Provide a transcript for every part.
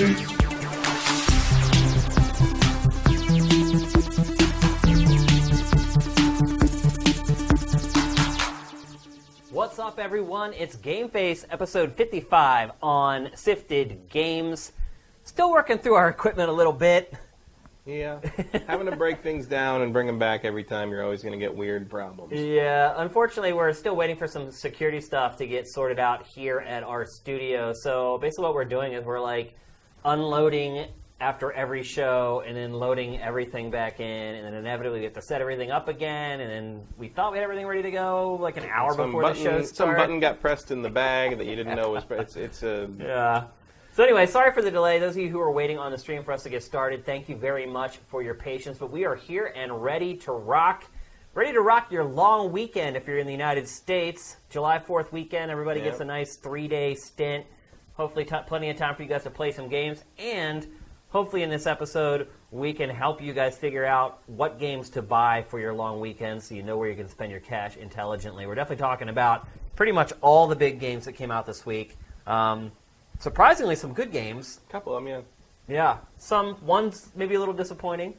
What's up, everyone? It's GameFace, episode 55 on Sifted Games. Still working through our equipment a little bit. Yeah, having to break things down and bring them back every time, you're always going to get weird problems. Yeah, unfortunately, we're still waiting for some security stuff to get sorted out here at our studio. So basically what we're doing is we're like unloading after every show and then loading everything back in, and then inevitably we have to set everything up again, and then we thought we had everything ready to go like an hour before the show started. Some button got pressed in the bag that you didn't know was pressed. Yeah. So anyway, sorry for the delay. Those of you who are waiting on the stream for us to get started, thank you very much for your patience. But we are here and ready to rock. Ready to rock your long weekend if you're in the United States. July 4th weekend, everybody gets a nice 3-day stint. Hopefully plenty of time for you guys to play some games. And hopefully in this episode, we can help you guys figure out what games to buy for your long weekend so you know where you can spend your cash intelligently. We're definitely talking about pretty much all the big games that came out this week. Surprisingly, some good games. A couple of them, yeah. Yeah. One's maybe a little disappointing.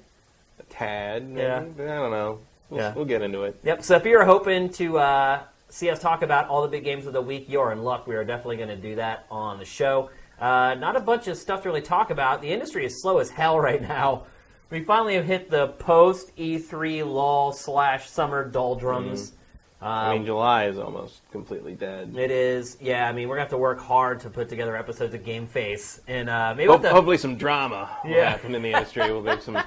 A tad, maybe. Yeah. But I don't know. We'll get into it. Yep. So if you're hoping to see us talk about all the big games of the week, you're in luck. We are definitely going to do that on the show. Not a bunch of stuff to really talk about. The industry is slow as hell right now. We finally have hit the post-E3 lull/summer doldrums. July is almost completely dead. It is. Yeah, we're going to have to work hard to put together episodes of GameFace. And maybe hopefully some drama will happen in the industry. We'll make some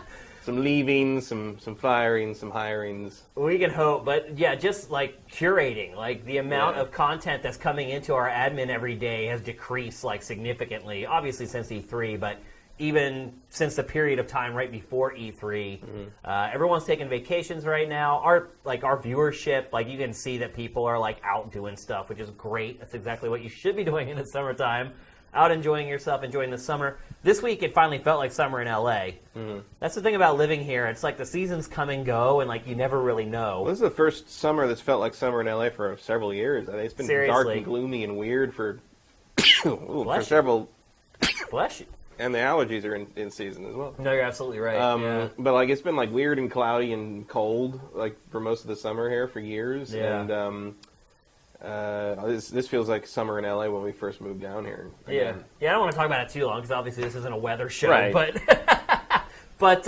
leavings, some firings, some hirings. We can hope, but yeah, just like curating, like the amount of content that's coming into our admin every day has decreased like significantly. Obviously since E3, but even since the period of time right before E3, everyone's taking vacations right now. Our viewership, like you can see that people are like out doing stuff, which is great. That's exactly what you should be doing in the summertime. Out enjoying yourself, enjoying the summer. This week it finally felt like summer in LA. That's the thing about living here. It's like the seasons come and go, and like you never really know. Well, this is the first summer that's felt like summer in LA for several years. I think it's been dark and gloomy and weird for several. Bless you. And the allergies are in season as well. No, you're absolutely right. But like it's been like weird and cloudy and cold like for most of the summer here for years. Yeah. And this feels like summer in LA when we first moved down here. Again. Yeah. I don't want to talk about it too long because obviously this isn't a weather show. Right. But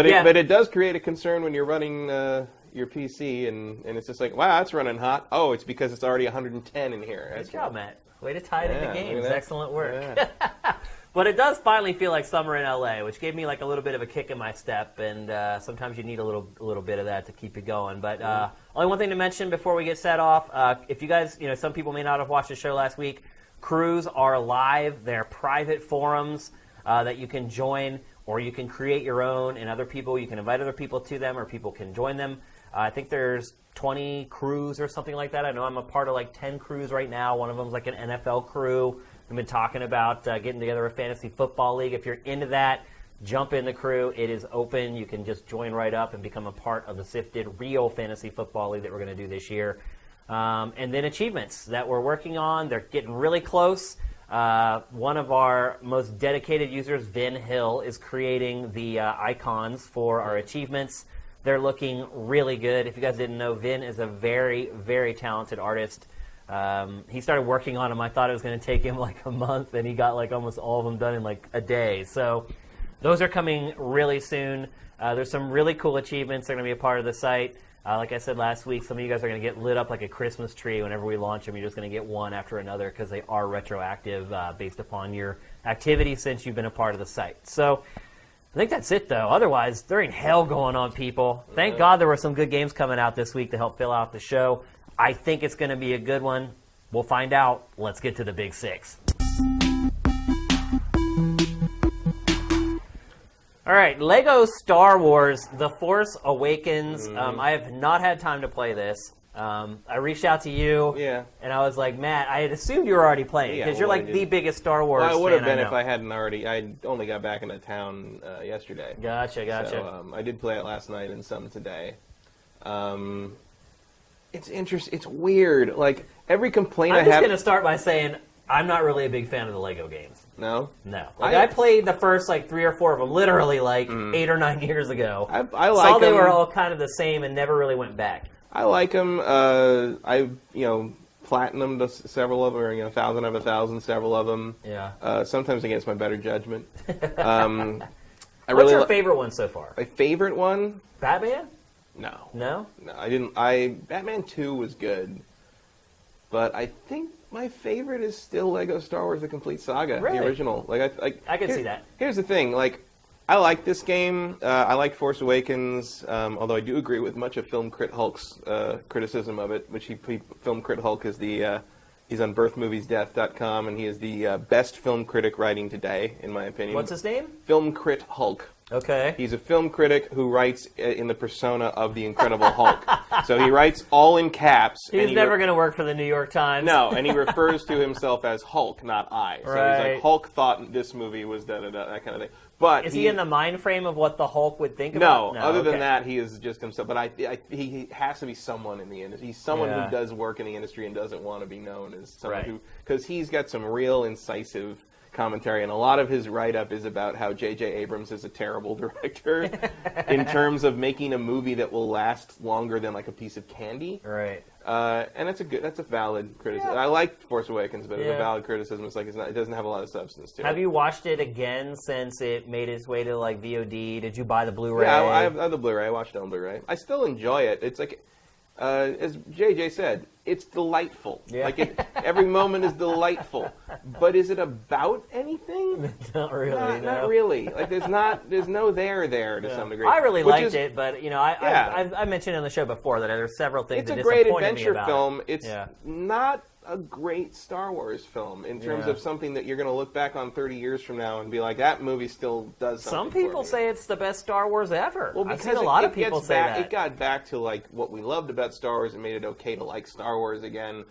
it does create a concern when you're running your PC and it's just like, wow, it's running hot. Oh, it's because it's already 110 in here. Good job, Matt. Way to tie it into games. Excellent work. Yeah. But it does finally feel like summer in LA, which gave me like a little bit of a kick in my step, and sometimes you need a little bit of that to keep you going. But only one thing to mention before we get set off: if you guys, some people may not have watched the show last week. Crews are live; they're private forums that you can join, or you can create your own. And you can invite other people to them, or people can join them. I think there's 20 crews or something like that. I know I'm a part of like 10 crews right now. One of them's like an NFL crew. We've been talking about getting together a fantasy football league. If you're into that, jump in the crew. It is open. You can just join right up and become a part of the Sifted real fantasy football league that we're going to do this year. And then achievements that we're working on. They're getting really close. One of our most dedicated users, Vin Hill, is creating the icons for our achievements. They're looking really good. If you guys didn't know, Vin is a very, very talented artist. He started working on them. I thought it was going to take him like a month, and he got like almost all of them done in like a day. So those are coming really soon. There's some really cool achievements that are going to be a part of the site. Like I said last week, some of you guys are going to get lit up like a Christmas tree whenever we launch them. You're just going to get one after another because they are retroactive based upon your activity since you've been a part of the site. So I think that's it, though. Otherwise, there ain't hell going on, people. Thank God there were some good games coming out this week to help fill out the show. I think it's going to be a good one. We'll find out. Let's get to the Big Six. All right, Lego Star Wars The Force Awakens. I have not had time to play this. I reached out to you, and I was like, Matt, I had assumed you were already playing, because you're like the biggest Star Wars fan I know. Well, I would have been if I hadn't already. I only got back into town yesterday. Gotcha. So I did play it last night and some today. It's interesting. It's weird. Like, every complaint I have... I'm just going to start by saying I'm not really a big fan of the Lego games. No? No. Like, I played the first, like, 3 or 4 of them literally, like, 8 or 9 years ago. I like Saw they them. were all kind of the same and never really went back. I like them. Platinumed several of them, or 1,000 of 1,000, several of them. Yeah. Sometimes against my better judgment. What's your favorite one so far? My favorite one? Batman? No. No? No, I didn't. Batman 2 was good, but I think my favorite is still Lego Star Wars: The Complete Saga, Really? the original. I can see that. Here's the thing, I like this game. I like Force Awakens, although I do agree with much of Film Crit Hulk's criticism of it, which Film Crit Hulk is he's on birthmoviesdeath.com, and he is the best film critic writing today, in my opinion. What's his name? Film Crit Hulk. Okay. He's a film critic who writes in the persona of the Incredible Hulk. So he writes all in caps. He's never going to work for the New York Times. No, and he refers to himself as Hulk, not I. So Right. he's like, Hulk thought this movie was da-da-da, that kind of thing. But Is he in the mind frame of what the Hulk would think No, about? other okay. than that, he is just himself. But he has to be someone in the industry. He's someone Yeah. who does work in the industry and doesn't want to be known as someone Right. who... Because he's got some real incisive commentary, and a lot of his write-up is about how J.J. Abrams is a terrible director in terms of making a movie that will last longer than like a piece of candy. Right. And that's a valid criticism. Yeah. I like Force Awakens, but it's a valid criticism. It's like it doesn't have a lot of substance to it. Have you watched it again since it made its way to like VOD? Did you buy the Blu-ray? Yeah, I have the Blu-ray. I watched it on Blu-ray. I still enjoy it. It's like, as JJ said, it's delightful. Yeah. Like every moment is delightful. But is it about anything? Not really. Not really. Like there's no there to some degree. I really liked it, but I mentioned on the show before that there's several things. It's a great disappointed adventure me about film. It. It's not a great Star Wars film in terms of something that you're going to look back on 30 years from now and be like, that movie still does something. Some people say it's the best Star Wars ever. Well, I've seen a lot of people say that. It got back to like what we loved about Star Wars and made it okay to like Star Wars again.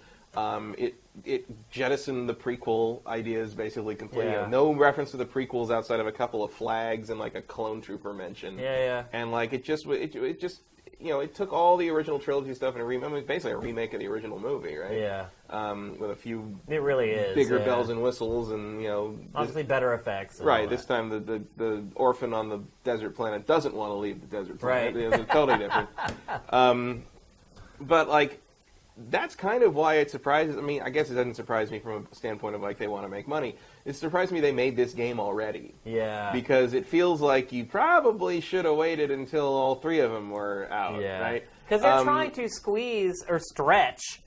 It jettisoned the prequel ideas basically completely. Yeah. No reference to the prequels outside of a couple of flags and like a clone trooper mention. Yeah. And like it just it took all the original trilogy stuff and basically a remake of the original movie, right? Yeah. With a few it really is bigger bells and whistles and obviously better effects. Right. This time the orphan on the desert planet doesn't want to leave the desert planet. Right. It's totally different. But like that's kind of why it surprises. I mean, I guess it doesn't surprise me from a standpoint of like they want to make money. It surprised me they made this game already. Yeah. Because it feels like you probably should have waited until all 3 of them were out. Yeah. Right. Because they're trying to squeeze or stretch.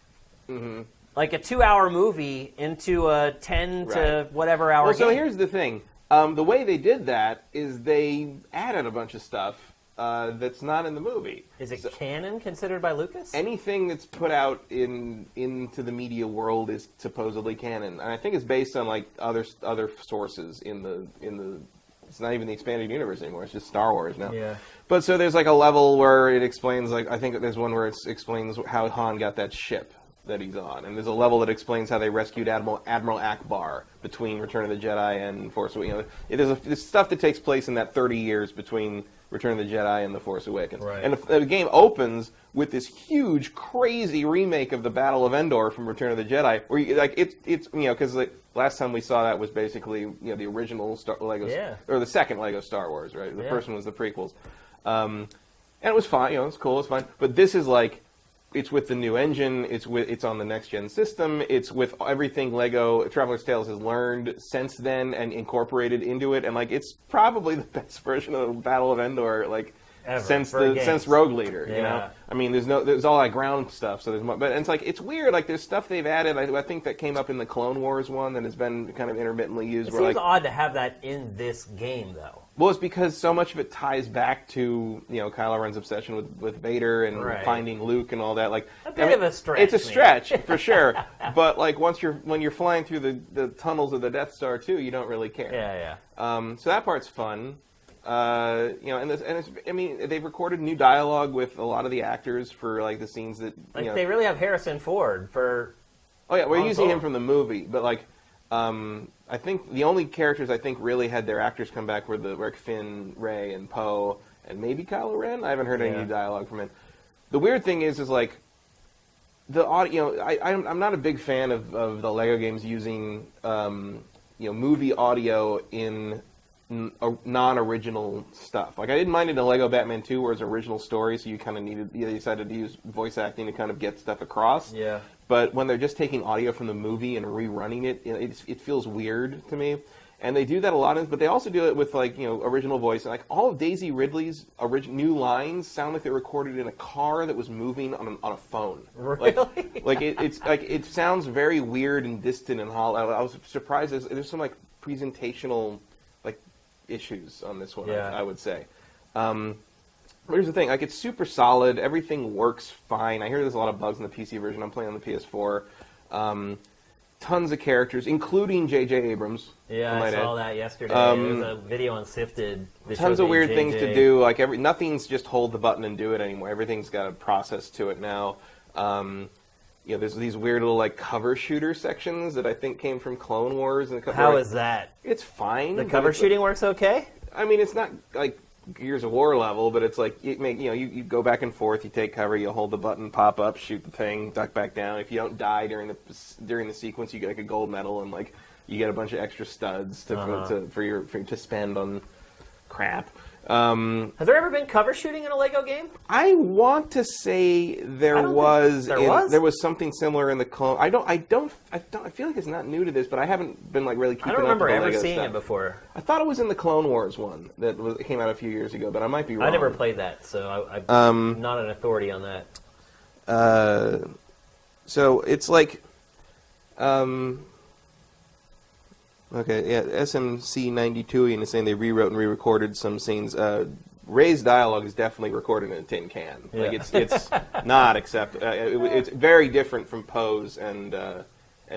Like a 2-hour movie into a 10 to whatever hour game. So here's the thing. The way they did that is they added a bunch of stuff that's not in the movie. Is it canon considered by Lucas? Anything that's put out into the media world is supposedly canon, and I think it's based on like other sources in the. It's not even the expanded universe anymore. It's just Star Wars now. Yeah. But so there's like a level where it explains like I think there's one where it explains how Han got that ship that he's on, and there's a level that explains how they rescued Admiral Akbar between Return of the Jedi and Force Awakens. There's stuff that takes place in that 30 years between Return of the Jedi and The Force Awakens. Right. And the game opens with this huge, crazy remake of the Battle of Endor from Return of the Jedi, where it's because like last time we saw that was basically the original Lego or the second Lego Star Wars, right? The first one was the prequels, and it was fine. It's cool, it's fine. But this is like. It's with the new engine. It's on the next gen system. It's with everything Lego Traveler's Tales has learned since then and incorporated into it. And like it's probably the best version of the Battle of Endor ever, since Rogue Leader. Yeah. I mean, there's all that ground stuff. So but it's like it's weird. Like there's stuff they've added. I think that came up in the Clone Wars one that has been kind of intermittently used. It seems odd to have that in this game though. Well, it's because so much of it ties back to Kylo Ren's obsession with Vader and finding Luke and all that. Like a bit of a stretch. It's a stretch for sure. But like when you're flying through the tunnels of the Death Star too, you don't really care. Yeah. So that part's fun. They've recorded new dialogue with a lot of the actors for like the scenes that they really have Harrison Ford for. Oh yeah, we're using him from the movie, but like. I think the only characters I think really had their actors come back were Finn, Rey, and Poe, and maybe Kylo Ren. I haven't heard any dialogue from him. The weird thing is like the audio. I'm not a big fan of the Lego games using movie audio in non-original stuff. Like I didn't mind it in Lego Batman 2 where it's original story, so you kind of decided to use voice acting to kind of get stuff across. Yeah. But when they're just taking audio from the movie and rerunning it, it feels weird to me. And they do that a lot, but they also do it with original voice. And like all of Daisy Ridley's new lines sound like they're recorded in a car that was moving on a phone. Really? It sounds very weird and distant and hollow. I was surprised. There's some like presentational issues on this one. Yeah. I would say. But here's the thing: it's super solid. Everything works fine. I hear there's a lot of bugs in the PC version. I'm playing on the PS4. Tons of characters, including J.J. Abrams. Yeah, I saw that yesterday. There was a video on Sifted. Tons of weird things to do. Like nothing's just hold the button and do it anymore. Everything's got a process to it now. There's these weird little cover shooter sections that I think came from Clone Wars. How is that? It's fine. The cover shooting works okay? I mean, it's not like Gears of War level, but it's like you go back and forth, you take cover, you hold the button, pop up, shoot the thing, duck back down. If you don't die during the sequence, you get a gold medal and you get a bunch of extra studs to spend on crap. Has there ever been cover shooting in a Lego game? I want to say there was something similar in the clone. I feel like it's not new to this, but I haven't been really keeping up with the Lego stuff. I don't remember ever seeing it before. I thought it was in the Clone Wars one that came out a few years ago, but I might be wrong. I never played that, so I'm not an authority on that. So it's like, okay, yeah, SMC92 is saying they rewrote and re-recorded some scenes. Ray's dialogue is definitely recorded in a tin can. Yeah. It's not acceptable. It's very different from Poe's and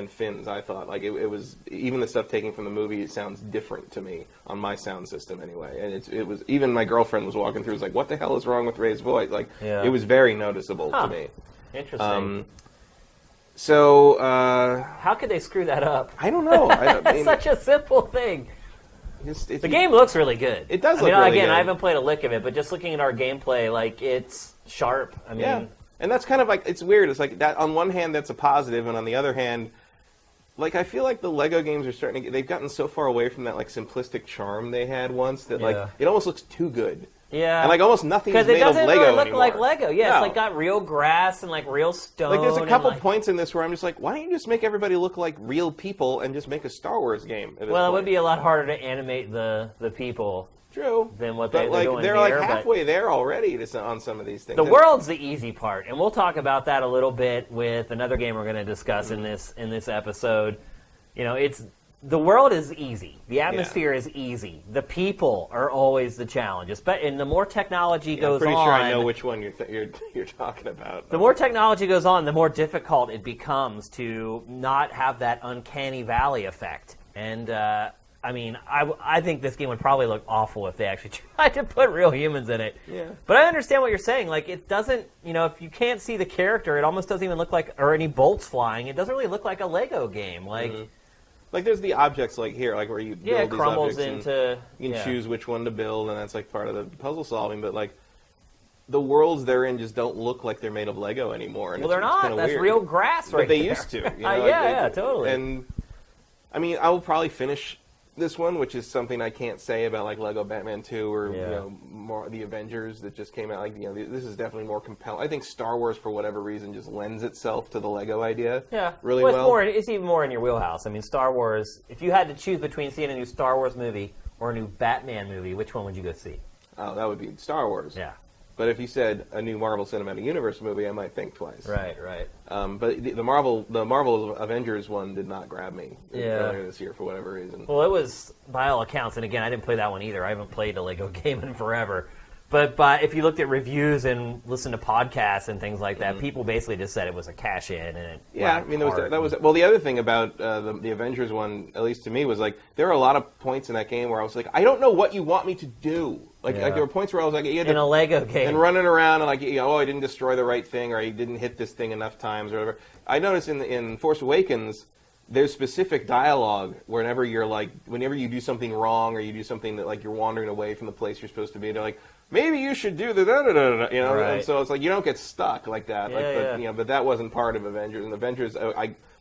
Finn's. I thought it was even the stuff taken from the movie. It sounds different to me on my sound system anyway. And it was even my girlfriend was walking through. Was like, what the hell is wrong with Ray's voice? It was very noticeable to me. Interesting. So, how could they screw that up? I don't know. It's such a simple thing. The game looks really good. It does look really good. I haven't played a lick of it, but just looking at our gameplay, it's sharp. Yeah. And that's kind of it's weird. It's like that. On one hand, that's a positive, and on the other hand, I feel like the Lego games are starting to they've gotten so far away from that simplistic charm they had once that it almost looks too good. Yeah, and almost nothing is made of Lego anymore. Because it doesn't really look like Lego. Yeah, no. It's got real grass and real stone. There's a couple points in this where I'm just like, why don't you just make everybody look like real people and just make a Star Wars game? It would be a lot harder to animate the people. True. Than what they're doing they're here, halfway there already on some of these things. The world's the easy part, and we'll talk about that a little bit with another game we're going to discuss in this episode. The world is easy. The atmosphere is easy. The people are always the challenge. And the more technology goes on... I'm pretty sure I know which one you're talking about. The more technology goes on, the more difficult it becomes to not have that uncanny valley effect. And, I think this game would probably look awful if they actually tried to put real humans in it. Yeah. But I understand what you're saying. It doesn't... if you can't see the character, it almost doesn't even look like... Or any bolts flying. It doesn't really look like a Lego game. There's the objects here, where you build these crumbles objects into... You can choose which one to build, and that's part of the puzzle solving. But the worlds they're in just don't look like they're made of Lego anymore. And they're not. That's weird. Real grass, but they used to. Totally. And I will probably finish this one, which is something I can't say about Lego Batman 2 or more the Avengers that just came out. This is definitely more compelling. I think Star Wars, for whatever reason, just lends itself to the Lego idea. Yeah, really well. It's even more in your wheelhouse. Star Wars. If you had to choose between seeing a new Star Wars movie or a new Batman movie, which one would you go see? Oh, that would be Star Wars. Yeah. But if you said a new Marvel Cinematic Universe movie, I might think twice. Right. But the Marvel Avengers one did not grab me earlier this year for whatever reason. Well, it was, by all accounts, and again, I didn't play that one either. I haven't played a Lego game in forever. But if you looked at reviews and listened to podcasts and things like that, people basically just said it was a cash in. And the other thing about the Avengers one, at least to me, was there were a lot of points in that game where I was like, I don't know what you want me to do. There were points where I was like, in a Lego game, and running around and I didn't destroy the right thing, or I didn't hit this thing enough times, or whatever. I noticed in Force Awakens, there's specific dialogue whenever you do something wrong or you do something that you're wandering away from the place you're supposed to be. They're like, maybe you should do the da-da-da-da, you know, Right. and so it's like you don't get stuck like that. Yeah, like, but, yeah. You know, but that wasn't part of Avengers. And Avengers,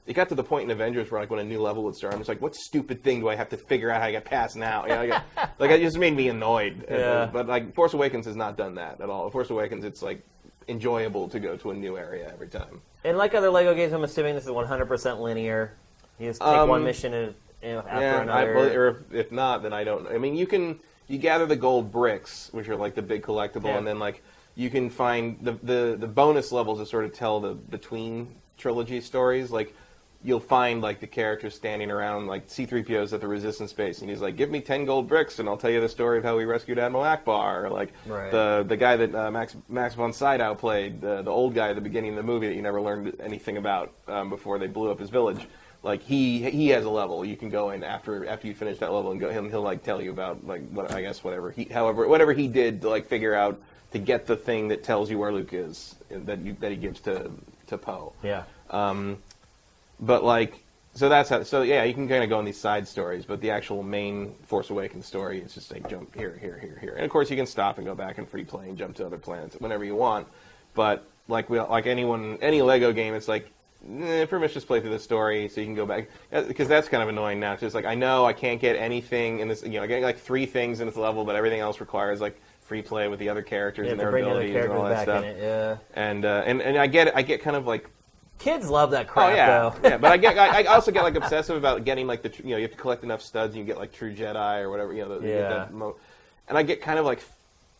it got to the point in Avengers where like when a new level would start, I'm just like, what stupid thing do I have to figure out how to get past now? You know, like it just made me annoyed. Yeah. But like Force Awakens has not done that at all. Force Awakens, it's like enjoyable to go to a new area every time. And like other Lego games, I'm assuming this is 100% linear. You just take one mission after another. Or if not, then I don't. I mean, you gather the gold bricks, which are like the big collectible, and then like you can find the bonus levels that sort of tell the between trilogy stories. Like you'll find like the characters standing around, like C-3PO's at the Resistance base, and he's like, "Give me 10 gold bricks, and I'll tell you the story of how we rescued Admiral Akbar." Or like the guy that Max von Sydow played, the old guy at the beginning of the movie that you never learned anything about before they blew up his village. Like he has a level you can go in after you finish that level and go. He'll like tell you about like whatever he did to like figure out to get the thing that tells you where Luke is that he gives to Poe. Yeah. But like so that's how you can kind of go on these side stories, but the actual main Force Awakens story is just like jump here, and of course you can stop and go back and free play and jump to other planets whenever you want. But like any Lego game, it's like. Pretty much just play through the story so you can go back, because that's kind of annoying now. It's just like I know I can't get anything in this. You know, I get like 3 things in this level, but everything else requires like free play with the other characters and their abilities and all that stuff. And I get kind of like kids love that crap. Yeah, but I also get like obsessive about getting like you have to collect enough studs and you get like true Jedi or whatever. You know, and I get kind of like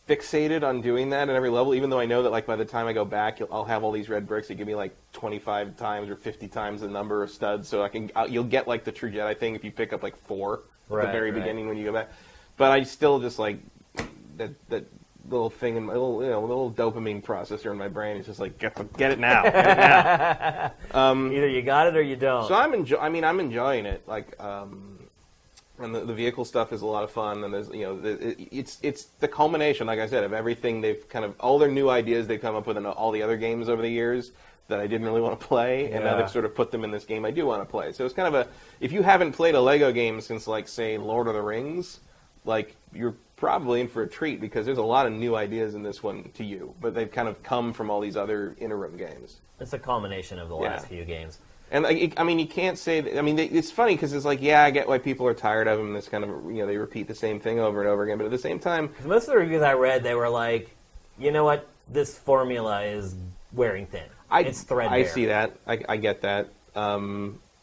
fixated on doing that at every level, even though I know that like by the time I go back, I'll have all these red bricks that give me like 25 times or 50 times the number of studs, so you'll get like the true Jedi thing if you pick up like 4 at the very beginning when you go back. But I still just like that little thing in my little dopamine processor in my brain is just like get it now. Either you got it or you don't. So I'm enjoying it. Like. And the vehicle stuff is a lot of fun, and there's it's the culmination, like I said, of everything they've kind of all their new ideas they've come up with in all the other games over the years that I didn't really want to play, and now they've sort of put them in this game I do want to play. So it's kind of if you haven't played a Lego game since like say Lord of the Rings, like you're probably in for a treat because there's a lot of new ideas in this one to you, but they've kind of come from all these other interim games. It's a culmination of the last few games. And I mean, you can't say that. I mean, it's funny because it's like, I get why people are tired of them. This kind of, they repeat the same thing over and over again. But at the same time, most of the reviews I read, they were like, you know what, this formula is wearing thin. It's threadbare. I see that. I get that.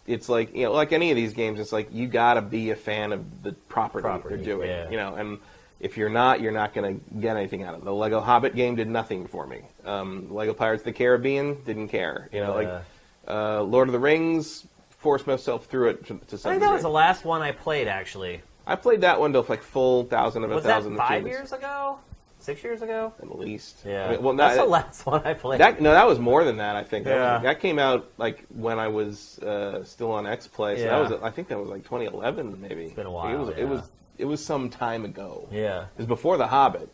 It's like like any of these games, it's like you gotta be a fan of the property they're doing. And if you're not going to get anything out of it. The Lego Hobbit game did nothing for me. Lego Pirates of the Caribbean didn't care. Lord of the Rings, forced myself through it to some degree. I think that was the last one I played, actually. I played that one to like full 1,000 of 1,000. Was that 5 years ago? 6 years ago? At least. Yeah. That's the last one I played. That was more than that, I think. That came out like when I was still on X-Play. So I think that was like 2011, maybe. It's been a while. It was some time ago. Yeah. It was before The Hobbit.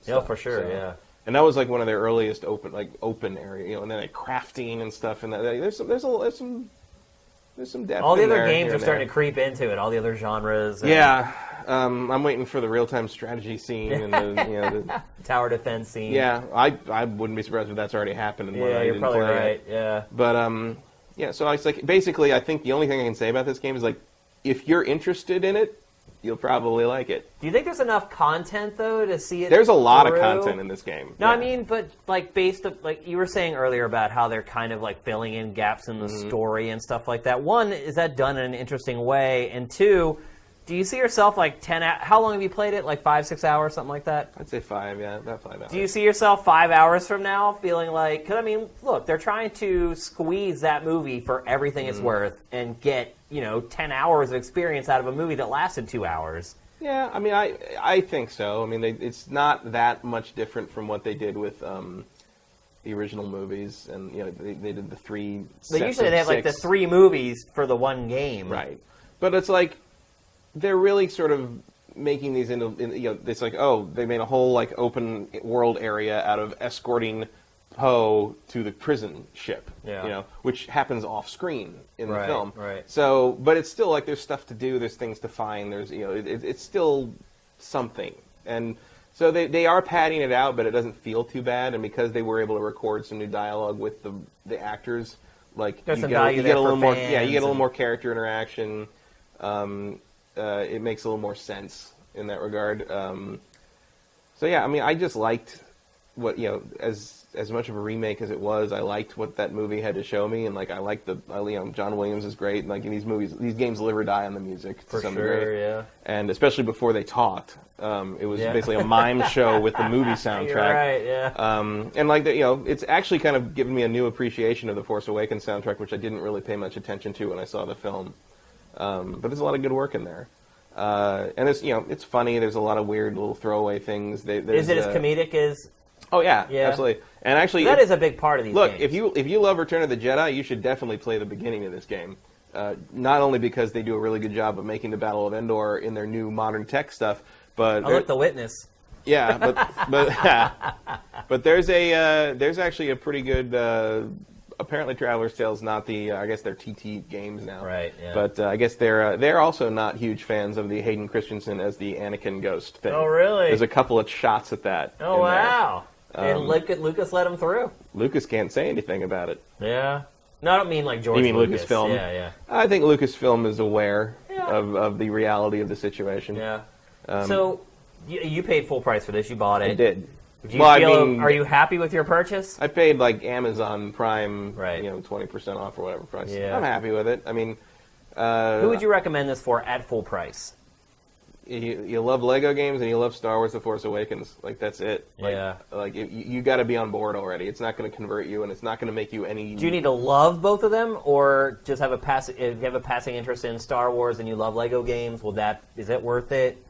Yeah, for sure, And that was like one of their earliest open area, and then like crafting and stuff, and there's some depth. All the other games are starting to creep into it. All the other genres. I'm waiting for the real-time strategy scene and the tower defense scene. Yeah, I wouldn't be surprised if that's already happened. You're probably right. Yeah, but so it's like basically, I think the only thing I can say about this game is like, if you're interested in it, you'll probably like it. Do you think there's enough content though to see it? There's a lot of content in this game. No, I mean, but like like you were saying earlier about how they're kind of like filling in gaps in the story and stuff like that. One, is that done in an interesting way? And two, do you see yourself like how long have you played it? Like 5-6 hours, something like that? I'd say 5, about 5 hours. Do you see yourself 5 hours from now feeling like, because I mean, look, they're trying to squeeze that movie for everything it's worth and get 10 hours of experience out of a movie that lasted 2 hours. Yeah, I mean, I think so. I mean, it's not that much different from what they did with the original movies, and they did the 3 sets But usually they have 6. like the 3 movies for the one game, right? But it's like they're really sort of making these into it's like, they made a whole like open world area out of escorting Poe to the prison ship, which happens off screen in the film. Right. So, but it's still like there's stuff to do, there's things to find, there's it's still something, and So they are padding it out, but it doesn't feel too bad. And because they were able to record some new dialogue with the actors, like there's you some value get a there little for more. fans Yeah, you get a little more character interaction. It makes a little more sense in that regard. So yeah, I mean, I just liked what as much of a remake as it was. I liked what that movie had to show me, and like I liked John Williams is great. And, like in these games live or die on the music to some degree. Yeah. And especially before they talked, it was basically a mime show with the movie soundtrack. You're right, yeah. And like it's actually kind of given me a new appreciation of the Force Awakens soundtrack, which I didn't really pay much attention to when I saw the film. But there's a lot of good work in there. And it's funny. There's a lot of weird little throwaway things. Is it as comedic as? Oh yeah, absolutely. And actually, that is a big part of these games. Look, if you love Return of the Jedi, you should definitely play the beginning of this game. Not only because they do a really good job of making the Battle of Endor in their new modern tech stuff, but look, The Witness. Yeah, but there's actually a pretty good. Apparently, Traveler's Tales not the. I guess they're TT Games now. Right. Yeah. But I guess they're also not huge fans of the Hayden Christensen as the Anakin ghost thing. Oh, really? There's a couple of shots at that. Oh, wow. And Lucas let him through. Lucas can't say anything about it. Yeah. No, I don't mean like George. You mean Lucas. Lucasfilm? Yeah. I think Lucasfilm is aware of the reality of the situation. Yeah. So you paid full price for this. You bought it. I did. Are you happy with your purchase? I paid like Amazon Prime, right. 20% off or whatever price. Yeah. I'm happy with it. I mean, who would you recommend this for at full price? You love Lego games and you love Star Wars: The Force Awakens. Like that's it. Like you got to be on board already. It's not going to convert you, and it's not going to make you any. Do you need to love both of them, or just have if you have a passing interest in Star Wars and you love Lego games? Is it worth it?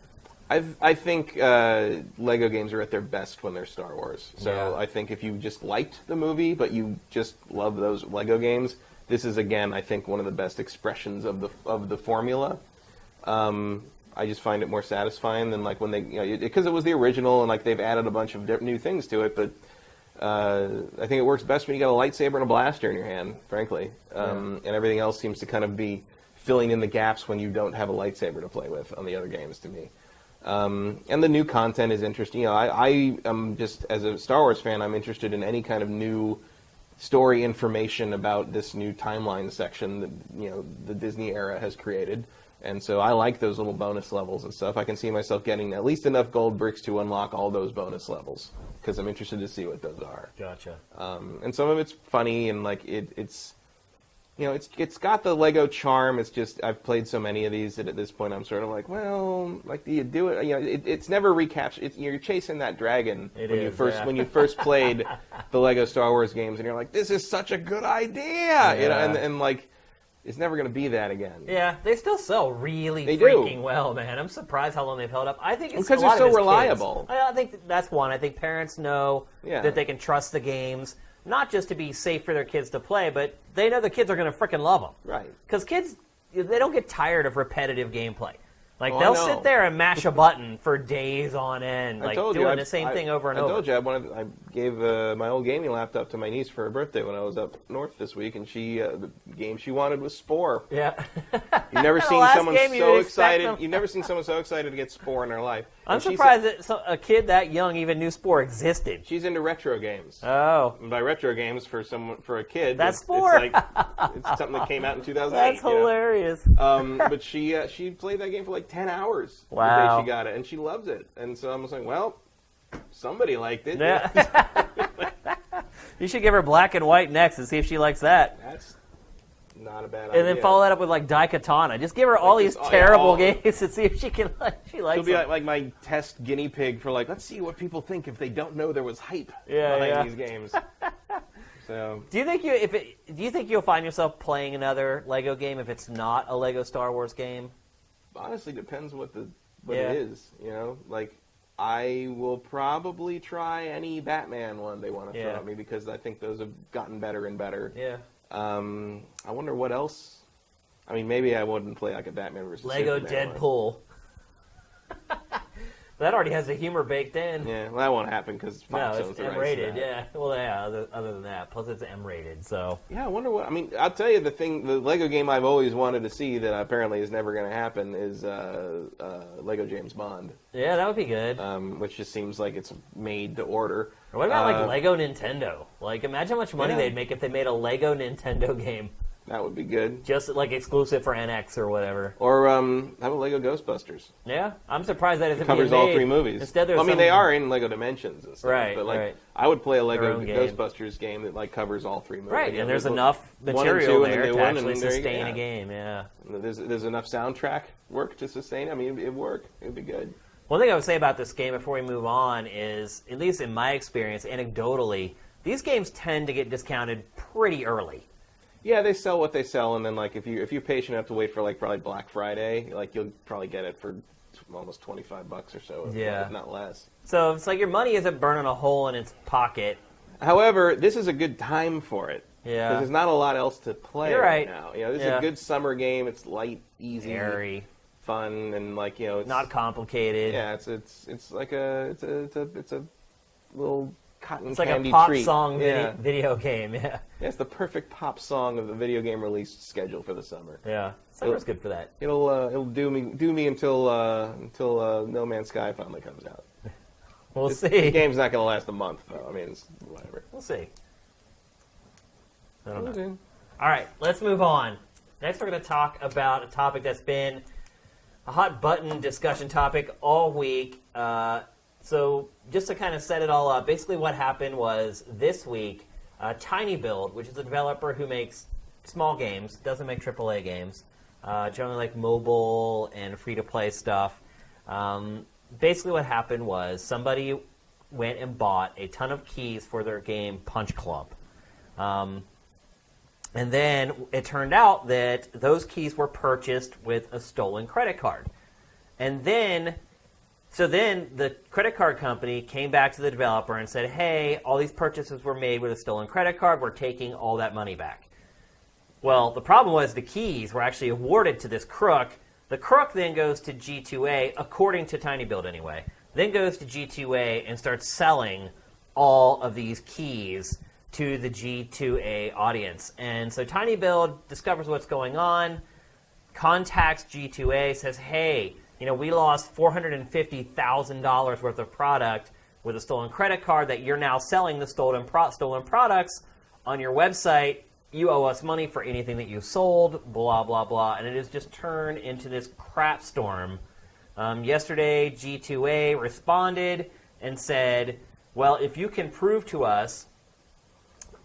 I think Lego games are at their best when they're Star Wars. So I think if you just liked the movie, but you just love those Lego games, this is again, I think, one of the best expressions of the formula. I just find it more satisfying than like when they, because it was the original and like they've added a bunch of new things to it. But I think it works best when you got a lightsaber and a blaster in your hand, frankly, and everything else seems to kind of be filling in the gaps when you don't have a lightsaber to play with on the other games. To me. And the new content is interesting. I am just, as a Star Wars fan, I'm interested in any kind of new story information about this new timeline section that the Disney era has created. And so I like those little bonus levels and stuff. I can see myself getting at least enough gold bricks to unlock all those bonus levels because I'm interested to see what those are. Gotcha. And some of it's funny and like it's got the Lego charm. It's just I've played so many of these that at this point I'm sort of like, well, like do you do it? It's never recaptured. You're chasing that dragon when you first played the Lego Star Wars games, and you're like, this is such a good idea, and like it's never going to be that again. Yeah, they still sell really freaking well, man. I'm surprised how long they've held up. I think it's because they're so reliable. I think that's one. I think parents know that they can trust the games. Not just to be safe for their kids to play, but they know the kids are going to frickin' love them. Right. Because kids, they don't get tired of repetitive gameplay. Like, they'll sit there and mash a button for days on end, like doing the same thing over and over. I told you, I gave my old gaming laptop to my niece for her birthday when I was up north this week, and the game she wanted was Spore. Yeah. You've never seen someone so excited. You've never seen someone so excited to get Spore in their life. I'm surprised that a kid that young even knew Spore existed. She's into retro games. Oh. And by retro games, for a kid, that's Spore. It's something that came out in 2008. That's hilarious. But she played that game for like 10 hours. Wow. The day she got it, and she loves it. And so I was like, well, somebody liked it. Yeah. You should give her Black and White next and see if she likes that. That's not a bad idea. And then follow that up with like Daikatana. Just give her all these terrible games and see if she likes She'll be like my test guinea pig for like, let's see what people think if they don't know there was hype behind these games. So, do you think you'll find yourself playing another Lego game if it's not a Lego Star Wars game? Honestly, depends what it is. Like I will probably try any Batman one they want to throw at me because I think those have gotten better and better. Yeah. I wonder what else. I mean, maybe I wouldn't play like a Batman versus Lego Superman Deadpool. That already has the humor baked in. Yeah, well, that won't happen because Fox owns it's the rights to M-rated. that. Yeah. Well, yeah. Other than that, plus it's M-rated. So. Yeah, I wonder what. I mean, I'll tell you the Lego game I've always wanted to see that apparently is never going to happen is Lego James Bond. Yeah, that would be good. Which just seems like it's made to order. Or what about like Lego Nintendo? Like, imagine how much money they'd make if they made a Lego Nintendo game. That would be good. Just like exclusive for NX or whatever. Or how about Lego Ghostbusters? Yeah, I'm surprised that isn't covers being made. all 3 movies. Instead, there's they are in Lego Dimensions and stuff. Right, but right. I would play a Lego own game. Ghostbusters game that like covers all 3 movies. Right, and there's one enough and material two and the there new to one, actually and there you go. sustain a game. Yeah. There's enough soundtrack work to sustain. I mean, it'd work. It'd be good. One thing I would say about this game before we move on is, at least in my experience, anecdotally, these games tend to get discounted pretty early. Yeah, they sell what they sell, and then like if you're patient enough to wait for like probably Black Friday, like you'll probably get it for almost $25 or so, if not less. So it's like your money isn't burning a hole in its pocket. However, this is a good time for it. Yeah, because there's not a lot else to play right now. This is a good summer game. It's light, easy, airy, fun, and like it's not complicated. Yeah, it's like a little cotton it's like candy a pop treat. song video game. Yeah, it's the perfect pop song of the video game release schedule for the summer. Yeah, summer's good for that. It'll do me until No Man's Sky finally comes out. We'll see. The game's not going to last a month, though. I mean, it's whatever. We'll see. I don't know. All right, let's move on. Next, we're going to talk about a topic that's been a hot button discussion topic all week. So just to kind of set it all up, basically what happened was this week, Tiny Build, which is a developer who makes small games, doesn't make AAA games, generally like mobile and free-to-play stuff. Basically what happened was somebody went and bought a ton of keys for their game Punch Club. And then it turned out that those keys were purchased with a stolen credit card. And then the credit card company came back to the developer and said, hey, all these purchases were made with a stolen credit card. We're taking all that money back. Well, the problem was the keys were actually awarded to this crook. The crook then goes to G2A, according to Tiny Build anyway, then goes to G2A and starts selling all of these keys to the G2A audience. And so Tiny Build discovers what's going on, contacts G2A, says, hey, we lost $450,000 worth of product with a stolen credit card that you're now selling the stolen products on your website. You owe us money for anything that you sold, blah, blah, blah. And it has just turned into this crap storm. Yesterday, G2A responded and said, well, if you can prove to us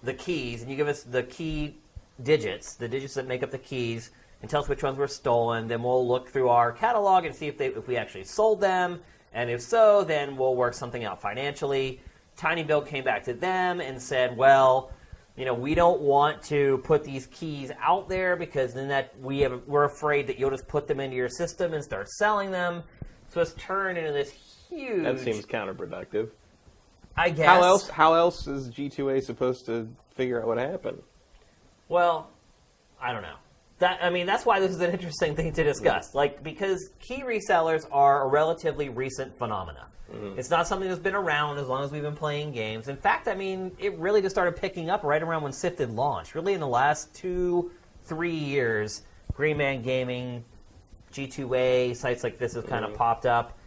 the keys, and you give us the key digits, the digits that make up the keys, and tell us which ones were stolen, then we'll look through our catalog and see if we actually sold them, and if so, then we'll work something out financially. Tiny Build came back to them and said, well, we don't want to put these keys out there because then we're afraid that you'll just put them into your system and start selling them. So it's turned into this huge... That seems counterproductive. I guess. How else is G2A supposed to figure out what happened? Well, I don't know. That's why this is an interesting thing to discuss. Because key resellers are a relatively recent phenomena. Mm-hmm. It's not something that's been around as long as we've been playing games. In fact, it really just started picking up right around when Sifted launched. Really in the last 2-3 years, Green Man Gaming, G2A, sites like this have kind of popped up.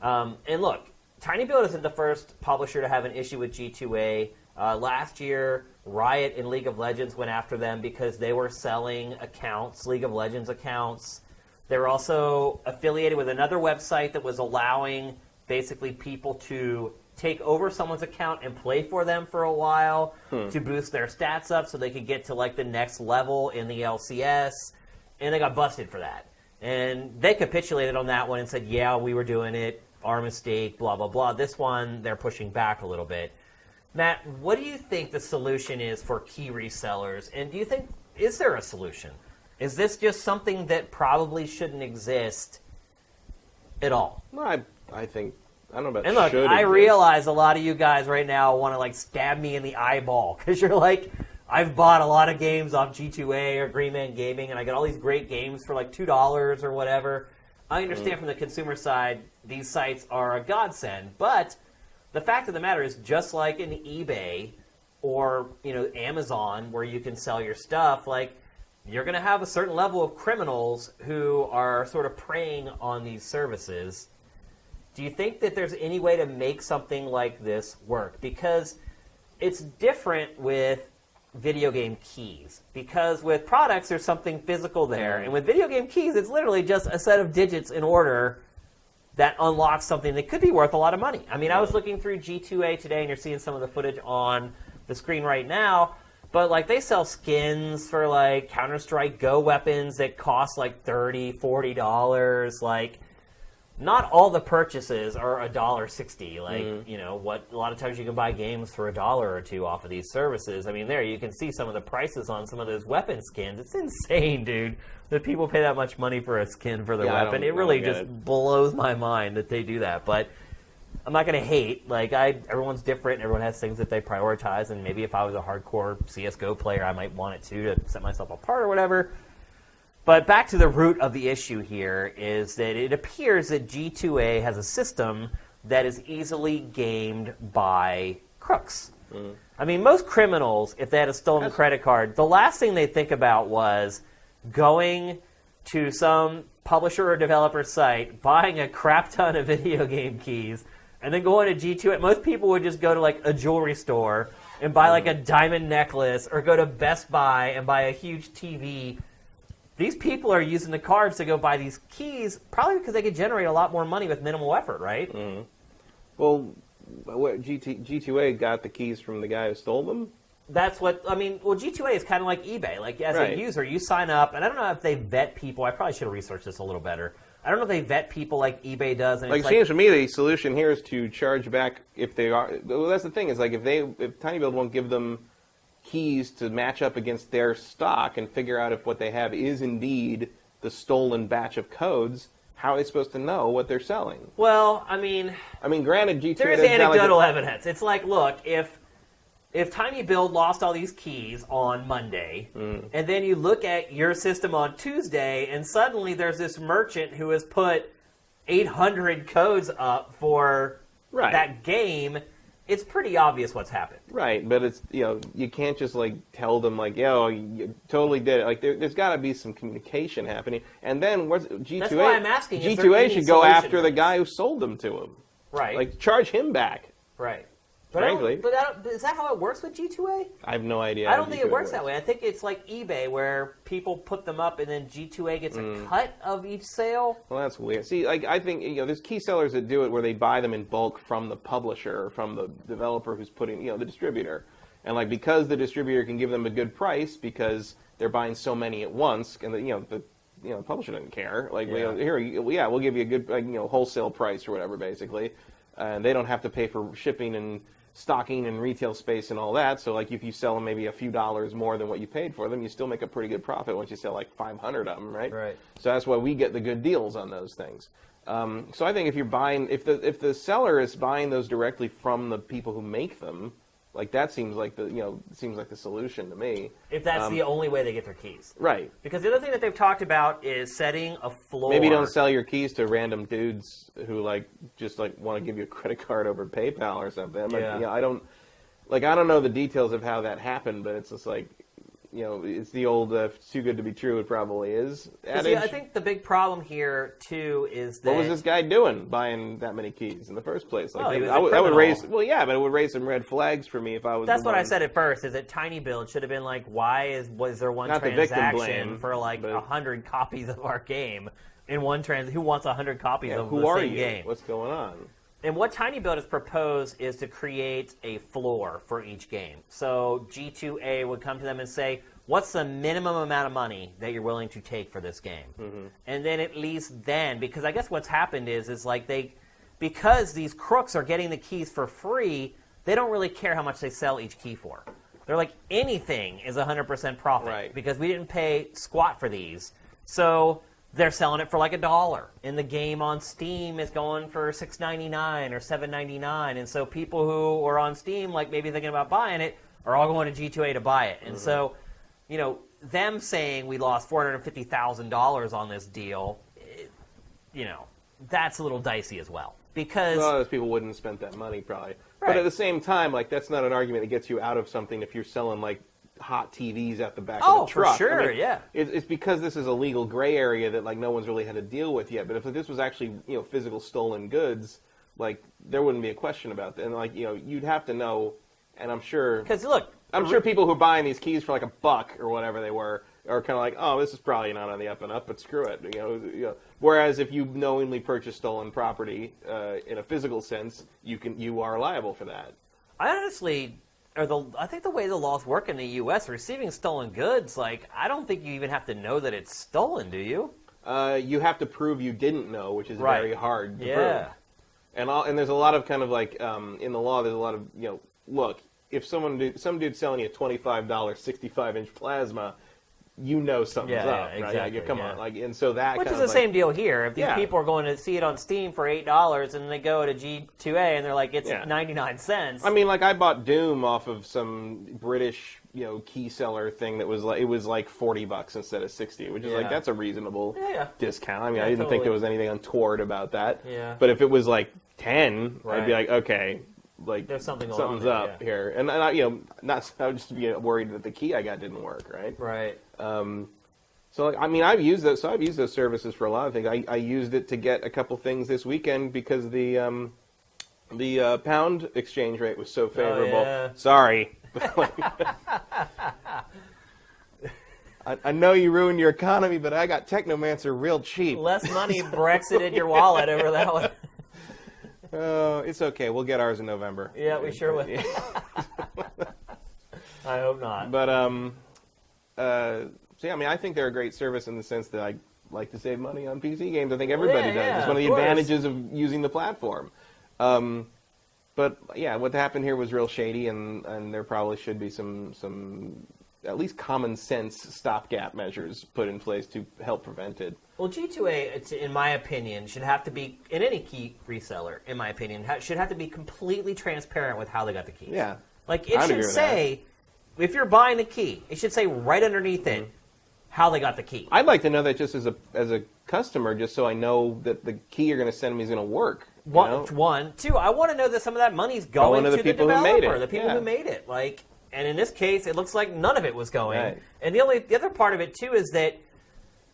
And look, Tiny Build isn't the first publisher to have an issue with G2A. Last year, Riot in League of Legends went after them because they were selling accounts, League of Legends accounts. They were also affiliated with another website that was allowing basically people to take over someone's account and play for them for a while to boost their stats up so they could get to the next level in the LCS. And they got busted for that. And they capitulated on that one and said, yeah, we were doing it, our mistake, blah, blah, blah. This one, they're pushing back a little bit. Matt, what do you think the solution is for key resellers? And do you think, is there a solution? Is this just something that probably shouldn't exist at all? Well, I think, I don't know about and look, should I exist. realize a lot of you guys right now want to stab me in the eyeball because you're like, I've bought a lot of games off G2A or Green Man Gaming and I got all these great games for $2 or whatever. I understand from the consumer side, these sites are a godsend, but the fact of the matter is, just like in eBay or Amazon, where you can sell your stuff, like, you're going to have a certain level of criminals who are sort of preying on these services. Do you think that there's any way to make something like this work? Because it's different with video game keys. Because with products, there's something physical there. And with video game keys, it's literally just a set of digits in order that unlocks something that could be worth a lot of money. I mean, I was looking through G2A today, and you're seeing some of the footage on the screen right now. But, like, they sell skins for, like, Counter-Strike Go weapons that cost, like, $30, $40. Like, not all the purchases are $1.60. Like, what a lot of times you can buy games for $1 or $2 off of these services. I mean, there you can see some of the prices on some of those weapon skins. It's insane, dude, that people pay that much money for a skin for their weapon. It really just blows my mind that they do that. But I'm not going to hate. Like, everyone's different. Everyone has things that they prioritize. And maybe if I was a hardcore CSGO player, I might want it to set myself apart or whatever. But back to the root of the issue here is that it appears that G2A has a system that is easily gamed by crooks. I mean, most criminals, if they had a stolen credit card, the last thing they think about was going to some publisher or developer site, buying a crap ton of video game keys, and then going to G2A. Most people would just go to, like, a jewelry store and buy, like, a diamond necklace, or go to Best Buy and buy a huge TV. These people are using the cards to go buy these keys, probably because they could generate a lot more money with minimal effort, right? Well, G2A got the keys from the guy who stole them? That's what, I mean, well, G2A is kind of like eBay. Like, as a user, you sign up, and I don't know if they vet people. I probably should have researched this a little better. I don't know if they vet people like eBay does. And it seems to me the solution here is to charge back if they are. Well, that's the thing, is like if TinyBuild won't give them keys to match up against their stock and figure out if what they have is indeed the stolen batch of codes, how are they supposed to know what they're selling? Well, I mean, granted, G2A there is anecdotal evidence. It's like, look, if TinyBuild lost all these keys on Monday, and then you look at your system on Tuesday, and suddenly there's this merchant who has put 800 codes up for that game, it's pretty obvious what's happened. Right, but it's, you can't just, like, tell them, like, you totally did it. Like, there's got to be some communication happening. And then G2A, that's why I'm asking. G2A should go after the guy who sold them to him. Right. Like, charge him back. Right. Frankly. But is that how it works with G2A? I have no idea. I don't think it works that way. I think it's like eBay, where people put them up and then G2A gets a cut of each sale. Well, that's weird. See, like, I think, there's key sellers that do it where they buy them in bulk from the publisher or from the developer who's putting, the distributor. And, like, because the distributor can give them a good price because they're buying so many at once, and the publisher doesn't care. Like, we'll give you a good, wholesale price or whatever, basically. And they don't have to pay for shipping and stocking and retail space and all that. So, like, if you sell them maybe a few dollars more than what you paid for them, you still make a pretty good profit once you sell like 500 of them, right? Right. So that's why we get the good deals on those things. So I think if you're buying, if the seller is buying those directly from the people who make them, like, that seems like the solution to me. If that's the only way they get their keys. Right. Because the other thing that they've talked about is setting a floor. Maybe don't sell your keys to random dudes who, like, just, like, want to give you a credit card over PayPal or something. Like, I don't know the details of how that happened, but it's just like, it's the old it's too good to be true, it probably is adage. See, I think the big problem here, too, is that... What was this guy doing buying that many keys in the first place? Like, he was that would raise... Well, yeah, but it would raise some red flags for me if I was... That's what I said at first, is that TinyBuild should have been like, was there one transaction for, like, 100 copies of our game in one who wants 100 copies of the same game? What's going on? And what TinyBuild has proposed is to create a floor for each game. So G2A would come to them and say, what's the minimum amount of money that you're willing to take for this game? And then at least then, because I guess what's happened is like because these crooks are getting the keys for free, they don't really care how much they sell each key for. They're like, anything is 100% profit because we didn't pay squat for these. So they're selling it for like $1, and the game on Steam is going for $6.99 or $7.99, and so people who are on Steam, like maybe thinking about buying it, are all going to G2A to buy it. And so, them saying we lost $450,000 on this deal, that's a little dicey as well. Because a lot of those people wouldn't have spent that money probably. Right. But at the same time, like that's not an argument that gets you out of something if you're selling like hot TVs at the back of the truck. Oh, for sure, I mean, yeah. It's because this is a legal gray area that like no one's really had to deal with yet. But if this was actually physical stolen goods, like there wouldn't be a question about that. And like you'd have to know. And I'm sure because look, I'm sure people who are buying these keys for like $1 or whatever they were are kind of like, oh, this is probably not on the up and up, but screw it. Whereas if you knowingly purchase stolen property in a physical sense, you are liable for that. I think the way the laws work in the U.S., receiving stolen goods, like I don't think you even have to know that it's stolen, do you? You have to prove you didn't know, which is very hard to prove. And there's a lot of kind of like in the law, there's a lot of look, if some dude's selling you a $25 65-inch plasma, something's up, exactly, right? Come on, and so that which kind is of the same deal here. If these people are going to see it on Steam for $8 and they go to G2A and they're like, it's 99 cents. I mean, like I bought Doom off of some British key seller thing that was like $40 instead of 60, which is like that's a reasonable discount. I mean, I didn't think there was anything untoward about that. Yeah. But if it was like 10, I'd be like, okay. Like there's something's up here, and I would just be worried that the key I got didn't work, right? Right. So like, I mean, I've used those services for a lot of things. I used it to get a couple things this weekend because the pound exchange rate was so favorable. Oh, yeah. Sorry. I know you ruined your economy, but I got Technomancer real cheap. Less money Brexited your wallet over that one. Oh, it's okay. We'll get ours in November. Yeah, we sure will. I hope not. But so yeah, I mean, I think they're a great service in the sense that I like to save money on PC games. I think everybody does. It's one of the advantages of using the platform. But yeah, what happened here was real shady, and there probably should be some at least common sense stopgap measures put in place to help prevent it. Well, G2A, in my opinion, should have to be, in any key reseller, in my opinion, should have to be completely transparent with how they got the keys. Yeah. Like, it should say, if you're buying the key, it should say right underneath it how they got the key. I'd like to know that just as a customer, just so I know that the key you're going to send me is going to work. One. Two, I want to know that some of that money's going to the developer, the people who made it. Like, and in this case, it looks like none of it was going. Right. And the other part of it, too, is that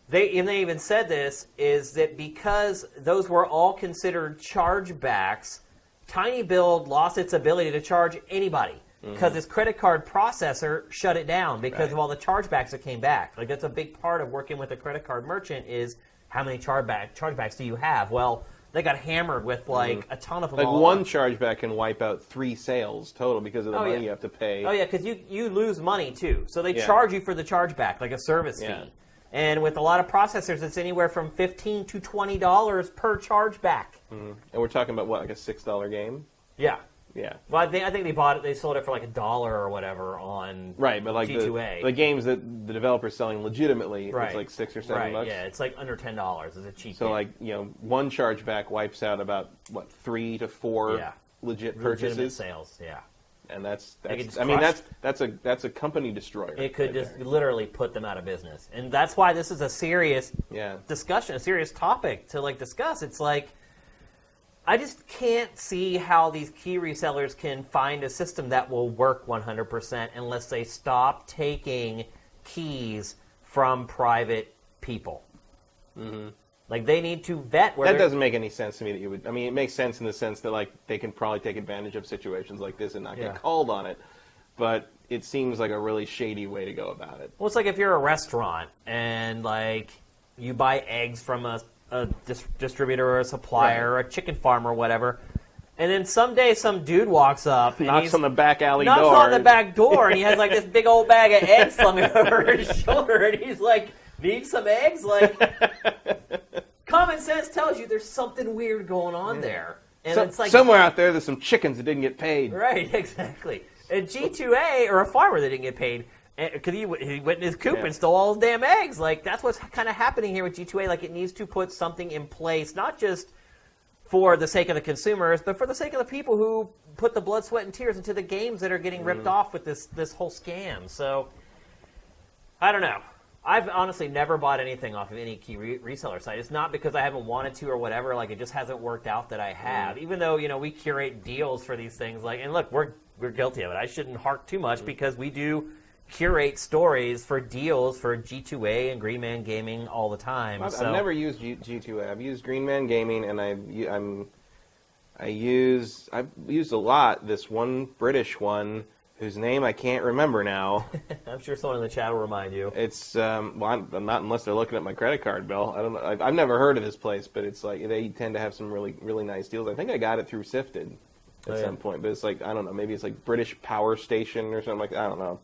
they even said this, is that because those were all considered chargebacks, TinyBuild lost its ability to charge anybody because its credit card processor shut it down because of all the chargebacks that came back. Like, that's a big part of working with a credit card merchant is how many chargebacks do you have? Well, they got hammered with like a ton of them. Like one chargeback can wipe out 3 sales total because of the money you have to pay. Oh yeah, because you lose money too. So they charge you for the chargeback, like a service fee. And with a lot of processors, it's anywhere from $15 to $20 per chargeback. And we're talking about what, like a $6 game? Yeah. Yeah. Well, I think they sold it for like $1 or whatever on but like G2A. the games that the developer's selling legitimately, it's like $6 or $7 bucks. Yeah, it's like under $10. It's a cheap So game. one chargeback wipes out about 3 to 4 legit purchases. Legitimate sales, yeah. And that's a company destroyer. It could just literally put them out of business. And that's why this is a serious discussion, a serious topic to discuss. It's like, I just can't see how these key resellers can find a system that will work 100% unless they stop taking keys from private people. Like, they need to vet where that doesn't make any sense to me that you would. I mean, it makes sense in the sense that they can probably take advantage of situations like this and not get called on it. But it seems like a really shady way to go about it. Well, it's like if you're a restaurant and you buy eggs from a distributor or a supplier or a chicken farm or whatever, and then someday some dude walks up and knocks on the back alley knocks door. on the back door, and he has this big old bag of eggs slung over his shoulder, and he's like, "Need some eggs?" Common sense tells you there's something weird going on there, and it's like somewhere out there, there's some chickens that didn't get paid. Right, exactly. And G2A or a farmer that didn't get paid. Because he went in his coop and stole all his damn eggs. That's what's kind of happening here with G2A. It needs to put something in place, not just for the sake of the consumers, but for the sake of the people who put the blood, sweat, and tears into the games that are getting ripped off with this whole scam. So, I don't know. I've honestly never bought anything off of any key reseller site. It's not because I haven't wanted to or whatever. Like, it just hasn't worked out that I have. Even though, we curate deals for these things. Like, and look, we're guilty of it. I shouldn't hark too much because we do curate stories for deals for G2A and Green Man Gaming all the time. I've never used G2A. I've used Green Man Gaming, and I've used a lot this one British one whose name I can't remember now. I'm sure someone in the chat will remind you. It's I'm not unless they're looking at my credit card bill. I don't know. I've never heard of this place, but it's like they tend to have some really really nice deals. I think I got it through Sifted at some point, but it's like I don't know. Maybe it's like British Power Station or something like that. I don't know.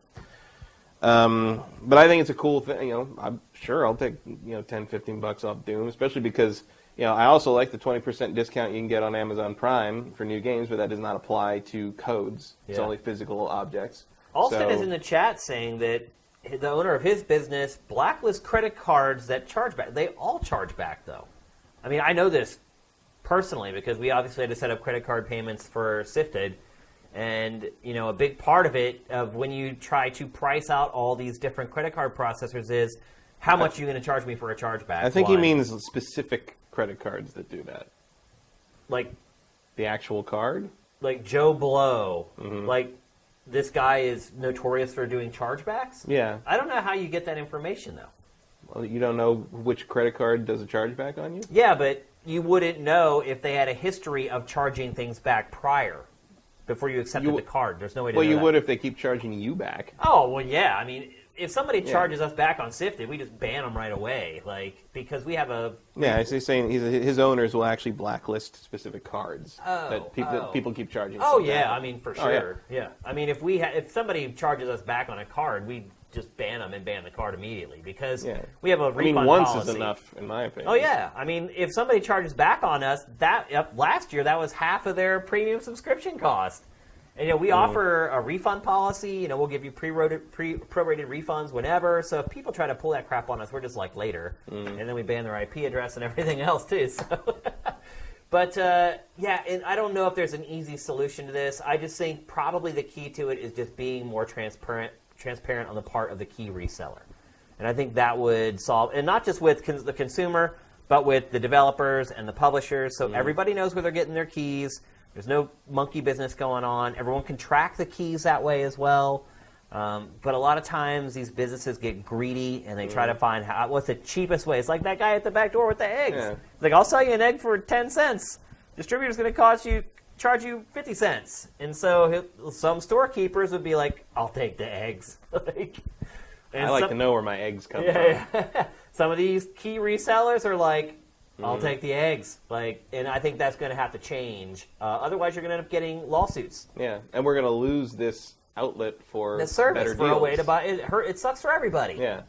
But I think it's a cool thing. I'm sure I'll take $10-15 off Doom, especially because I also like the 20% discount you can get on Amazon Prime for new games, but that does not apply to codes. It's only physical objects. Alston is in the chat saying that the owner of his business blacklists credit cards that charge back. They all charge back, though. I mean, I know this personally because we obviously had to set up credit card payments for Sifted. And, a big part of it, of when you try to price out all these different credit card processors is, how much are you going to charge me for a chargeback? I think he means specific credit cards that do that. Like the actual card? Like Joe Blow. Like, this guy is notorious for doing chargebacks? Yeah. I don't know how you get that information, though. Well, you don't know which credit card does a chargeback on you? Yeah, but you wouldn't know if they had a history of charging things back prior. Before you accepted the card. There's no way to know Well, you that. would if they keep charging you back. Oh, well, yeah. I mean, if somebody charges us back on Sifted, we just ban them right away. Because we have a... Yeah, he's saying his owners will actually blacklist specific cards that people keep charging. Oh, yeah. I mean, for sure. Yeah. I mean, if somebody charges us back on a card, we just ban them and ban the card immediately because we have a refund once policy. is enough, in my opinion. Oh, yeah. I mean, if somebody charges back on us, last year that was half of their premium subscription cost. And, we offer a refund policy. We'll give you prorated refunds whenever. So if people try to pull that crap on us, we're just like later. And then we ban their IP address and everything else, too. So, but, and I don't know if there's an easy solution to this. I just think probably the key to it is just being more transparent on the part of the key reseller. And I think that would solve, and not just with the consumer, but with the developers and the publishers. So everybody knows where they're getting their keys. There's no monkey business going on. Everyone can track the keys that way as well. But a lot of times these businesses get greedy and they try to find what's the cheapest way. It's like that guy at the back door with the eggs. Yeah. It's like, I'll sell you an egg for 10 cents. Distributor's going to charge you 50 cents. And so some storekeepers would be like, I'll take the eggs. I like to know where my eggs come from. Some of these key resellers are like, I'll take the eggs. And I think that's going to have to change. Otherwise, you're going to end up getting lawsuits. Yeah, and we're going to lose this outlet for the service better for deals. A way to buy it. It sucks for everybody. Yeah.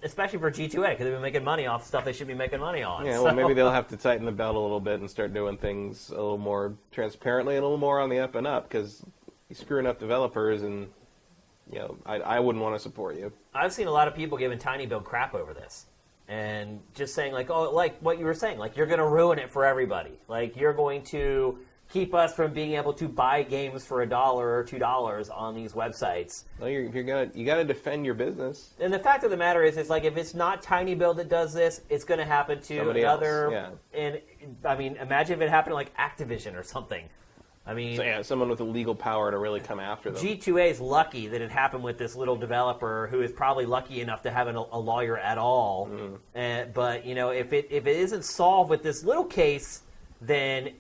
Especially for G2A because they've been making money off stuff they should be making money on. Yeah, well, maybe they'll have to tighten the belt a little bit and start doing things a little more transparently and a little more on the up and up because you're screwing up developers and I wouldn't want to support you. I've seen a lot of people giving Tiny Build crap over this. And just saying, like what you were saying, you're going to ruin it for everybody. You're going to keep us from being able to buy games for $1 or $2 on these websites. Well, you got to defend your business. And the fact of the matter is, if it's not Tiny Build that does this, it's going to happen to somebody another. Else. Yeah. And I mean, imagine if it happened to Activision or something. I mean, someone with the legal power to really come after them. G2A is lucky that it happened with this little developer who is probably lucky enough to have a lawyer at all. But if it isn't solved with this little case, then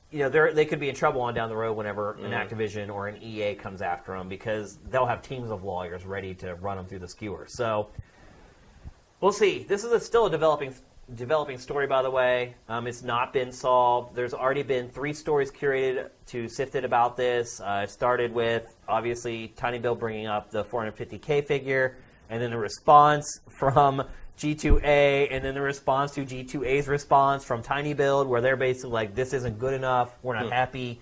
they could be in trouble on down the road whenever an Activision or an EA comes after them because they'll have teams of lawyers ready to run them through the skewer. So we'll see. This is still a developing story, by the way. It's not been solved. There's already been 3 stories curated to Sifted about this. It started with, obviously, Tiny Build bringing up the 450K figure, and then the response from G2A, and then the response to G2A's response from Tiny Build, where they're basically like, this isn't good enough, we're not happy.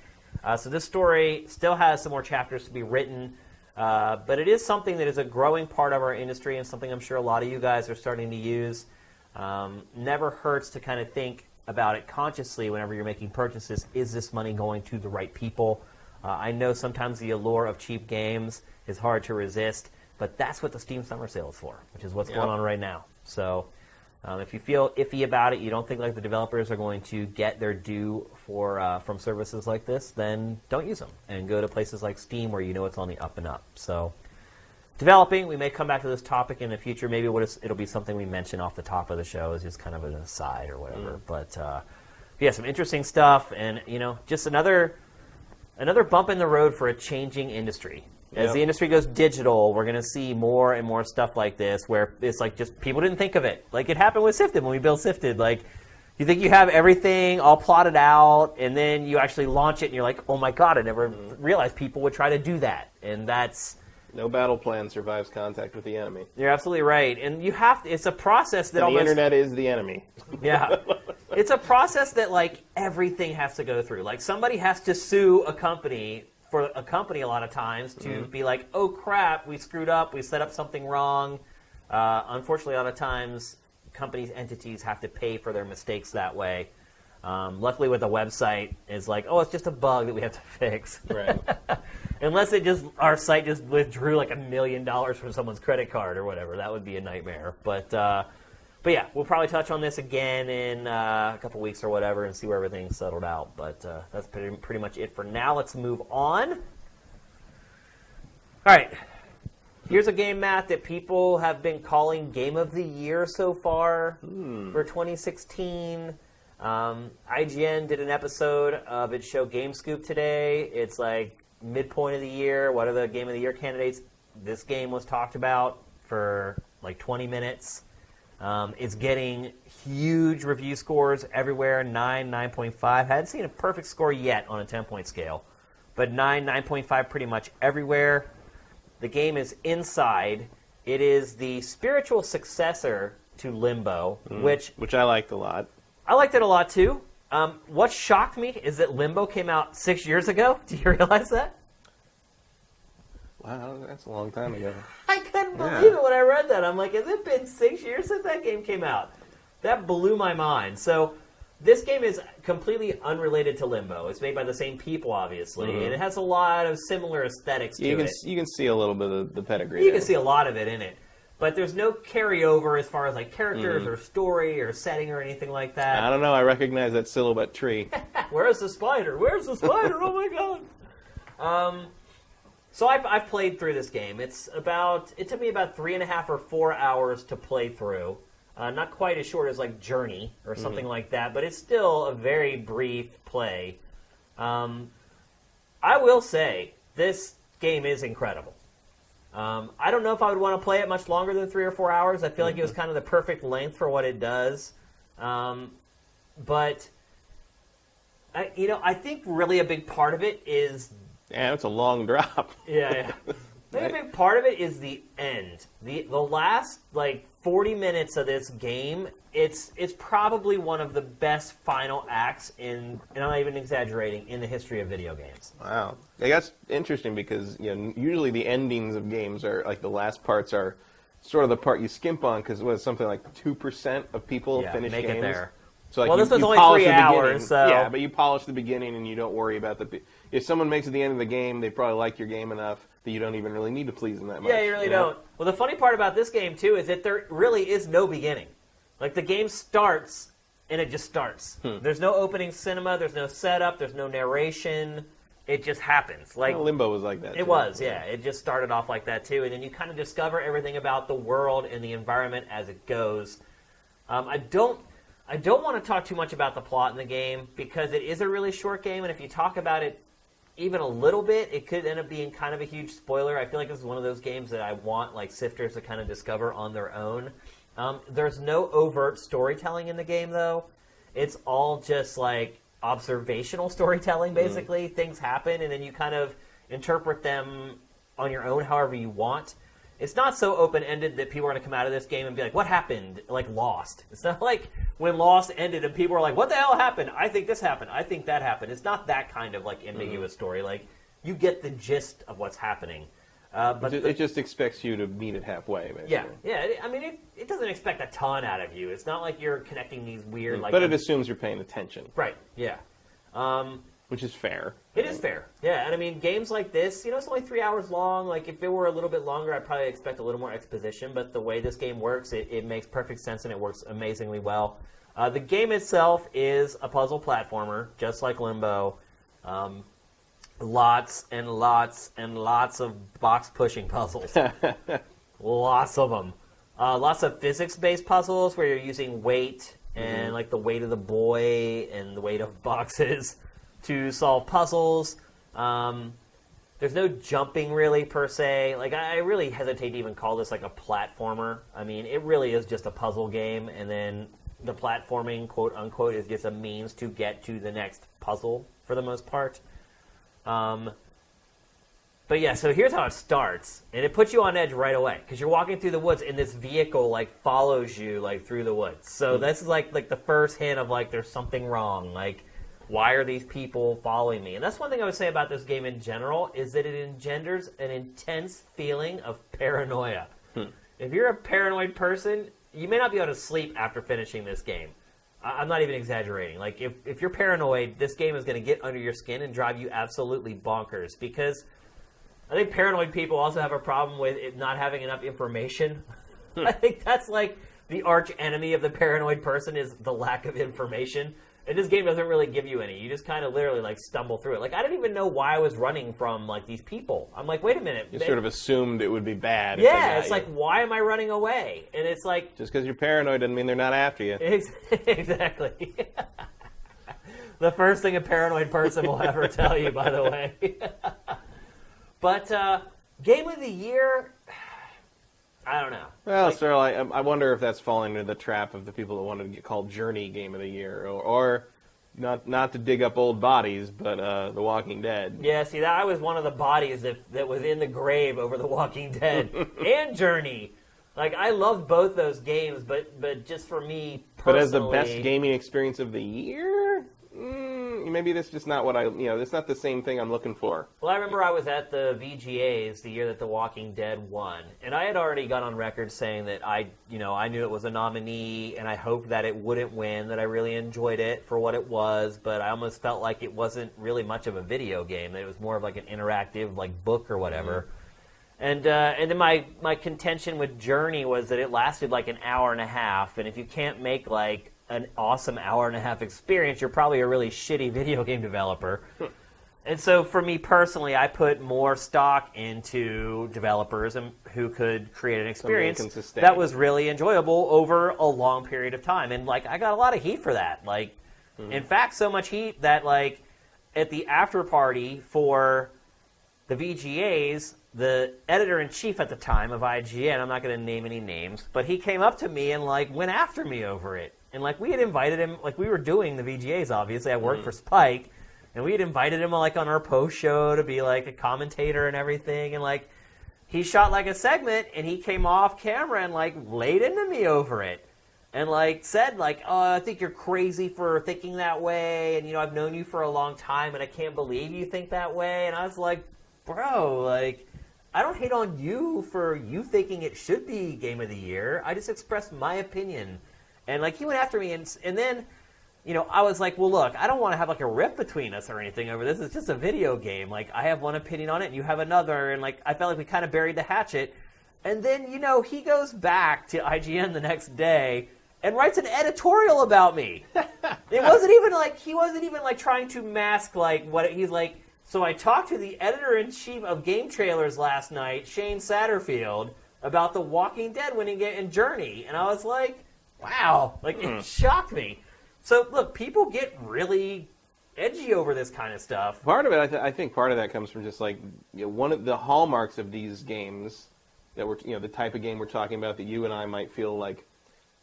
So this story still has some more chapters to be written, but it is something that is a growing part of our industry and something I'm sure a lot of you guys are starting to use. Never hurts to kind of think about it consciously whenever you're making purchases. Is this money going to the right people? I know sometimes the allure of cheap games is hard to resist, But that's what the Steam Summer Sale is for, which is what's going on right now. So if you feel iffy about it, you don't think like the developers are going to get their due for from services like this, then don't use them and go to places like Steam where you know it's on the up and up. So developing, we may come back to this topic in the future. Maybe it'll be something we mention off the top of the show as just kind of an aside or whatever. But yeah, some interesting stuff, and just another bump in the road for a changing industry. As the industry goes digital, we're going to see more and more stuff like this where it's like just people didn't think of it. Like it happened with Sifted when we built Sifted. Like you think you have everything all plotted out, and then you actually launch it, and you're like, oh my God, I never realized people would try to do that. And that's... No battle plan survives contact with the enemy. You're absolutely right. And you have to, it's a process that the internet is the enemy. Yeah. It's a process that like everything has to go through. Like somebody has to sue a company for a company a lot of times to be like, oh crap, we screwed up, we set up something wrong. Unfortunately, a lot of times companies, entities have to pay for their mistakes that way. Luckily with a website, it's like, oh, it's just a bug that we have to fix. Right. Unless our site just withdrew like $1 million from someone's credit card or whatever. That would be a nightmare. But yeah, we'll probably touch on this again in a couple weeks or whatever and see where everything's settled out. But that's pretty much it for now. Let's move on. All right. Here's a game, Matt, that people have been calling Game of the Year so far for 2016. IGN did an episode of its show Game Scoop today. It's like midpoint of the year. What are the Game of the Year candidates? This game was talked about for like 20 minutes. It's getting huge review scores everywhere, 9, 9.5. Hadn't seen a perfect score yet on a 10-point scale, but 9, 9.5 pretty much everywhere. The game is Inside. It is the spiritual successor to Limbo, which I liked a lot. I liked it a lot, too. What shocked me is that Limbo came out 6 years ago. Do you realize that? Wow, that's a long time ago. I couldn't believe it when I read that. I'm like, has it been 6 years since that game came out? That blew my mind. So this game is completely unrelated to Limbo. It's made by the same people, obviously, and it has a lot of similar aesthetics to it. You can see a little bit of the pedigree. You can see a lot of it in it. But there's no carryover as far as like characters or story or setting or anything like that. I don't know. I recognize that silhouette tree. Where's the spider? Where's the spider? Oh my God! So I've played through this game. It took me about 3.5 or 4 hours to play through. Not quite as short as like Journey or something like that, but it's still a very brief play. I will say this game is incredible. I don't know if I would want to play it much longer than 3 or 4 hours. I feel like it was kind of the perfect length for what it does. But I think really a big part of it is... Yeah, it's a long drop. Yeah. Maybe a big part of it is the end. The last, 40 minutes of this game, it's probably one of the best final acts and I'm not even exaggerating, in the history of video games. Wow. That's interesting because, usually the endings of games are, the last parts are sort of the part you skimp on because it was something like 2% of people finish make games. It there. So, this was only 3 hours, so... Yeah, but you polish the beginning and you don't worry about if someone makes it to the end of the game, they probably like your game enough that you don't even really need to please them that much. Yeah, you really don't. Well, the funny part about this game, too, is that there really is no beginning. The game starts, and it just starts. There's no opening cinema, there's no setup, there's no narration. It just happens. Limbo was like that, It was, yeah. It just started off like that, too. And then you kind of discover everything about the world and the environment as it goes. I don't want to talk too much about the plot in the game because it is a really short game, and if you talk about it even a little bit, it could end up being kind of a huge spoiler. I feel like this is one of those games that I want sifters to kind of discover on their own. There's no overt storytelling in the game, though. It's all just observational storytelling, basically. Things happen, and then you kind of interpret them on your own however you want. It's not so open-ended that people are going to come out of this game and be like, what happened? Like Lost. It's not like when Lost ended and people were like, what the hell happened? I think this happened. I think that happened. It's not that kind of ambiguous story. You get the gist of what's happening. But it just expects you to meet it halfway, basically. Yeah. It doesn't expect a ton out of you. It's not like you're connecting these weird... But it assumes you're paying attention. Right, yeah. Which is fair. It is fair. Yeah, and I mean, games like this, it's only 3 hours long. Like, if it were a little bit longer, I'd probably expect a little more exposition. But the way this game works, it makes perfect sense, and it works amazingly well. The game itself is a puzzle platformer, just like Limbo. Lots and lots and lots of box-pushing puzzles. Lots of them. Lots of physics-based puzzles where you're using weight and like the weight of the boy and the weight of boxes to solve puzzles. There's no jumping really per se. Like, I really hesitate to even call this like a platformer. I mean, it really is just a puzzle game, and then the platforming, quote unquote, is just a means to get to the next puzzle for the most part. But yeah, so here's how it starts, and it puts you on edge right away because you're walking through the woods, and this vehicle like follows you like through the woods. So this is like the first hint of like there's something wrong. Like, why are these people following me? And that's one thing I would say about this game in general is that it engenders an intense feeling of paranoia. If you're a paranoid person, you may not be able to sleep after finishing this game. I'm not even exaggerating. Like, if you're paranoid, this game is going to get under your skin and drive you absolutely bonkers because I think paranoid people also have a problem with it not having enough information. I think that's like the arch enemy of the paranoid person is the lack of information. And this game doesn't really give you any. You just kind of literally like stumble through it. Like, I didn't even know why I was running from like these people. I'm like, wait a minute. You sort of assumed it would be bad. Yeah, it's like, why am I running away? And it's like, just because you're paranoid doesn't mean they're not after you. Exactly. The first thing a paranoid person will ever tell you, by the way. But Game of the Year, I don't know. Well, so I wonder if that's falling into the trap of the people that want to get called Journey Game of the Year, or not to dig up old bodies, but The Walking Dead. Yeah, see, I was one of the bodies that was in the grave over The Walking Dead and Journey. Like, I loved both those games, but just for me personally, but as the best gaming experience of the year, maybe that's just not what that's not the same thing I'm looking for. Well, I remember I was at the VGAs the year that The Walking Dead won, and I had already got on record saying that I knew it was a nominee, and I hoped that it wouldn't win, that I really enjoyed it for what it was, but I almost felt like it wasn't really much of a video game, that it was more of like an interactive like book or whatever. And then my contention with Journey was that it lasted like an hour and a half, and if you can't make like an awesome hour and a half experience, you're probably a really shitty video game developer. And so for me personally, I put more stock into developers who could create an experience that was really enjoyable over a long period of time. And like, I got a lot of heat for that. Like, in fact, so much heat that like at the after party for the VGAs, the editor-in-chief at the time of IGN, I'm not going to name any names, but he came up to me and like went after me over it. And like, we had invited him, like, we were doing the VGAs, obviously. I worked for Spike, and we had invited him like on our post show to be like a commentator and everything. And like, he shot like a segment, and he came off camera and like laid into me over it, and like said like, "Oh, I think you're crazy for thinking that way, and I've known you for a long time, and I can't believe you think that way." And I was like, "Bro, like, I don't hate on you for you thinking it should be Game of the Year. I just expressed my opinion." And like, he went after me, and then, I was like, well, look, I don't want to have like a rift between us or anything over this. It's just a video game. Like, I have one opinion on it, and you have another, and like, I felt like we kind of buried the hatchet. And then, he goes back to IGN the next day and writes an editorial about me. It wasn't even like, he wasn't even like trying to mask like what he's like. So I talked to the editor-in-chief of Game Trailers last night, Shane Satterfield, about The Walking Dead winning it in Journey, and I was like, wow, like, it shocked me. So, look, people get really edgy over this kind of stuff. Part of it, I think part of that comes from just, like, one of the hallmarks of these games that we're, the type of game we're talking about that you and I might feel like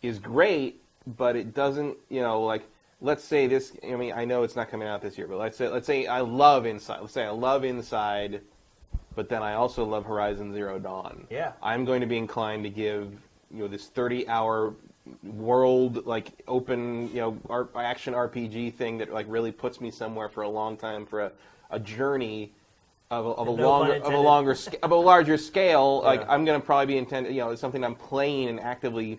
is great, but it doesn't, like, let's say this, I know it's not coming out this year, but let's say I love Inside. Let's say I love Inside, but then I also love Horizon Zero Dawn. Yeah. I'm going to be inclined to give, this 30-hour world, like, open, action RPG thing that like really puts me somewhere for a long time, for a journey of a larger scale. Yeah. Like, I'm going to probably be it's something I'm playing and actively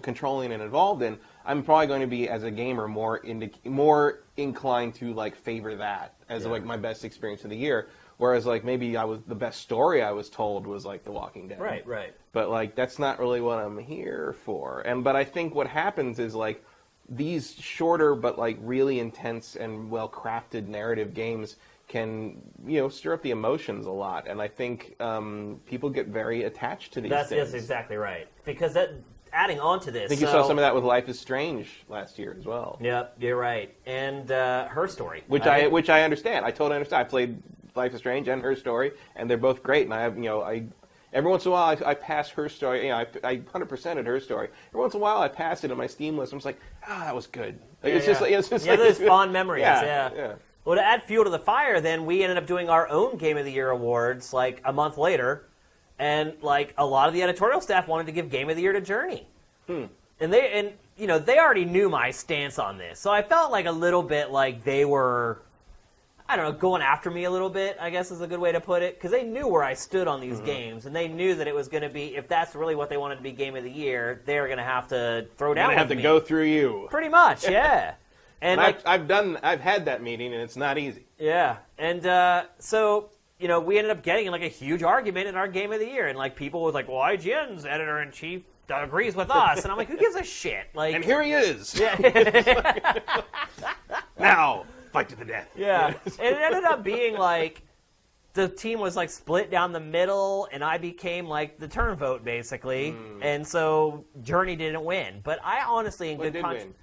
controlling and involved in, I'm probably going to be, as a gamer, more inclined to like favor that as like my best experience of the year. Whereas like maybe the best story I was told was like The Walking Dead. Right. But like that's not really what I'm here for. But I think what happens is like these shorter but like really intense and well crafted narrative games can stir up the emotions a lot, and I think people get very attached to these things. That's exactly right. Because adding on to this, I think you saw some of that with Life is Strange last year as well. Yep, you're right. And Her Story, which I understand. I totally understand. I played Life is Strange and Her Story, and they're both great. And I have every once in a while I pass Her Story. I 100%ed Her Story. Every once in a while I pass it on my Steam list. I'm just like, that was good. Like, it's just like those fond memories. Yeah. Well, to add fuel to the fire, then we ended up doing our own Game of the Year awards like a month later, and like a lot of the editorial staff wanted to give Game of the Year to Journey, and they already knew my stance on this, so I felt like a little bit like they were, I don't know, going after me a little bit, I guess is a good way to put it, because they knew where I stood on these games, and they knew that it was going to be, if that's really what they wanted to be Game of the Year, they were going to have to throw down. Have to go through you. Pretty much, yeah. And like, I've had that meeting, and it's not easy. Yeah, and so we ended up getting in like a huge argument in our Game of the Year, and like people was like, "Well, IGN's editor-in-chief agrees with us," and I'm like, "Who gives a shit?" Like, and here he is. Yeah. Now, fight to the death. Yeah, and it ended up being like the team was like split down the middle, and I became like the turn vote basically, and so Journey didn't win. But I honestly, in What good did conscience, win?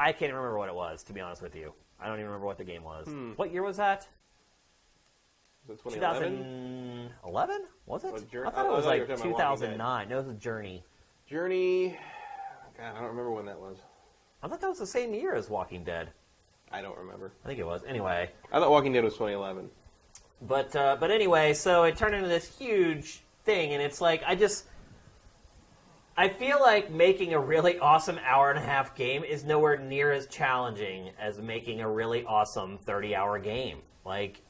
I can't remember what it was, to be honest with you. I don't even remember what the game was. What year was that? Was it 2011? 2011? Was it? Journey? I thought it was like you were talking about Walking Dead. 2009. No, it was Journey. Journey. God, I don't remember when that was. I thought that was the same year as Walking Dead. I don't remember. I think it was. Anyway. I thought Walking Dead was 2011. But anyway, so it turned into this huge thing, and it's like I feel like making a really awesome hour-and-a-half game is nowhere near as challenging as making a really awesome 30-hour game. Like,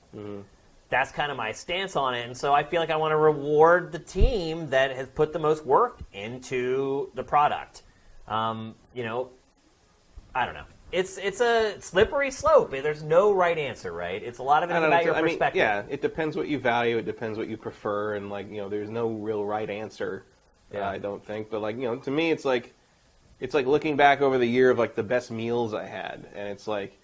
that's kind of my stance on it. And so I feel like I want to reward the team that has put the most work into the product. I don't know. It's a slippery slope. There's no right answer, right? It's a lot of it about your perspective. Yeah, it depends what you value. It depends what you prefer. And, there's no real right answer. Yeah. I don't think, but to me, it's like looking back over the year of like the best meals I had, and it's like,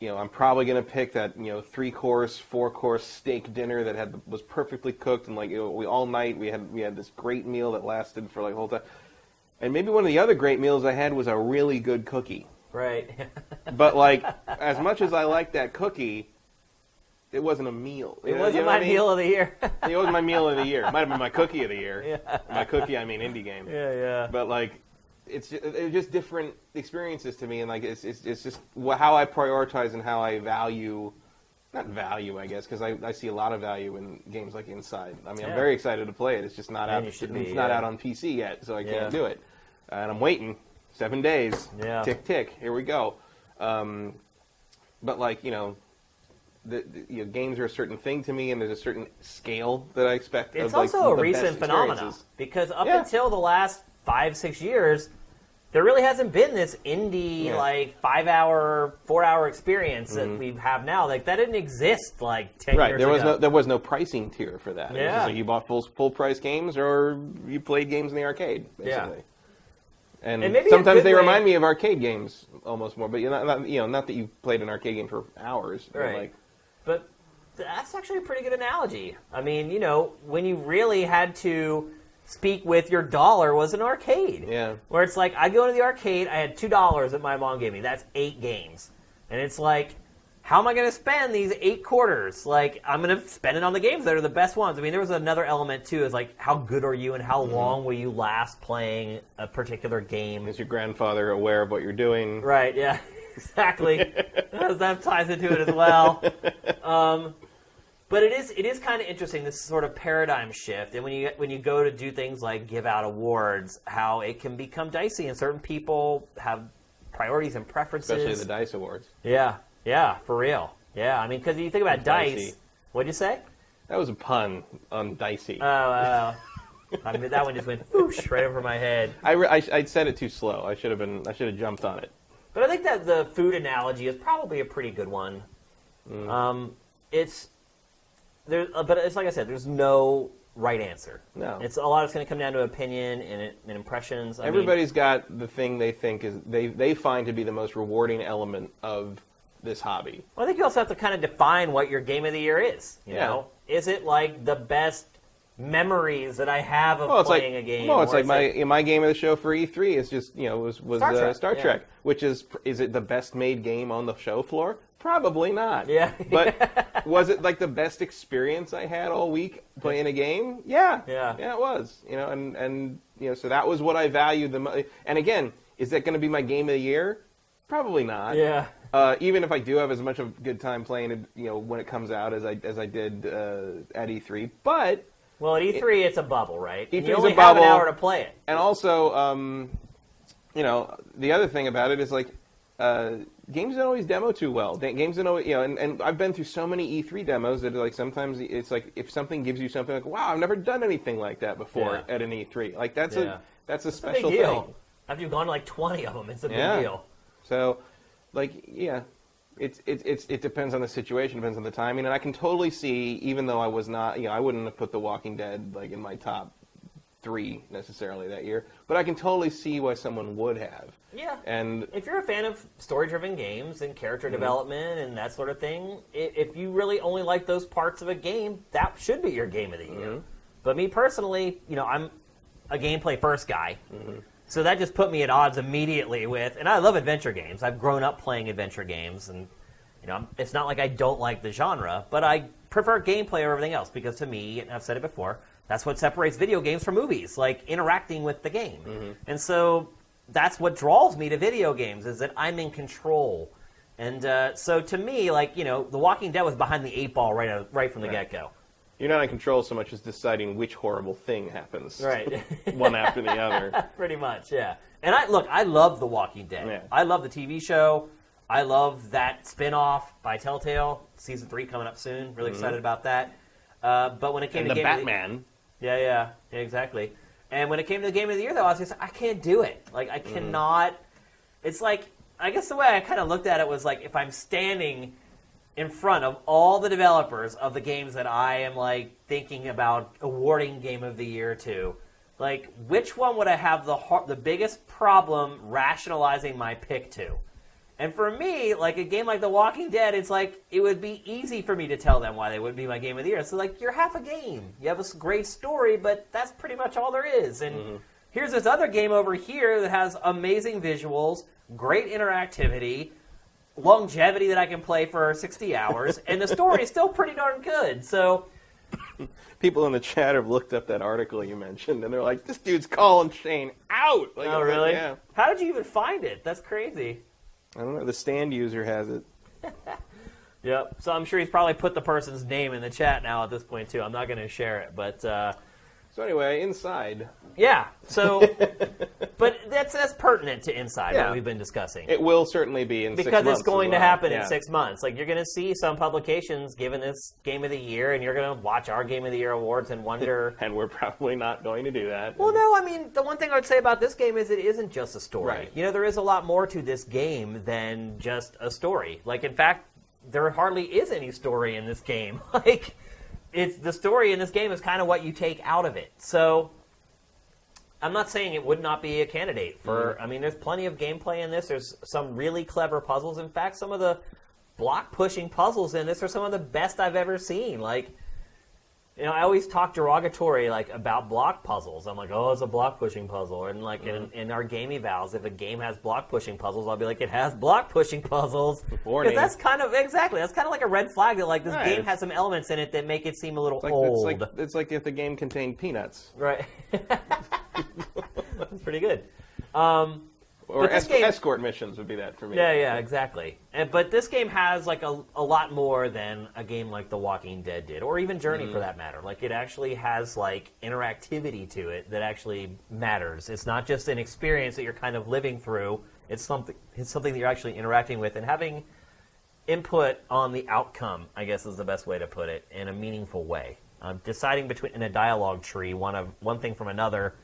I'm probably gonna pick that 3-course, 4-course steak dinner that was perfectly cooked, and we all night we had this great meal that lasted for like the whole time, and maybe one of the other great meals I had was a really good cookie. Right. But like, as much as I liked that cookie, it wasn't a meal. It wasn't my meal of the year. It wasn't my meal of the year. It might have been my cookie of the year. Yeah. My cookie, I mean indie game. Yeah. But it's just different experiences to me, and it's just how I prioritize and how I value. Not value, I guess, because I see a lot of value in games like Inside. I mean, I'm very excited to play it. It's just not out. It's not out on PC yet, so I can't do it. And I'm waiting 7 days. Yeah. Tick tick. Here we go. But games are a certain thing to me, and there's a certain scale that I expect. It's also a recent phenomenon, because up until the last 5-6 years, there really hasn't been this indie 5-hour, 4-hour experience that we have now. Like that didn't exist 10 years ago. There was no pricing tier for that. Yeah. It was just you bought full price games, or you played games in the arcade, basically. Yeah. And maybe sometimes they remind me of arcade games almost more, but not that you played an arcade game for hours. Right. But that's actually a pretty good analogy. I mean, when you really had to speak with your dollar was an arcade. Yeah. Where it's like, I go to the arcade, I had $2 that my mom gave me. That's 8 games. And it's like, how am I going to spend these 8 quarters? Like, I'm going to spend it on the games that are the best ones. I mean, there was another element, too, is like, how good are you and how long will you last playing a particular game? Is your grandfather aware of what you're doing? Right, yeah. Exactly. That ties into it as well. But it is kind of interesting, this sort of paradigm shift. And when you go to do things like give out awards, how it can become dicey, and certain people have priorities and preferences. Especially the DICE Awards. Yeah, for real. Yeah, I mean, because you think about DICE. What'd you say? That was a pun on dicey. Oh. I mean, that one just went whoosh right over my head. I said it too slow. I should have jumped on it. But I think that the food analogy is probably a pretty good one. It's like I said, there's no right answer. No, it's a lot. It's going to come down to opinion and impressions. Everybody's got the thing they think is they find to be the most rewarding element of this hobby. Well, I think you also have to kind of define what your game of the year is. You know, is it like the best memories that I have of playing a game? Well, it's like my game of the show for E3 is just was Star Trek, which is it the best made game on the show floor? Probably not. Yeah. But was it like the best experience I had all week playing a game? Yeah. Yeah, it was. And so that was what I valued the most. And again, is that going to be my game of the year? Probably not. Yeah. Even if I do have as much of a good time playing it, when it comes out as I did at E3, but well, at E3 it's a bubble, right? E3 you is only a bubble, have an hour to play it. And also, the other thing about it is like games don't always demo too well. Games don't always, and I've been through so many E3 demos that like sometimes it's like if something gives you something like, wow, I've never done anything like that before at an E3. Like that's a special big deal. thing. After you've gone to like 20 of them, it's a big deal. So, it depends on the situation, depends on the timing, and I can totally see, even though I was not, I wouldn't have put The Walking Dead like in my top 3 necessarily that year, but I can totally see why someone would have. Yeah. And if you're a fan of story-driven games and character development and that sort of thing, if you really only like those parts of a game, that should be your game of the year. But me personally, I'm a gameplay first guy. So that just put me at odds immediately with, and I love adventure games. I've grown up playing adventure games, and it's not like I don't like the genre, but I prefer gameplay over everything else because to me, and I've said it before, that's what separates video games from movies, like interacting with the game. And so that's what draws me to video games, is that I'm in control. And so to me, like, The Walking Dead was behind the 8 ball right from the get-go. You're not in control so much as deciding which horrible thing happens. Right. One after the other. Pretty much, yeah. And I love The Walking Dead. Yeah. I love the TV show. I love that spin-off by Telltale. Season 3 coming up soon. Really excited about that. But when it came to the Batman. Yeah, exactly. And when it came to the game of the year, though, I was just I can't do it. Like, I cannot. It's like, I guess the way I kind of looked at it was like if I'm standing in front of all the developers of the games that I am like thinking about awarding Game of the Year to, like which one would I have the biggest problem rationalizing my pick to? And for me, like a game like The Walking Dead, it's like it would be easy for me to tell them why they would be my Game of the Year. So like you're half a game. You have a great story, but that's pretty much all there is. And here's this other game over here that has amazing visuals, great interactivity, longevity that I can play for 60 hours, and the story is still pretty darn good. So people in the chat have looked up that article you mentioned, and they're like, this dude's calling Shane out. Like, oh, really? Yeah. How did you even find it? That's crazy. I don't know. The stand user has it. Yep. So I'm sure he's probably put the person's name in the chat now at this point, too. I'm not going to share it, but... So anyway, Inside. Yeah. So, but that's pertinent to Inside, what we've been discussing. It will certainly be in 6 months. Because it's going to happen in 6 months. Like, you're going to see some publications giving this Game of the Year, and you're going to watch our Game of the Year awards and wonder... And we're probably not going to do that. Well, no, I mean, the one thing I would say about this game is it isn't just a story. Right. There is a lot more to this game than just a story. Like, in fact, there hardly is any story in this game. Like... It's the story in this game is kind of what you take out of it. So I'm not saying it would not be a candidate for. I mean, there's plenty of gameplay in this. There's some really clever puzzles. In fact, some of the block pushing puzzles in this are some of the best I've ever seen. Like, I always talk derogatory like about block puzzles. I'm like, oh, it's a block pushing puzzle. And like in our game evals, if a game has block pushing puzzles, I'll be like, it has block pushing puzzles. Because that's kind of like a red flag that like this game has some elements in it that make it seem a little old. It's like if the game contained peanuts. Right. That's pretty good. Or escort missions would be that for me. Yeah, exactly. But this game has like a lot more than a game like The Walking Dead did, or even Journey for that matter. Like it actually has like interactivity to it that actually matters. It's not just an experience that you're kind of living through. It's something that you're actually interacting with and having input on the outcome, I guess is the best way to put it, in a meaningful way. Deciding in a dialogue tree one thing from another,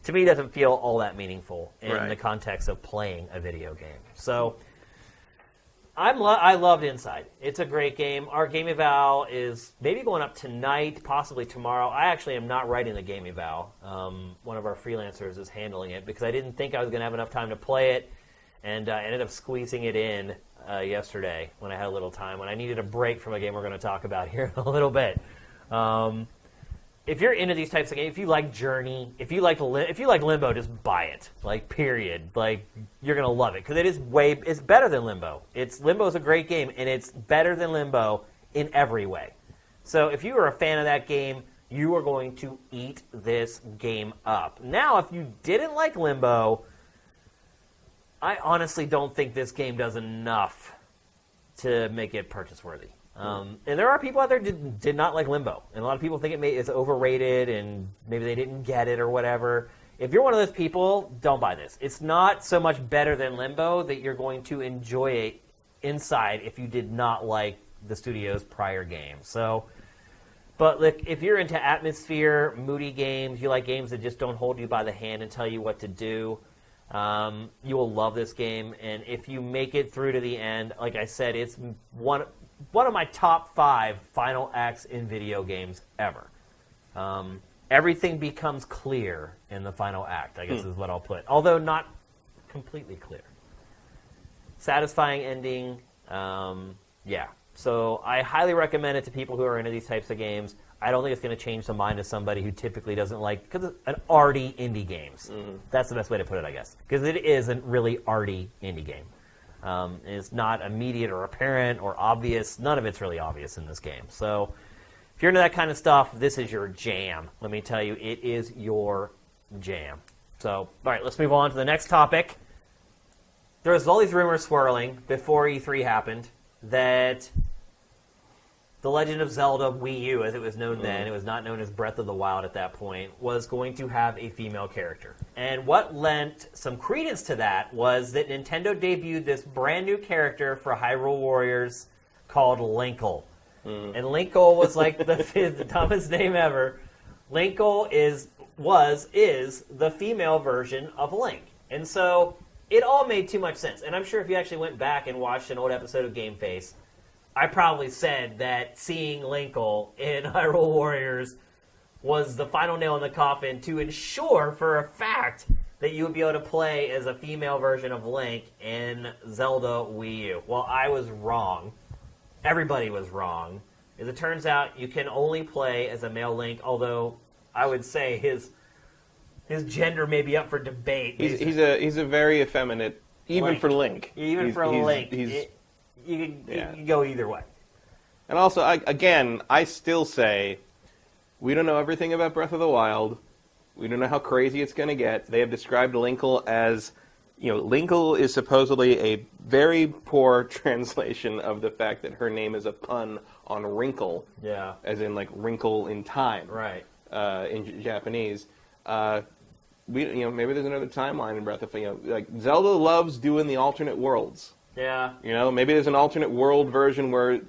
to me, doesn't feel all that meaningful in the context of playing a video game. So I loved Inside. It's a great game. Our game eval is maybe going up tonight, possibly tomorrow. I actually am not writing the game eval. One of our freelancers is handling it because I didn't think I was going to have enough time to play it, and I ended up squeezing it in yesterday when I had a little time, when I needed a break from a game we're going to talk about here in a little bit. If you're into these types of games, if you like Journey, if you like Limbo, just buy it. Like, period. Like, you're gonna love it because it's better than Limbo. Limbo's a great game, and it's better than Limbo in every way. So if you are a fan of that game, you are going to eat this game up. Now, if you didn't like Limbo, I honestly don't think this game does enough to make it purchase worthy. And there are people out there who did not like Limbo. And a lot of people think it's overrated and maybe they didn't get it or whatever. If you're one of those people, don't buy this. It's not so much better than Limbo that you're going to enjoy it Inside if you did not like the studio's prior game. So, but look, if you're into atmosphere, moody games, you like games that just don't hold you by the hand and tell you what to do, you will love this game. And if you make it through to the end, like I said, it's one of my top 5 final acts in video games ever. Everything becomes clear in the final act, I guess is what I'll put. Although not completely clear. Satisfying ending. Yeah. So I highly recommend it to people who are into these types of games. I don't think it's going to change the mind of somebody who typically doesn't like, because it's an arty indie games. That's the best way to put it, I guess. Because it is a really arty indie game. It's not immediate or apparent or obvious. None of it's really obvious in this game. So if you're into that kind of stuff, this is your jam. Let me tell you, it is your jam. So, all right, let's move on to the next topic. There was all these rumors swirling before E3 happened that The Legend of Zelda Wii U, as it was known then, it was not known as Breath of the Wild at that point, was going to have a female character. And what lent some credence to that was that Nintendo debuted this brand new character for Hyrule Warriors called Linkle. And Linkle was like the dumbest name ever. Linkle is the female version of Link. And so it all made too much sense. And I'm sure if you actually went back and watched an old episode of GameFace, I probably said that seeing Linkle in Hyrule Warriors was the final nail in the coffin to ensure for a fact that you would be able to play as a female version of Link in Zelda Wii U. Well, I was wrong. Everybody was wrong. As it turns out, you can only play as a male Link, although I would say his gender may be up for debate. He's a very effeminate, even Link. For Link. Even for Link. You can go either way. And also, I still say, we don't know everything about Breath of the Wild. We don't know how crazy it's going to get. They have described Linkle as, Linkle is supposedly a very poor translation of the fact that her name is a pun on wrinkle. Yeah. As in, like, wrinkle in time. Right. In Japanese. Maybe there's another timeline in Breath of like Zelda loves doing the alternate worlds. Yeah. Maybe there's an alternate world version where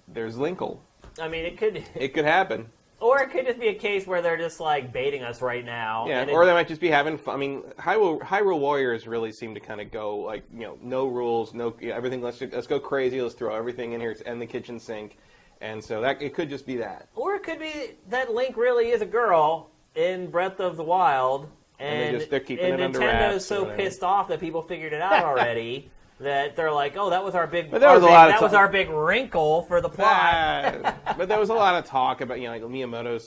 there's Linkle. I mean, it could happen. Or it could just be a case where they're just, like, baiting us right now. Yeah, or they might just be having fun. I mean, Hyrule Warriors really seem to kind of go, like, no rules, everything, let's go crazy, let's throw everything in here, and the kitchen sink. And so it could just be that. Or it could be that Link really is a girl in Breath of the Wild, and they're keeping it under wraps. Nintendo's so pissed off that people figured it out already. That they're like, oh, that was our big, was our big wrinkle for the plot. But there was a lot of talk about, like Miyamoto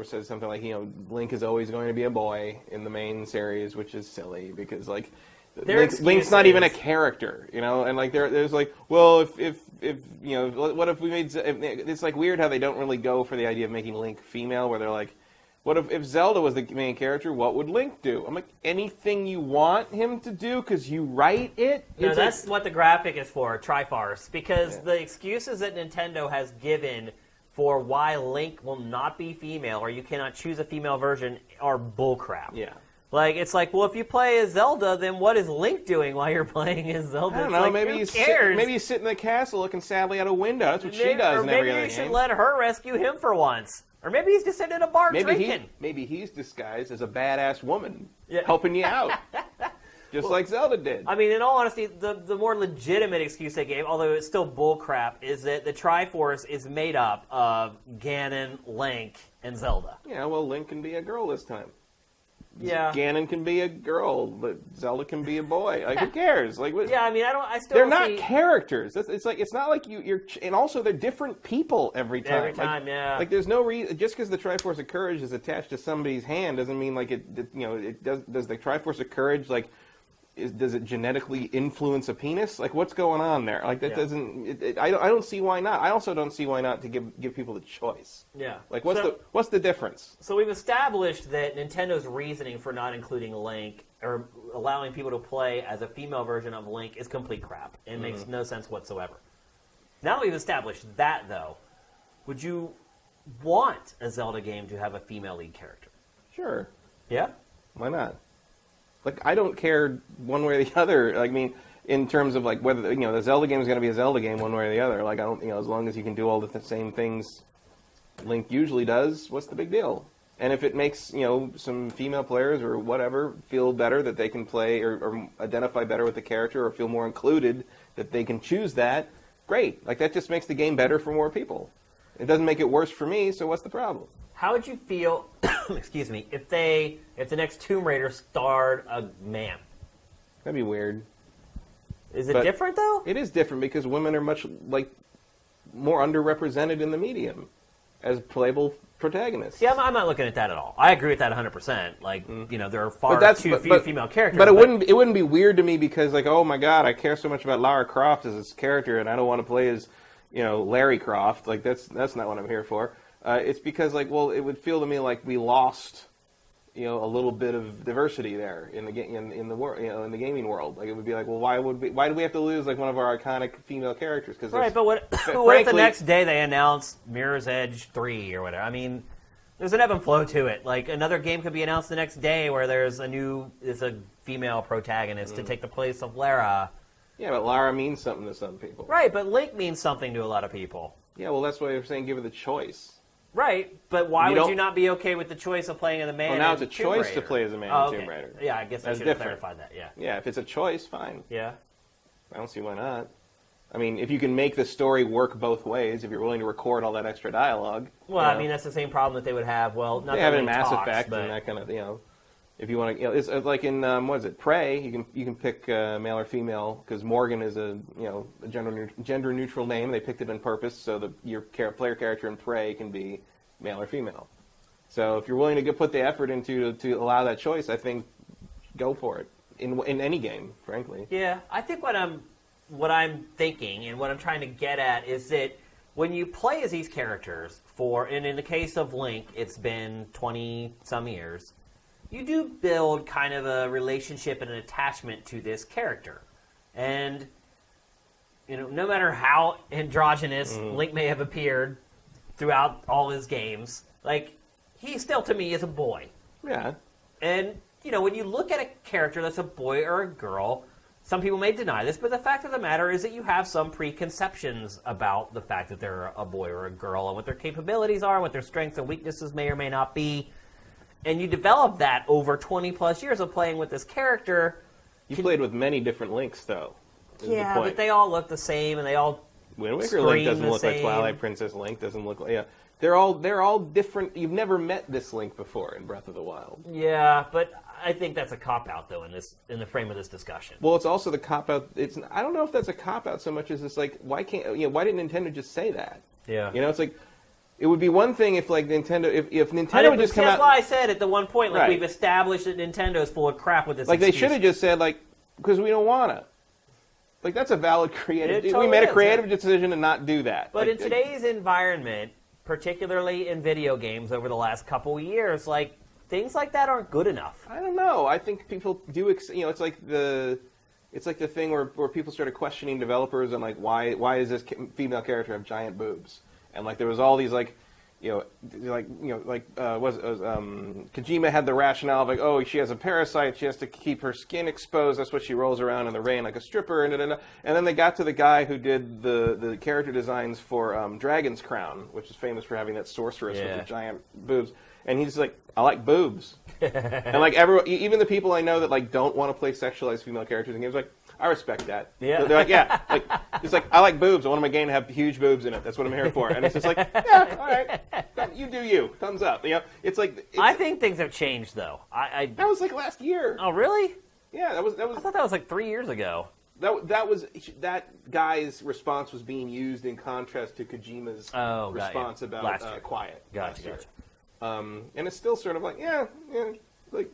said something like, Link is always going to be a boy in the main series, which is silly because like Link's not even a character, and like there's like, well, if what if we made it's like weird how they don't really go for the idea of making Link female, where they're like, what if Zelda was the main character, what would Link do? I'm like, anything you want him to do because you write it? No, that's what the graphic is for, Trifarce. Because the excuses that Nintendo has given for why Link will not be female or you cannot choose a female version are bullcrap. Yeah. Like, it's like, well, if you play as Zelda, then what is Link doing while you're playing as Zelda? I don't know, like, maybe who cares? Maybe you sit in the castle looking sadly out a window. That's what she does in every other game. Maybe you should let her rescue him for once. Or maybe he's just sitting in a bar drinking. Maybe he's disguised as a badass woman helping you out. Just like Zelda did. I mean, in all honesty, the more legitimate excuse they gave, although it's still bullcrap, is that the Triforce is made up of Ganon, Link, and Zelda. Yeah, well, Link can be a girl this time. Yeah. Ganon can be a girl, but Zelda can be a boy. Like, who cares? Like, what? Yeah, I mean, I still. They're not characters. It's not like you're, and also they're different people every time. Every time, yeah. Like, there's no reason just because the Triforce of Courage is attached to somebody's hand doesn't mean like it does. Does the Triforce of Courage does it genetically influence a penis? Like, what's going on there? Like, that doesn't. I don't see why not. I also don't see why not to give people the choice. Yeah. Like, what's the difference? So we've established that Nintendo's reasoning for not including Link or allowing people to play as a female version of Link is complete crap. It makes no sense whatsoever. Now we've established that, though, would you want a Zelda game to have a female lead character? Sure. Yeah? Why not? Like, I don't care one way or the other. I mean, in terms of like whether the Zelda game is going to be a Zelda game one way or the other. Like, I don't as long as you can do all the same things Link usually does, what's the big deal? And if it makes some female players or whatever feel better that they can play or identify better with the character or feel more included that they can choose that, great. Like, that just makes the game better for more people. It doesn't make it worse for me. So what's the problem? How would you feel, excuse me, if the next Tomb Raider starred a man? That'd be weird. Is it different, though? It is different because women are much, more underrepresented in the medium as playable protagonists. See, I'm not looking at that at all. I agree with that 100%. Like, there are far too few female characters. But it wouldn't be weird to me because, like, oh my God, I care so much about Lara Croft as this character and I don't want to play as, Larry Croft. Like, that's not what I'm here for. It's because, it would feel to me like we lost, a little bit of diversity there in the in the gaming world. Like, it would be like, well, why do we have to lose one of our iconic female characters? Right, but what if the next day they announce Mirror's Edge 3 or whatever? I mean, there's an ebb and flow to it. Like, another game could be announced the next day where there's a female protagonist to take the place of Lara. Yeah, but Lara means something to some people. Right, but Link means something to a lot of people. Yeah, well, that's why I'm saying give her the choice. Right, but why would you not be okay with the choice of playing as a man? Well, now it's a choice to play as a man in Tomb Raider. Yeah, I guess I should have clarified that, yeah. Yeah, if it's a choice, fine. Yeah. I don't see why not. I mean, if you can make the story work both ways, if you're willing to record all that extra dialogue. Well, I mean, that's the same problem that they would have. Well, not they have it in Mass Effect and that kind of, if you want to, it's like in Prey, you can pick male or female because Morgan is a gender neutral name. They picked it on purpose so that your player character in Prey can be male or female. So if you're willing to put the effort into to allow that choice, I think go for it in any game, frankly. Yeah, I think what I'm thinking and what I'm trying to get at is that when you play as these characters and in the case of Link, it's been 20 some years. You do build kind of a relationship and an attachment to this character. And, no matter how androgynous Link may have appeared throughout all his games, he still, to me, is a boy. Yeah. And, when you look at a character that's a boy or a girl, some people may deny this, but the fact of the matter is that you have some preconceptions about the fact that they're a boy or a girl and what their capabilities are, what their strengths and weaknesses may or may not be. And you develop that over 20-plus years of playing with this character. You played with many different Links, though. Yeah, but they all look the same, and they all Wind Waker Link doesn't look like Twilight Princess Link. Doesn't look like they're all different. You've never met this Link before in Breath of the Wild. Yeah, but I think that's a cop out though in the frame of this discussion. Well, it's also the cop out. I don't know if that's a cop out so much as it's like why didn't Nintendo just say that? Yeah, it's like. It would be one thing if, Nintendo, if Nintendo would just come out... That's why I said at the one point, we've established that Nintendo is full of crap with this excuse. They should have just said, because we don't want to. That's a valid creative... Totally we made a creative decision to not do that. But in today's environment, particularly in video games over the last couple of years, things like that aren't good enough. I don't know. I think people do... it's like the thing where people started questioning developers and, why does this female character have giant boobs? And there was all these Kojima had the rationale of like, oh, she has a parasite, she has to keep her skin exposed, that's what she rolls around in the rain like a stripper, and then they got to the guy who did the character designs for Dragon's Crown, which is famous for having that sorceress with the giant boobs, and he's like, I like boobs. And like even the people I know that like don't want to play sexualized female characters in games, like, I respect that. Yeah. They're like, yeah, like it's like I like boobs. I want my game to have huge boobs in it. That's what I'm here for. And it's just like, yeah, all right, you do you. Thumbs up. It's like I think things have changed though. That was like last year. Oh really? Yeah, that was. I thought that was like 3 years ago. That guy's response was being used in contrast to Kojima's response about Quiet last year. And it's still sort of like, like.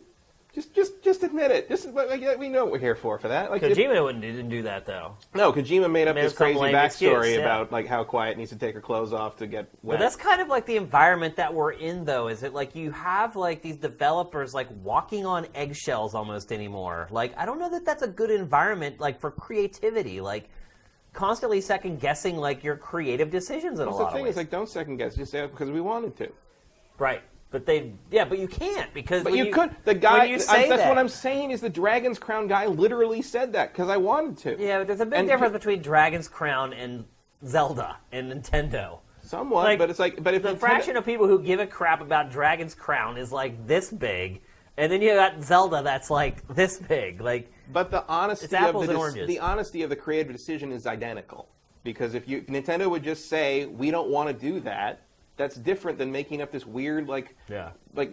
Just admit it. We know what we're here for that. Like, Kojima didn't do that though. No, Kojima made up this crazy backstory about like how Quiet needs to take her clothes off to get wet. But that's kind of like the environment that we're in, though. Is it like you have like these developers like walking on eggshells almost anymore? Like I don't know that that's a good environment like for creativity. Like constantly second guessing like your creative decisions in a lot of ways. The thing is like don't second guess. Just say it because we wanted to. Right. But but you can't because. But you could. The guy. That's what I'm saying is the Dragon's Crown guy literally said that because I wanted to. Yeah, but there's a big difference between Dragon's Crown and Zelda and Nintendo. Somewhat, like, but it's like, but if the fraction of people who give a crap about Dragon's Crown is like this big, and then you got Zelda that's like this big, like. But the honesty it's apples and oranges. The honesty of the creative decision is identical because if Nintendo would just say we don't want to do that. That's different than making up this weird, like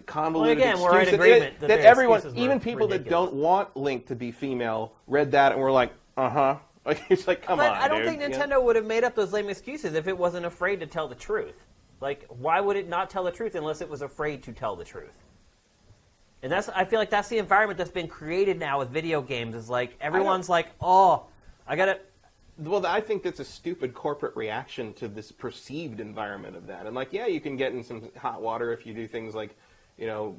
convoluted excuse we're in agreement that everyone, even people ridiculous. that don't want Link to be female, read that and were like, like it's like, come on. But I don't think Nintendo would have made up those lame excuses if it wasn't afraid to tell the truth. Like, why would it not tell the truth unless it was afraid to tell the truth? And I feel like that's the environment that's been created now with video games. Is like everyone's like, oh, I gotta. Well, I think that's a stupid corporate reaction to this perceived environment of that. And like, yeah, you can get in some hot water if you do things like, move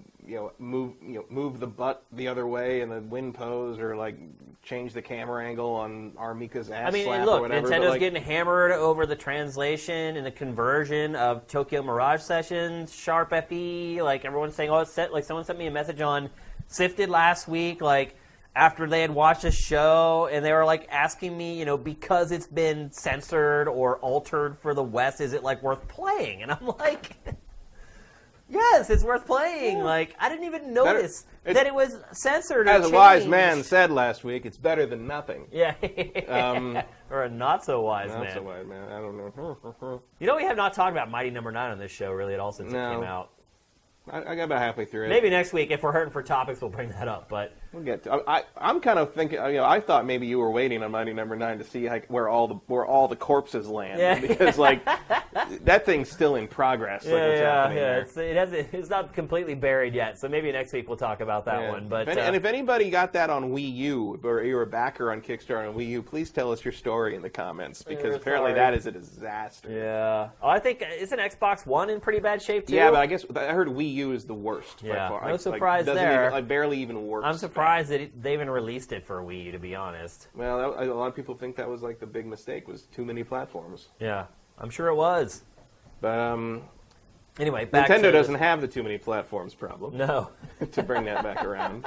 the butt the other way in the wind pose, or like change the camera angle on Armika's ass slap look, or whatever. Nintendo's getting hammered over the translation and the conversion of Tokyo Mirage Sessions, Sharp FE. Like everyone's saying, oh, it's set. Like someone sent me a message on Sifted last week, like. After they had watched a show, and they were like asking me, because it's been censored or altered for the West, is it like worth playing? And I'm like, yes, it's worth playing. Yeah. Like I didn't even notice that it was censored. As a wise man said last week, it's better than nothing. Yeah, or a not so wise man. Not so wise man. I don't know. We have not talked about Mighty No. 9 on this show really at all since it came out. I got about halfway through it. Maybe next week, if we're hurting for topics, we'll bring that up. But we'll get to. I'm kind of thinking. I thought maybe you were waiting on Mighty No. 9 to see where all the corpses land, because like that thing's still in progress. It's not completely buried yet. So maybe next week we'll talk about that one. But and if anybody got that on Wii U or you're a backer on Kickstarter on Wii U, please tell us your story in the comments because apparently that is a disaster. Yeah. Oh, I think isn't Xbox One in pretty bad shape too? Yeah, but I guess I heard Wii U is the worst by far. No surprise there. Barely even works. I'm surprised that they even released it for Wii U, to be honest. Well, a lot of people think that was like the big mistake, was too many platforms. Yeah, I'm sure it was. But anyway, back Nintendo doesn't have the too many platforms problem. No. To bring that back around.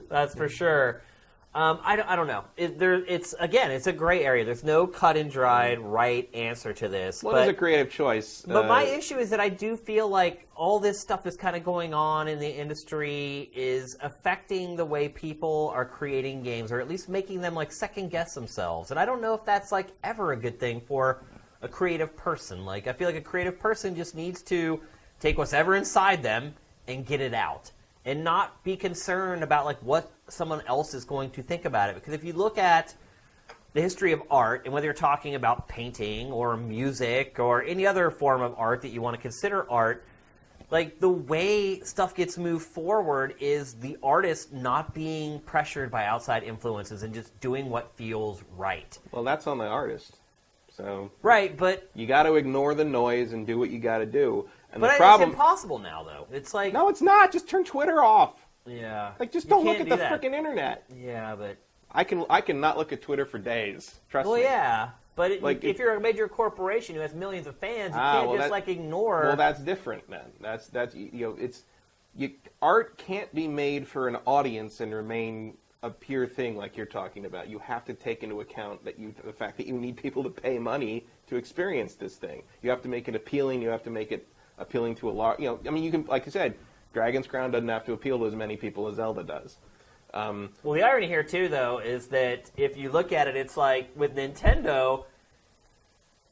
That's for sure. I don't know. It's a gray area. There's no cut and dried right answer to this. Well, it's a creative choice. But my issue is that I do feel like all this stuff that's kind of going on in the industry is affecting the way people are creating games, or at least making them like second guess themselves. And I don't know if that's like ever a good thing for a creative person. Like I feel like a creative person just needs to take whatever inside them and get it out, and not be concerned about like what someone else is going to think about it. Because if you look at the history of art, and whether you're talking about painting or music or any other form of art that you want to consider art, like the way stuff gets moved forward is the artist not being pressured by outside influences and just doing what feels right. Well, that's on the artist. So right, but you got to ignore the noise and do what you got to do. And but the problem, it's impossible now, though. It's like no, it's not. Just turn Twitter off. Yeah. Like just don't look at the freaking internet. Yeah, but I can not look at Twitter for days. Trust me. Well, yeah. But if you're a major corporation who has millions of fans, you can't ignore. Well, that's different, then. Art can't be made for an audience and remain a pure thing like you're talking about. You have to take into account the fact that you need people to pay money to experience this thing. You have to make it appealing. You have to make it appealing to a large. You can, like you said, Dragon's Crown doesn't have to appeal to as many people as Zelda does. Well, the irony here too, though, is that if you look at it, it's like with Nintendo,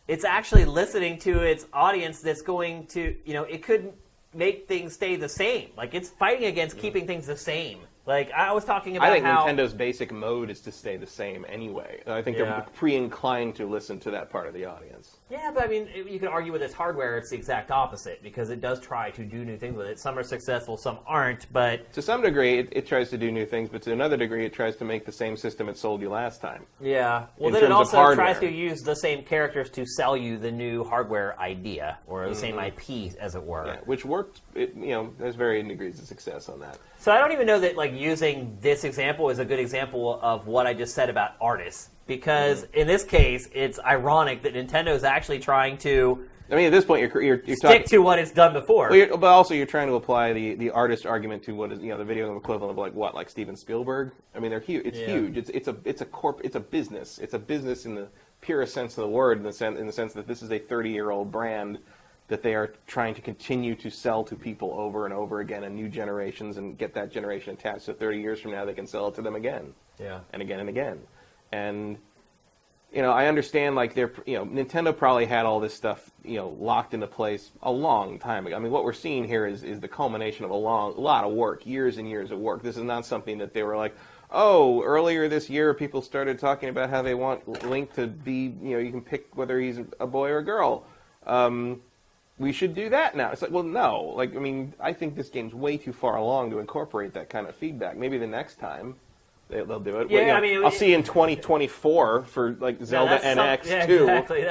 it's actually listening to its audience that's going to, it could make things stay the same. Like, it's fighting against keeping things the same. Like, I was talking about Nintendo's basic mode is to stay the same anyway. I think they're pre-inclined to listen to that part of the audience. Yeah, but you can argue with its hardware, it's the exact opposite, because it does try to do new things with it. Some are successful, some aren't, but... To some degree, it tries to do new things, but to another degree, it tries to make the same system it sold you last time. Yeah. Well, then it also tries to use the same characters to sell you the new hardware idea, or the same IP, as it were. Yeah, which worked, there's varying degrees of success on that. So I don't even know that, using this example is a good example of what I just said about artists. Because in this case, it's ironic that Nintendo is actually trying to at this point, you're stick to what it's done before. Well, but also you're trying to apply the artist argument to what is the video game equivalent of like Steven Spielberg. They're huge. It's huge. It's a business. It's a business in the purest sense of the word, in the sense that this is a 30-year-old brand that they are trying to continue to sell to people over and over again and new generations, and get that generation attached. So 30 years from now, they can sell it to them again, and again and again. And I understand Nintendo probably had all this stuff locked into place a long time ago. What we're seeing here is the culmination of a lot of work, years and years of work. This is not something that they were like, oh, earlier this year people started talking about how they want Link to be, you can pick whether he's a boy or a girl. We should do that now. It's like, well, no. I think this game's way too far along to incorporate that kind of feedback. Maybe the next time they'll do it. Yeah, I'll see you in 2024 for Zelda NX 2. Exactly.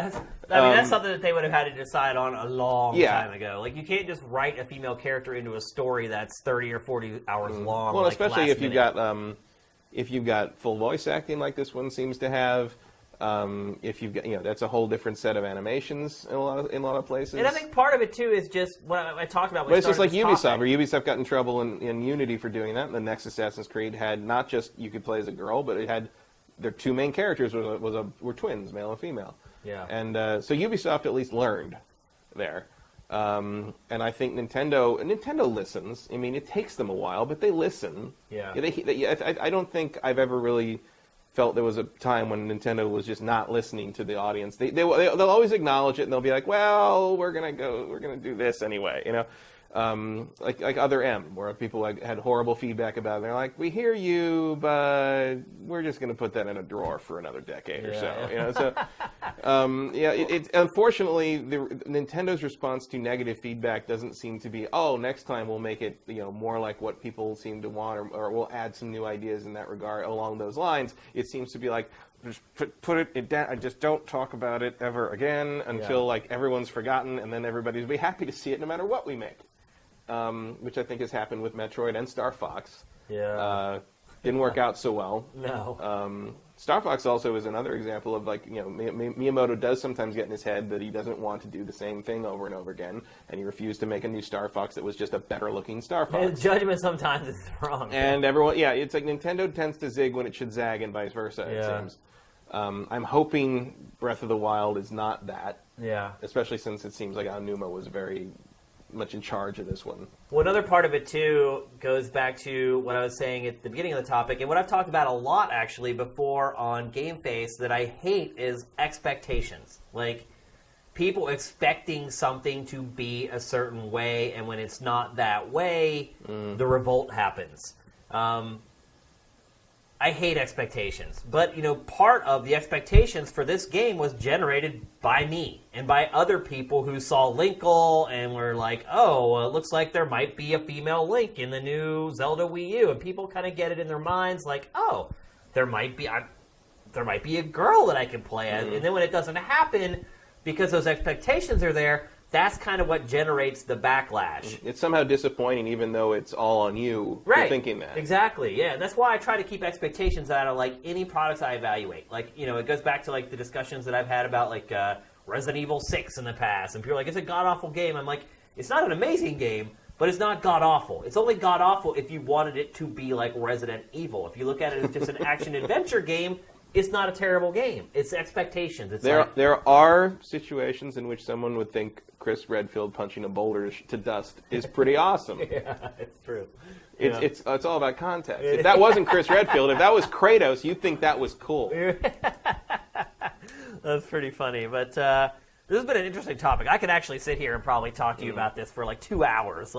That's something that they would have had to decide on a long time ago. You can't just write a female character into a story that's 30 or 40 hours long. Well, especially if you've got full voice acting like this one seems to have. If you've got, that's a whole different set of animations in a lot of places. And I think part of it too is just what I talked about. But it's just like Ubisoft, or Ubisoft got in trouble in Unity for doing that. And the next Assassin's Creed had not just you could play as a girl, but it had their two main characters were twins, male and female. Yeah. And so Ubisoft at least learned there. And I think Nintendo listens. It takes them a while, but they listen. Yeah. I don't think I've ever really felt there was a time when Nintendo was just not listening to the audience. They'll always acknowledge it, and they'll be like, "Well, we're gonna do this anyway," like Other M, where people had horrible feedback about it. They're like, "We hear you, but we're just gonna put that in a drawer for another decade or so." Unfortunately, Nintendo's response to negative feedback doesn't seem to be, "Oh, next time we'll make it more like what people seem to want, or we'll add some new ideas in that regard along those lines." It seems to be like, just put it down. I just don't talk about it ever again until everyone's forgotten, and then everybody's be happy to see it no matter what we make. Which I think has happened with Metroid and Star Fox. Yeah. Didn't work out so well. No. Star Fox also is another example of Miyamoto does sometimes get in his head that he doesn't want to do the same thing over and over again, and he refused to make a new Star Fox that was just a better looking Star Fox. And judgment sometimes is wrong. And everyone, it's like Nintendo tends to zig when it should zag, and vice versa. It seems. I'm hoping Breath of the Wild is not that. Yeah. Especially since it seems like Aonuma was very much in charge of this one. Well, another part of it, too, goes back to what I was saying at the beginning of the topic, and what I've talked about a lot, actually, before on GameFace that I hate is expectations. People expecting something to be a certain way, and when it's not that way, the revolt happens. I hate expectations, but part of the expectations for this game was generated by me and by other people who saw Linkle and were like, "Oh, it looks like there might be a female Link in the new Zelda Wii U," and people kind of get it in their minds, like, "Oh, there might be a girl that I can play as," and then when it doesn't happen, because those expectations are there, that's kind of what generates the backlash. It's somehow disappointing, even though it's all on you for thinking that. Exactly, yeah. And that's why I try to keep expectations out of, like, any products I evaluate. Like, you know, it goes back to, like, the discussions that I've had about, like, Resident Evil 6 in the past. And people are like, it's a god-awful game. I'm like, it's not an amazing game, but it's not god-awful. It's only god-awful if you wanted it to be like Resident Evil. If you look at it as just an action-adventure game, it's not a terrible game. It's expectations. It's there are situations in which someone would think Chris Redfield punching a boulder to dust is pretty awesome. Yeah, it's true. It's all about context. If that wasn't Chris Redfield, if that was Kratos, you'd think that was cool. That's pretty funny. But this has been an interesting topic. I could actually sit here and probably talk to you about this for like 2 hours.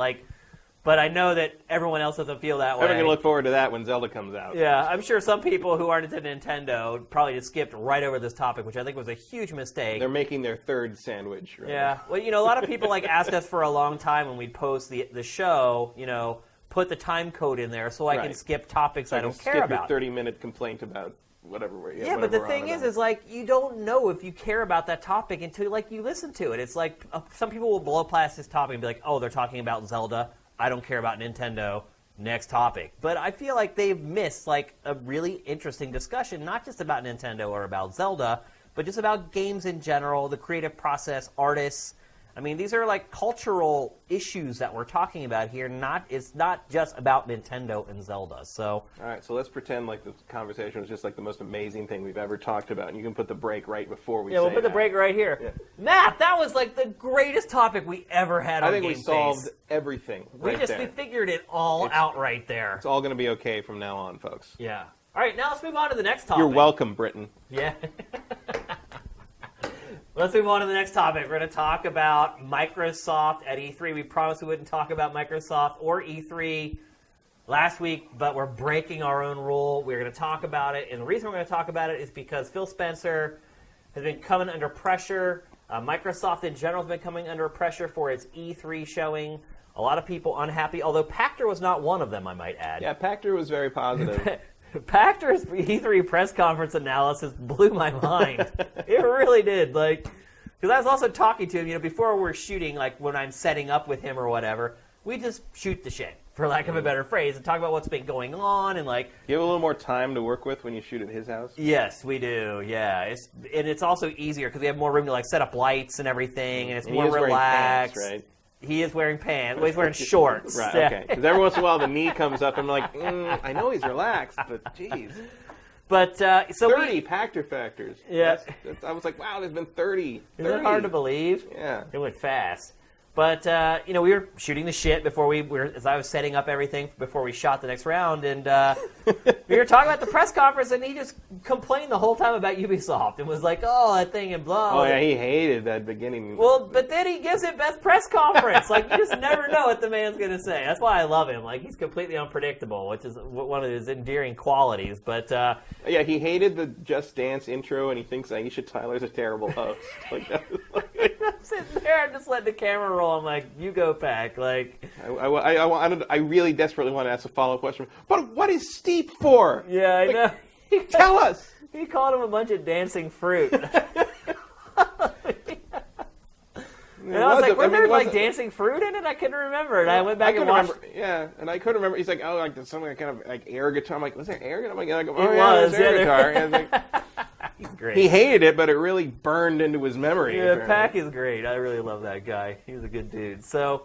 But I know that everyone else doesn't feel that way. I'm going to look forward to that when Zelda comes out. Yeah, I'm sure some people who aren't into Nintendo probably just skipped right over this topic, which I think was a huge mistake. They're making their third sandwich. Right? Yeah. Well, you know, a lot of people asked us for a long time when we'd post the show, you know, put the time code in there so I can skip topics I don't care about. Skip your 30-minute complaint about whatever we're Yeah, but the thing is like, you don't know if you care about that topic until, like, you listen to it. It's like, some people will blow past this topic and be like, oh, they're talking about Zelda. I don't care about Nintendo. Next topic. But I feel like they've missed, like, a really interesting discussion, not just about Nintendo or about Zelda, but just about games in general, the creative process, artists. I mean, these are, like, cultural issues that we're talking about here. It's not just about Nintendo and Zelda. So, all right, so let's pretend like the conversation was just like the most amazing thing we've ever talked about, and you can put the break right before we say we'll put the break right here. Yeah. Matt, that was like the greatest topic we ever had on GameFace. I think we solved everything we figured it all out right there. It's all going to be okay from now on, folks. Yeah. All right, now let's move on to the next topic. You're welcome, Britain. Yeah. Let's move on to the next topic. We're going to talk about Microsoft at E3. We promised we wouldn't talk about Microsoft or E3 last week, but we're breaking our own rule. We're going to talk about it, and the reason we're going to talk about it is because Phil Spencer has been coming under pressure. Microsoft in general has been coming under pressure for its E3 showing. A lot of people unhappy, although Pachter was not one of them, I might add. Yeah, Pachter was very positive. Pachter's E3 press conference analysis blew my mind. It really did. Like, because I was also talking to him, you know, before we're shooting, like when I'm setting up with him or whatever, we just shoot the shit, for lack of a better phrase, and talk about what's been going on and like. You have a little more time to work with when you shoot at his house? Yes, we do. Yeah, it's also easier because we have more room to like set up lights and everything, and it's more relaxed. Pants, right? He is wearing pants. Well, he's wearing shorts. Right, okay. Because every once in a while the knee comes up and I'm like, I know he's relaxed, but jeez. But, so 30 Pachter factors. Yeah. I was like, wow, there's been 30. Isn't that hard to believe? Yeah. It went fast. But, you know, we were shooting the shit before as I was setting up everything before we shot the next round, and we were talking about the press conference, and he just complained the whole time about Ubisoft, and was like, oh, that thing, and blah. Oh, yeah, he hated that beginning. Well, but then he gives it best press conference. Like, you just never know what the man's going to say. That's why I love him. Like, he's completely unpredictable, which is one of his endearing qualities, but... yeah, he hated the Just Dance intro, and he thinks Aisha Tyler's a terrible host. Like, that was like... I'm sitting there and just letting the camera roll. I'm like, you go, Pac. Like, I really desperately want to ask a follow-up question. But what is steep for? Yeah, I know. Tell us. He called him a bunch of dancing fruit. And I was like, were there like dancing fruit in it? I couldn't remember. And I went back and watched. Yeah, and I couldn't remember. He's like, oh, like something kind of like air guitar. I'm like, was there air guitar? I'm like, oh, yeah, there's air guitar. And like, he's great. He hated it, but it really burned into his memory. Yeah, Pac is great. I really love that guy. He was a good dude. So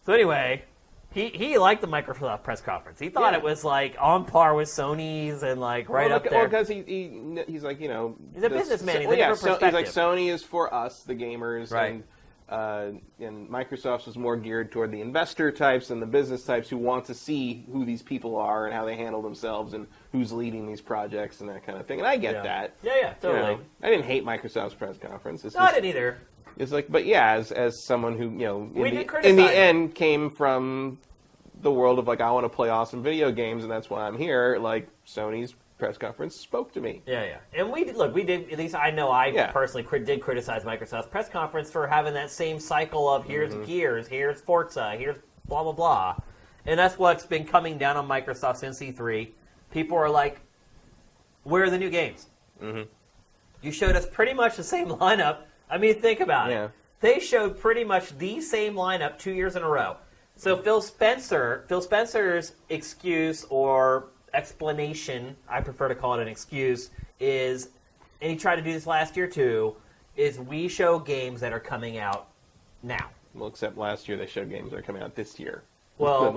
anyway, he liked the Microsoft press conference. He thought it was like on par with Sony's and like up there. Well, because he's like, you know, he's a businessman. He's he's like Sony is for us, the gamers, right. And Microsoft's was more geared toward the investor types and the business types who want to see who these people are and how they handle themselves and who's leading these projects and that kind of thing. And I get that. Yeah, totally. You know, I didn't hate Microsoft's press conference. I didn't either. It's like, but yeah, as someone who, you know, in the end came from the world of like, I want to play awesome video games and that's why I'm here, like Sony's press conference spoke to me. Yeah. And we did, at least I know personally did criticize Microsoft's press conference for having that same cycle of here's Gears, here's Forza, here's blah, blah, blah. And that's what's been coming down on Microsoft since E3. People are like, where are the new games? Mm-hmm. You showed us pretty much the same lineup. I mean, think about it. they showed pretty much the same lineup 2 years in a row. So Phil Spencer's excuse or explanation, I prefer to call it an excuse, is, and he tried to do this last year too, is we show games that are coming out now. Well, except last year they showed games that are coming out this year. Well,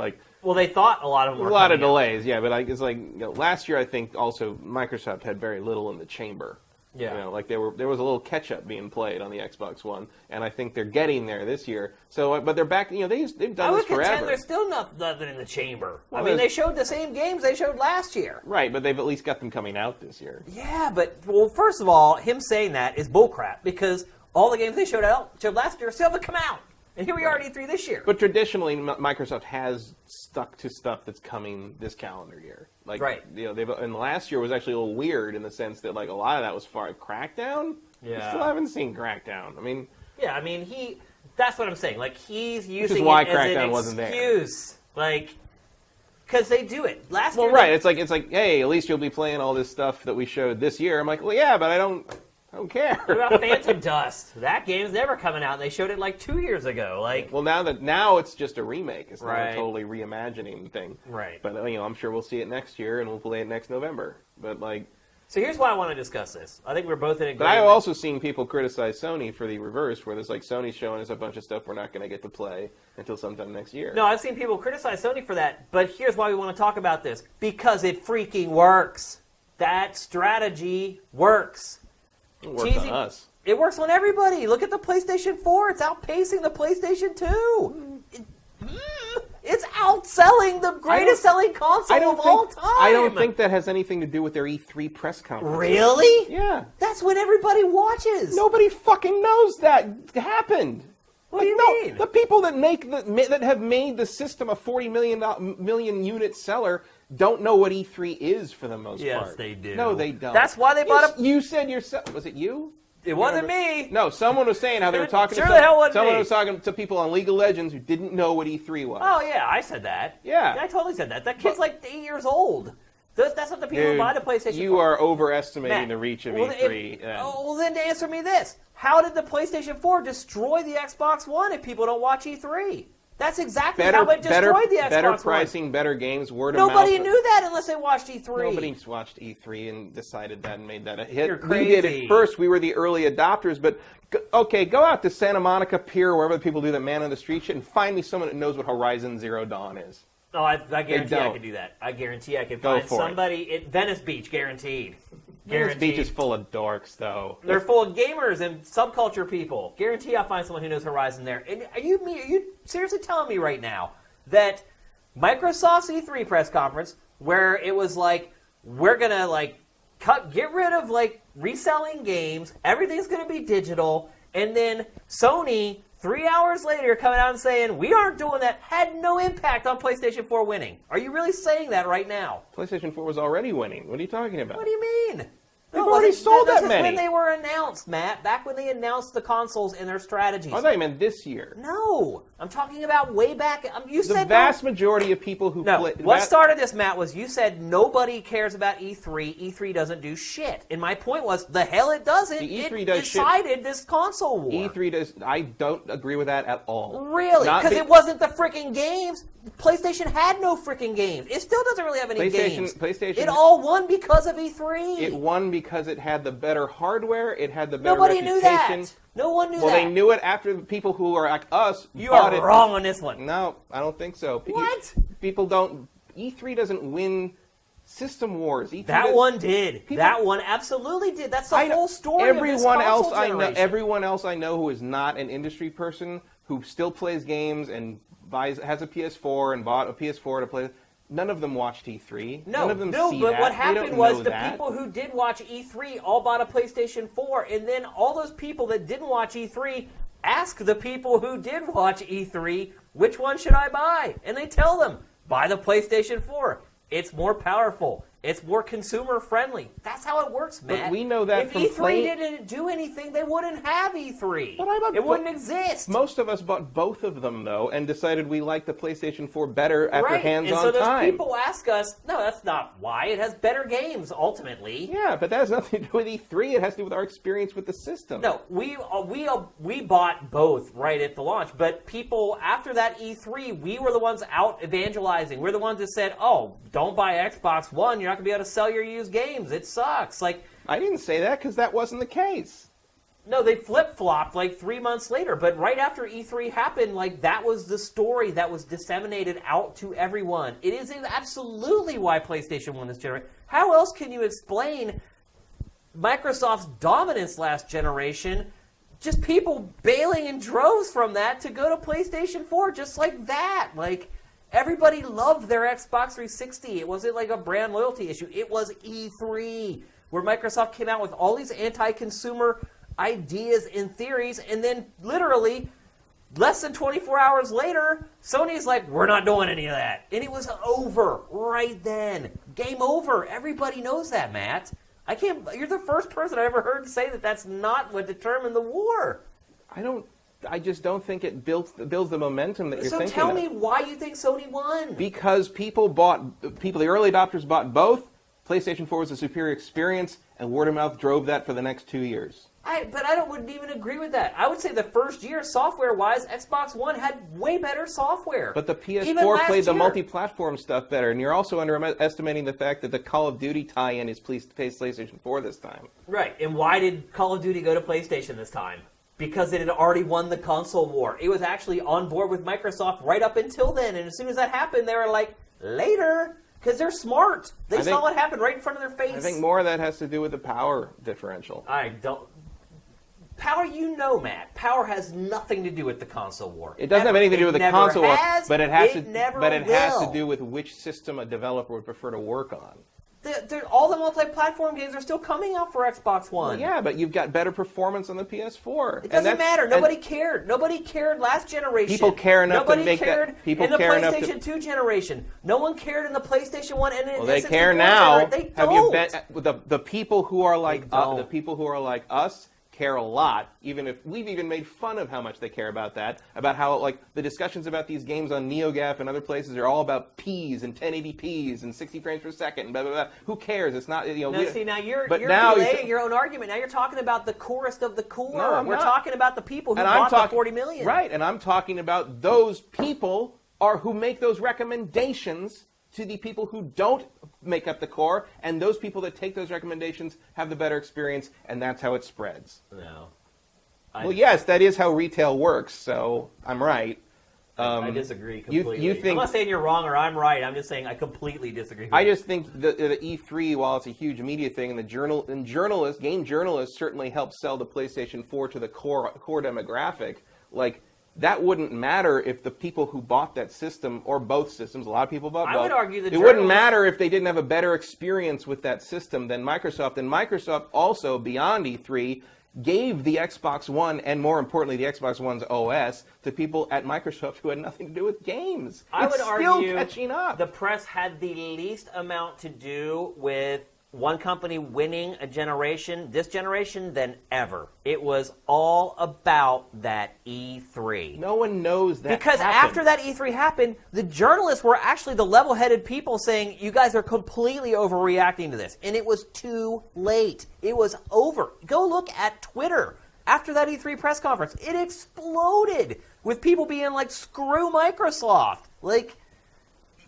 they thought a lot of them were a lot of coming out. delays, yeah, but it's like last year I think also Microsoft had very little in the chamber. Yeah. Like there was a little catch-up being played on the Xbox One, and I think they're getting there this year. So, but they're back. They've done this forever. I would contend there's still nothing in the chamber. Well, I mean, they showed the same games they showed last year. Right, but they've at least got them coming out this year. Yeah, but first of all, him saying that is bullcrap because all the games they showed last year still haven't come out. And here we are at E3 this year. But traditionally, Microsoft has stuck to stuff that's coming this calendar year. Like, right. And last year was actually a little weird in the sense that like a lot of that was Crackdown. Yeah. We still haven't seen Crackdown. I mean. Yeah, I mean that's what I'm saying. Like he's using why it as Crackdown an wasn't excuse. Like, because they do it. Last year. Well, right. It's like, hey, at least you'll be playing all this stuff that we showed this year. I'm like, well, yeah, but I don't care. What about Phantom Dust? That game's never coming out. They showed it like 2 years ago. Like, well, now it's just a remake. It's not right. a totally reimagining thing. Right. But I'm sure we'll see it next year and we'll play it next November. But like. So here's why I want to discuss this. I think we're both in agreement. But I've also seen people criticize Sony for the reverse, where there's like Sony's showing us a bunch of stuff we're not going to get to play until sometime next year. No, I've seen people criticize Sony for that. But here's why we want to talk about this. Because it freaking works. That strategy works. It works on us. It works on everybody. Look at the PlayStation 4. It's outpacing the PlayStation 2. It's outselling the greatest selling console of all time. I don't think that has anything to do with their E3 press conference. Really? Yeah. That's when everybody watches. Nobody fucking knows that happened. What do you mean? The people that have made the system a 40 million unit seller don't know what E3 is for the most part. Yes, they do. No, they don't. That's why they bought You said yourself. Was it you? It wasn't me. No, someone was saying how they were talking Sure the hell wasn't someone me. was talking to people on League of Legends who didn't know what E3 was. Oh, yeah, I said that. Yeah. I totally said that. That kid's like 8 years old. That's not the people who buy the PlayStation 4. You are overestimating Matt, the reach of well, E3. Well, then answer me this. How did the PlayStation 4 destroy the Xbox One if people don't watch E3? That's exactly how it destroyed the Xbox One. Better pricing, better games, word of mouth. Nobody knew that unless they watched E3. Nobody's watched E3 and decided that and made that a hit. You're crazy. We did it first. We were the early adopters. But, okay, go out to Santa Monica Pier, wherever the people do that man on the street shit, and find me someone that knows what Horizon Zero Dawn is. Oh, I guarantee I could do that. I guarantee I could find somebody at Venice Beach, guaranteed. Venice Beach is full of dorks, though. They're full of gamers and subculture people. Guarantee I'll find someone who knows Horizon there. And are you seriously telling me right now that Microsoft's E3 press conference, where it was like, we're gonna like get rid of like reselling games, everything's gonna be digital, and then Sony 3 hours later coming out and saying, we aren't doing that, had no impact on PlayStation 4 winning. Are you really saying that right now? PlayStation 4 was already winning. What are you talking about? What do you mean? They've already sold that many. This is when they were announced, Matt. Back when they announced the consoles and their strategies. I thought you meant this year. No. I'm talking about way back. You said the vast majority of people who play... What started this, Matt, was you said nobody cares about E3. E3 doesn't do shit. And my point was, the hell it doesn't. E3 does decided this console war. E3 does... I don't agree with that at all. Really? Because it wasn't the freaking games. PlayStation had no freaking games. It still doesn't really have any games. PlayStation... It all won because of E3. It won because it had the better hardware. It had the better Nobody reputation. knew that. No one knew that. Well, they knew it after the people who are like us You bought are it. wrong on this one. No, I don't think so. What? People don't... E3 doesn't win System Wars. E3 that one did. That one absolutely did. That's the whole story of this console generation. Everyone else I know who is not an industry person, who still plays games and has a PS4 and bought a PS4 to play... None of them watched E3. None of them see but that. What happened was the that. people who did watch E3 all bought a PlayStation 4, and then all those people that didn't watch E3 ask the people who did watch E3, which one should I buy? And they tell them, buy the PlayStation 4. It's more powerful. It's more consumer friendly. That's how it works, Matt. But we know that if from E3 didn't do anything, they wouldn't have E3. It wouldn't exist. Most of us bought both of them, though, and decided we liked the PlayStation 4 better after hands-on and so those time. people ask us, no, that's not why. It has better games, ultimately. Yeah, but that has nothing to do with E3. It has to do with our experience with the system. No, we bought both right at the launch, but people, after that E3, we were the ones out evangelizing. We're the ones that said, oh, don't buy Xbox One. You're not going to be able to sell your used games. It sucks. Like, I didn't say that because that wasn't the case. No, they flip-flopped like 3 months later, but right after E3 happened, like, that was the story that was disseminated out to everyone. It is absolutely why PlayStation won this generation. How else can you explain Microsoft's dominance last generation? Just people bailing in droves from that to go to PlayStation 4 just like that. Like, everybody loved their Xbox 360. It wasn't like a brand loyalty issue. It was E3, where Microsoft came out with all these anti-consumer ideas and theories, and then literally less than 24 hours later, Sony's like, we're not doing any of that. And it was over right then. Game over. Everybody knows that, Matt. You're the first person I ever heard say that that's not what determined the war. I just don't think it builds the momentum that you're thinking of. So tell me why you think Sony won. Because the early adopters bought both. PlayStation 4 was a superior experience, and word of mouth drove that for the next 2 years. But I wouldn't even agree with that. I would say the first year, software-wise, Xbox One had way better software. But the PS4 played the multi-platform stuff better, and you're also underestimating the fact that the Call of Duty tie-in is PlayStation 4 this time. Right, and why did Call of Duty go to PlayStation this time? Because it had already won the console war. It was actually on board with Microsoft right up until then, and as soon as that happened, they were like, later, because they're smart. They saw what happened right in front of their face. I think more of that has to do with the power differential. Power, Matt. Power has nothing to do with the console war. It doesn't have anything to do with the console war, but it has to do with which system a developer would prefer to work on. All the multi-platform games are still coming out for Xbox One. Well, yeah, but you've got better performance on the PS4. It doesn't matter. Nobody cared. Nobody cared last generation. People care enough to make that. Nobody cared in the PlayStation 2 generation. No one cared in the PlayStation 1 and well, they care now. They don't. The people who are like us care a lot, even if we've even made fun of how much they care about that, about how like the discussions about these games on NeoGAF and other places are all about Ps and 1080Ps and 60 frames per second and blah, blah, blah. Who cares? It's not, now you're relaying your own argument. Now you're talking about the coolest of the cool. No, we're talking about the people who bought the 40 million. Right, and I'm talking about those people who make those recommendations to the people who don't make up the core, and those people that take those recommendations have the better experience, and that's how it spreads. No. Well, yes, that is how retail works, so I'm right. I disagree completely. You think, I'm not saying you're wrong or I'm right. I'm just saying I completely disagree with I just think the E3, while it's a huge media thing, and game journalists certainly help sell the PlayStation 4 to the core demographic, like, that wouldn't matter if the people who bought that system, or both systems, a lot of people bought both. I would argue it wouldn't matter if they didn't have a better experience with that system than Microsoft. And Microsoft also, beyond E3, gave the Xbox One, and more importantly, the Xbox One's OS, to people at Microsoft who had nothing to do with games. I would argue still catching up. The press had the least amount to do with one company winning this generation, than ever. It was all about that E3. No one knows that because happened. After that E3 happened, the journalists were actually the level-headed people saying, you guys are completely overreacting to this. And it was too late. It was over. Go look at Twitter. After that E3 press conference, it exploded with people being like, screw Microsoft. Like,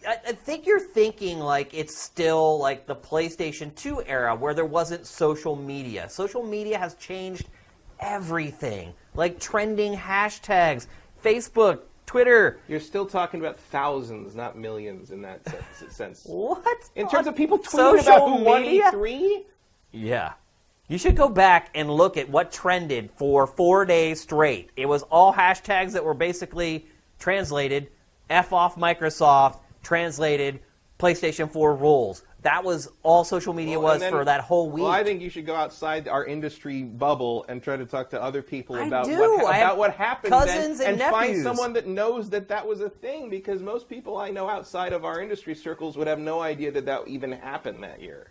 I think you're thinking like it's still like the PlayStation 2 era where there wasn't social media. Social media has changed everything. Like trending hashtags, Facebook, Twitter. You're still talking about thousands, not millions in that sense. What? In terms of people tweeting about who won E3? Yeah. You should go back and look at what trended for 4 days straight. It was all hashtags that were basically translated, F off Microsoft, translated, PlayStation 4 rules. that was all social media was for that whole week. Well, I think you should go outside our industry bubble and try to talk to other people about what happened cousins then, and find someone that knows that was a thing, because most people I know outside of our industry circles would have no idea that even happened that year.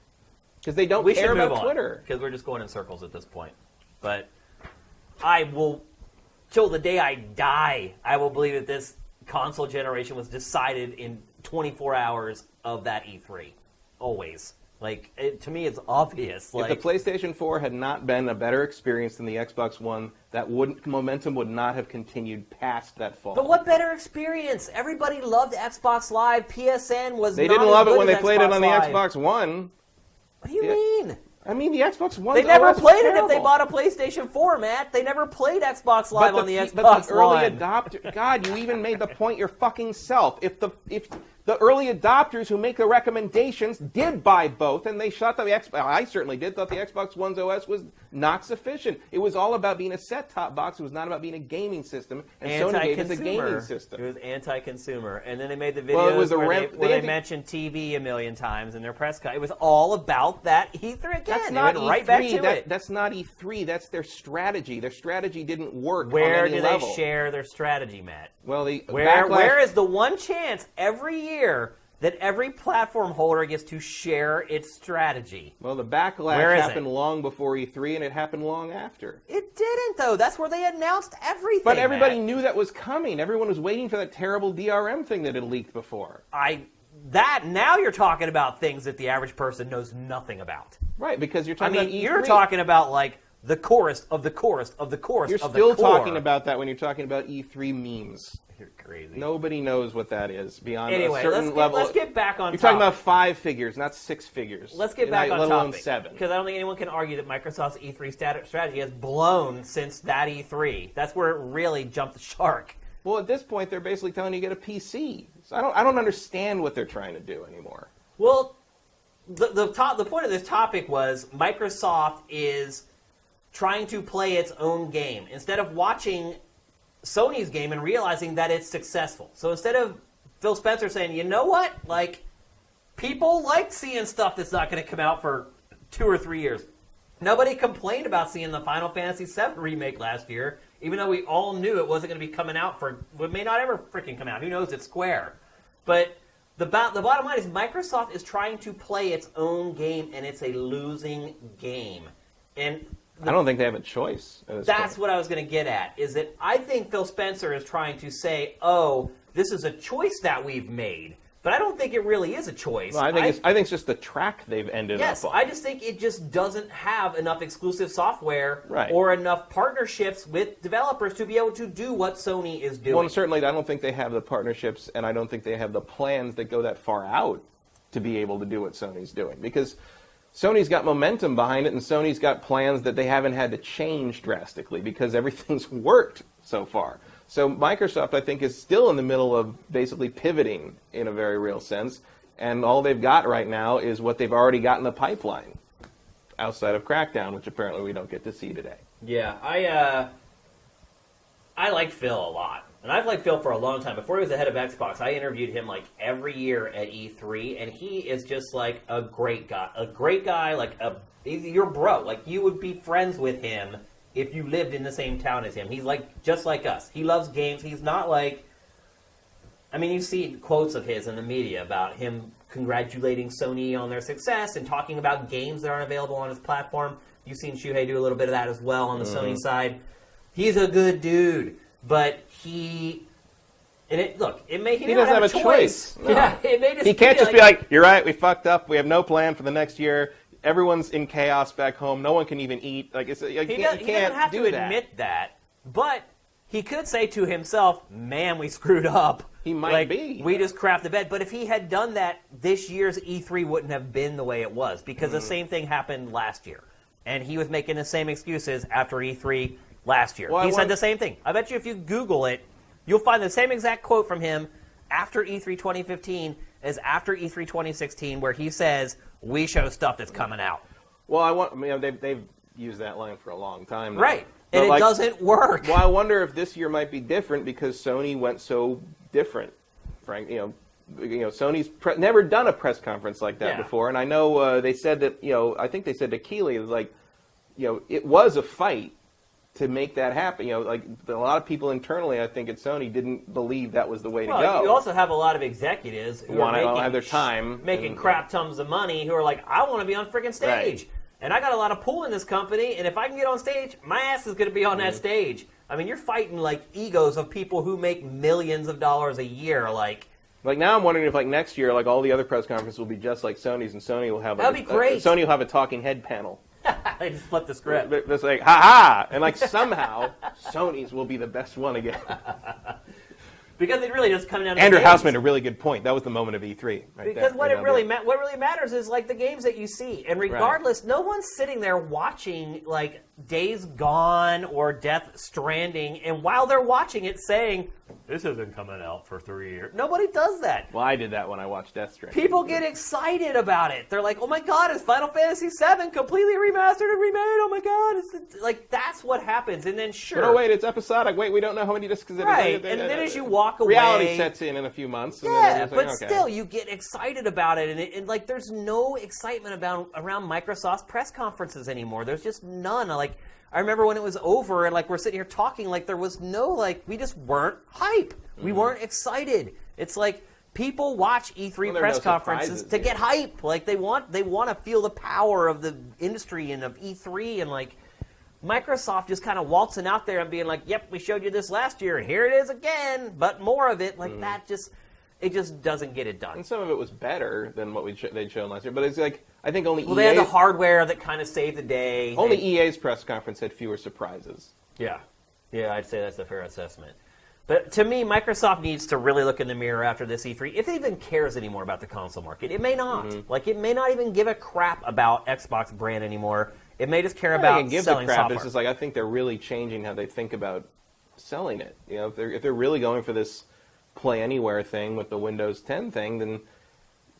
Because they don't care about Twitter. Because we're just going in circles at this point. But I will, till the day I die, I will believe that this console generation was decided in 24 hours of that E3. Always. To me, it's obvious. If the PlayStation 4 had not been a better experience than the Xbox One, that momentum would not have continued past that fall. But what better experience? Everybody loved Xbox Live. PSN was They didn't love it when they played it on the Xbox One. What do you mean? I mean, the Xbox One. They never played it if they bought a PlayStation 4, Matt. They never played Xbox Live on the Xbox One. But the early adopter, God, you even made the point your fucking self. If the early adopters who make the recommendations did buy both, and they shot the Xbox. I certainly did. Thought the Xbox One's OS was not sufficient. It was all about being a set-top box. It was not about being a gaming system. And Sony gave us a gaming system. It was anti-consumer. And then they made the videos where they mentioned TV a million times in their press conference. It was all about that E3 again. That's not E3. Right back to it. That's not E3. That's their strategy. Their strategy didn't work. Where on any do level. they share their strategy, Matt? Well, where is the one chance every year that every platform holder gets to share its strategy? Well, the backlash happened long before E3, and it happened long after. It didn't, though. That's where they announced everything. But everybody knew that was coming. Everyone was waiting for that terrible DRM thing that had leaked before. Now you're talking about things that the average person knows nothing about. Right, because you're talking about E3. You're talking about, the chorus of the chorus of the chorus You're of the core. You're still talking about that when you're talking about E3 memes. You're crazy. Nobody knows what that is beyond a certain level. Let's get back on topic. You're talking about 5 figures, not 6 figures. Let's get back on topic. Let alone 7. Because I don't think anyone can argue that Microsoft's E3 strategy has blown since that E3. That's where it really jumped the shark. Well, at this point, they're basically telling you to get a PC. So I don't understand what they're trying to do anymore. Well, the point of this topic was Microsoft is trying to play its own game instead of watching Sony's game and realizing that it's successful. So instead of Phil Spencer saying, you know what, people like seeing stuff that's not going to come out for 2 or 3 years. Nobody complained about seeing the Final Fantasy VII remake last year, even though we all knew it wasn't going to be coming out it may not ever freaking come out. Who knows? It's Square. But the bottom line is Microsoft is trying to play its own game, and it's a losing game. And I don't think they have a choice. That's what I was going to get at, is that I think Phil Spencer is trying to say, oh, this is a choice that we've made. But I don't think it really is a choice. Well, I think it's just the track they've ended up on. Yes, I just think it just doesn't have enough exclusive software right. or enough partnerships with developers to be able to do what Sony is doing. Well, certainly I don't think they have the partnerships, and I don't think they have the plans that go that far out to be able to do what Sony's doing. Because Sony's got momentum behind it, and Sony's got plans that they haven't had to change drastically because everything's worked so far. So Microsoft, I think, is still in the middle of basically pivoting in a very real sense, and all they've got right now is what they've already got in the pipeline, outside of Crackdown, which apparently we don't get to see today. Yeah, I like Phil a lot, and I've liked Phil for a long time. Before he was the head of Xbox, I interviewed him every year at E3, and he is just a great guy, your bro. You would be friends with him if you lived in the same town as him. He's just like us. He loves games. He's not you see quotes of his in the media about him congratulating Sony on their success and talking about games that aren't available on his platform. You've seen Shuhei do a little bit of that as well on the Sony side. He's a good dude, but he doesn't have a choice. No. Yeah, he can't just be like, you're right, we fucked up, we have no plan for the next year. Everyone's in chaos back home. No one can even eat. He doesn't have to admit that, but he could say to himself, man, we screwed up. He might be. We just crapped the bed. But if he had done that, this year's E3 wouldn't have been the way it was, because the same thing happened last year. And he was making the same excuses after E3 last year. He said the same thing. I bet you if you Google it, you'll find the same exact quote from him after E3 2015 as after E3 2016, where he says, we show stuff that's coming out. Well, they've used that line for a long time now. Right, and it doesn't work. Well, I wonder if this year might be different because Sony went so different. Sony's never done a press conference like that before, and I know they said that, I think they said to Keighley, it was like, it was a fight to make that happen. A lot of people internally, I think, at Sony didn't believe that was the way to go. You also have a lot of executives who want to have their time. Making crap tons of money, who are like, I want to be on freaking stage. Right. And I got a lot of pull in this company, and if I can get on stage, my ass is going to be on that stage. I mean, you're fighting, egos of people who make millions of dollars a year, Like, now I'm wondering if, next year, all the other press conferences will be just like Sony's, and Sony will have That'd be great. Sony will have a talking head panel. They just flip the script. It's like, ha-ha! And, somehow, Sony's will be the best one again. Because it really just comes down to Andrew the House made a really good point. That was the moment of E3. Because what really matters is, the games that you see. And regardless, no one's sitting there watching, Days Gone or Death Stranding, and while they're watching it saying, this isn't coming out for 3 years. Nobody does that. Well, I did that when I watched Death Stranding. People get excited about it. They're like, oh my god, is Final Fantasy VII completely remastered and remade? Oh my god. That's what happens. And then sure. But wait, it's episodic. Wait, we don't know how many discs it is. Right. And then as you walk away. Reality sets in a few months. And yeah, but still, you get excited about it. And there's no excitement around Microsoft's press conferences anymore. There's just none. I remember when it was over and we're sitting here talking, there was no, we just weren't hype. We weren't excited. It's people watch E3 press conferences to get hype. They want to feel the power of the industry and of E3, and Microsoft just kind of waltzing out there and being like, yep, we showed you this last year and here it is again, but more of it. That just doesn't get it done. And some of it was better than what they'd shown last year, but it's I think only they had the hardware that kind of saved the day. Only EA's press conference had fewer surprises. Yeah, I'd say that's a fair assessment. But to me, Microsoft needs to really look in the mirror after this E3, if it even cares anymore about the console market. It may not. It may not even give a crap about Xbox brand anymore. It may just care about selling software. It's just I think they're really changing how they think about selling it. If they're really going for this Play Anywhere thing with the Windows 10 thing, then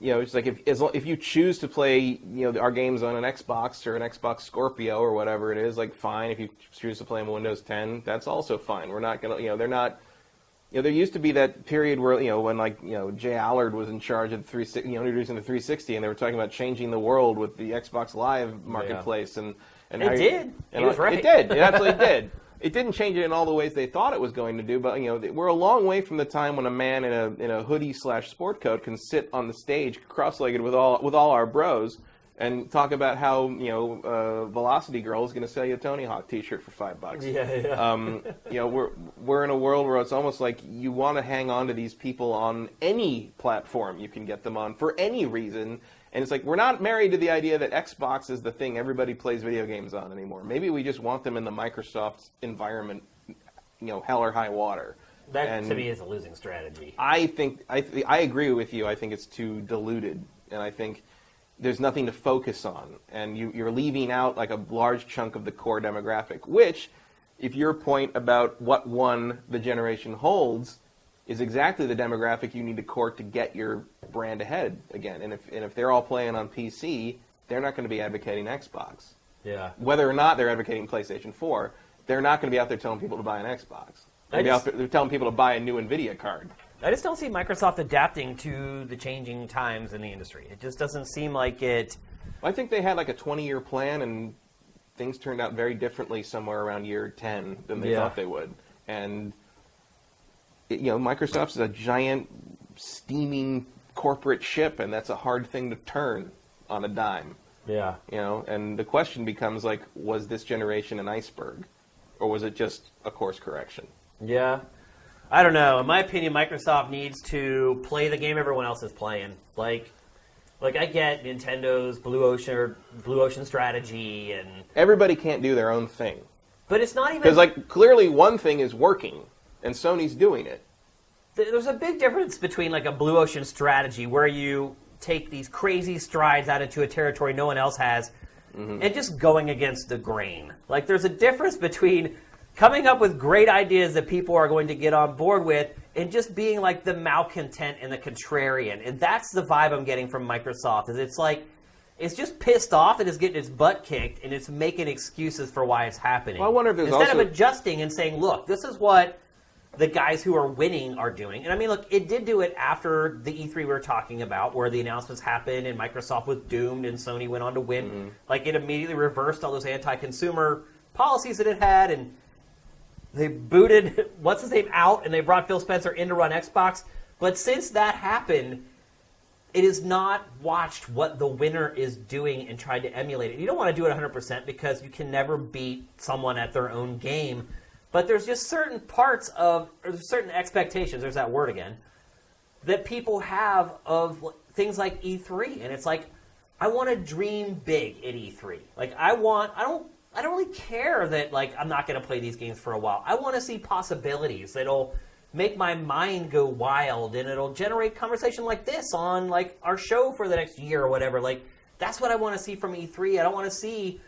it's if you choose to play our games on an Xbox or an Xbox Scorpio or whatever it is, fine. If you choose to play them on Windows 10, that's also fine. We're not gonna they're not. There used to be that period where when Jay Allard was in charge of introducing the 360, and they were talking about changing the world with the Xbox Live marketplace, and it did. He was right. It did. It absolutely did. It didn't change it in all the ways they thought it was going to do, but we're a long way from the time when a man in a hoodie/sport coat can sit on the stage cross-legged with all our bros and talk about how Velocity Girl is going to sell you a Tony Hawk T-shirt for $5. Yeah. We're in a world where it's almost like you want to hang on to these people on any platform you can get them on for any reason. And it's we're not married to the idea that Xbox is the thing everybody plays video games on anymore. Maybe we just want them in the Microsoft environment, hell or high water. That, to me, is a losing strategy. I agree with you. I think it's too diluted. And I think there's nothing to focus on. And you're leaving out a large chunk of the core demographic, which, if your point about what won the generation holds, is exactly the demographic you need to court to get your brand ahead again. And if they're all playing on PC, they're not going to be advocating Xbox. Yeah. Whether or not they're advocating PlayStation 4, they're not going to be out there telling people to buy an Xbox. They're telling people to buy a new NVIDIA card. I just don't see Microsoft adapting to the changing times in the industry. It just doesn't seem like it. I think they had a 20-year plan, and things turned out very differently somewhere around year 10 than they thought they would. And Microsoft's a giant steaming corporate ship, and that's a hard thing to turn on a dime. Yeah. And the question becomes was this generation an iceberg, or was it just a course correction? Yeah. I don't know. In my opinion, Microsoft needs to play the game everyone else is playing. I get Nintendo's Blue Ocean strategy, and everybody can't do their own thing. But it's not even because clearly one thing is working, and Sony's doing it. There's a big difference between a Blue Ocean strategy where you take these crazy strides out into a territory no one else has, and just going against the grain. There's a difference between coming up with great ideas that people are going to get on board with and just being the malcontent and the contrarian. And that's the vibe I'm getting from Microsoft. Is it's just pissed off and it's getting its butt kicked and it's making excuses for why it's happening. Well, I wonder if there's instead of adjusting and saying, look, this is what the guys who are winning are doing. And I mean, look, it did do it after the E3 we were talking about, where the announcements happened and Microsoft was doomed and Sony went on to win. Mm-hmm. Like, it immediately reversed all those anti-consumer policies that it had, and they booted what's his name out, and they brought Phil Spencer in to run Xbox. But since that happened, it is not watched what the winner is doing and tried to emulate it. You don't want to do it 100% because you can never beat someone at their own game. But there's just certain parts of, or certain expectations, there's that word again, that people have of things like E3. And it's like, I want to dream big at E3. Like, I don't really care that, like, I'm not going to play these games for a while. I want to see possibilities that'll make my mind go wild, and it'll generate conversation like this on, like, our show for the next year or whatever. Like, that's what I want to see from E3. I don't want to see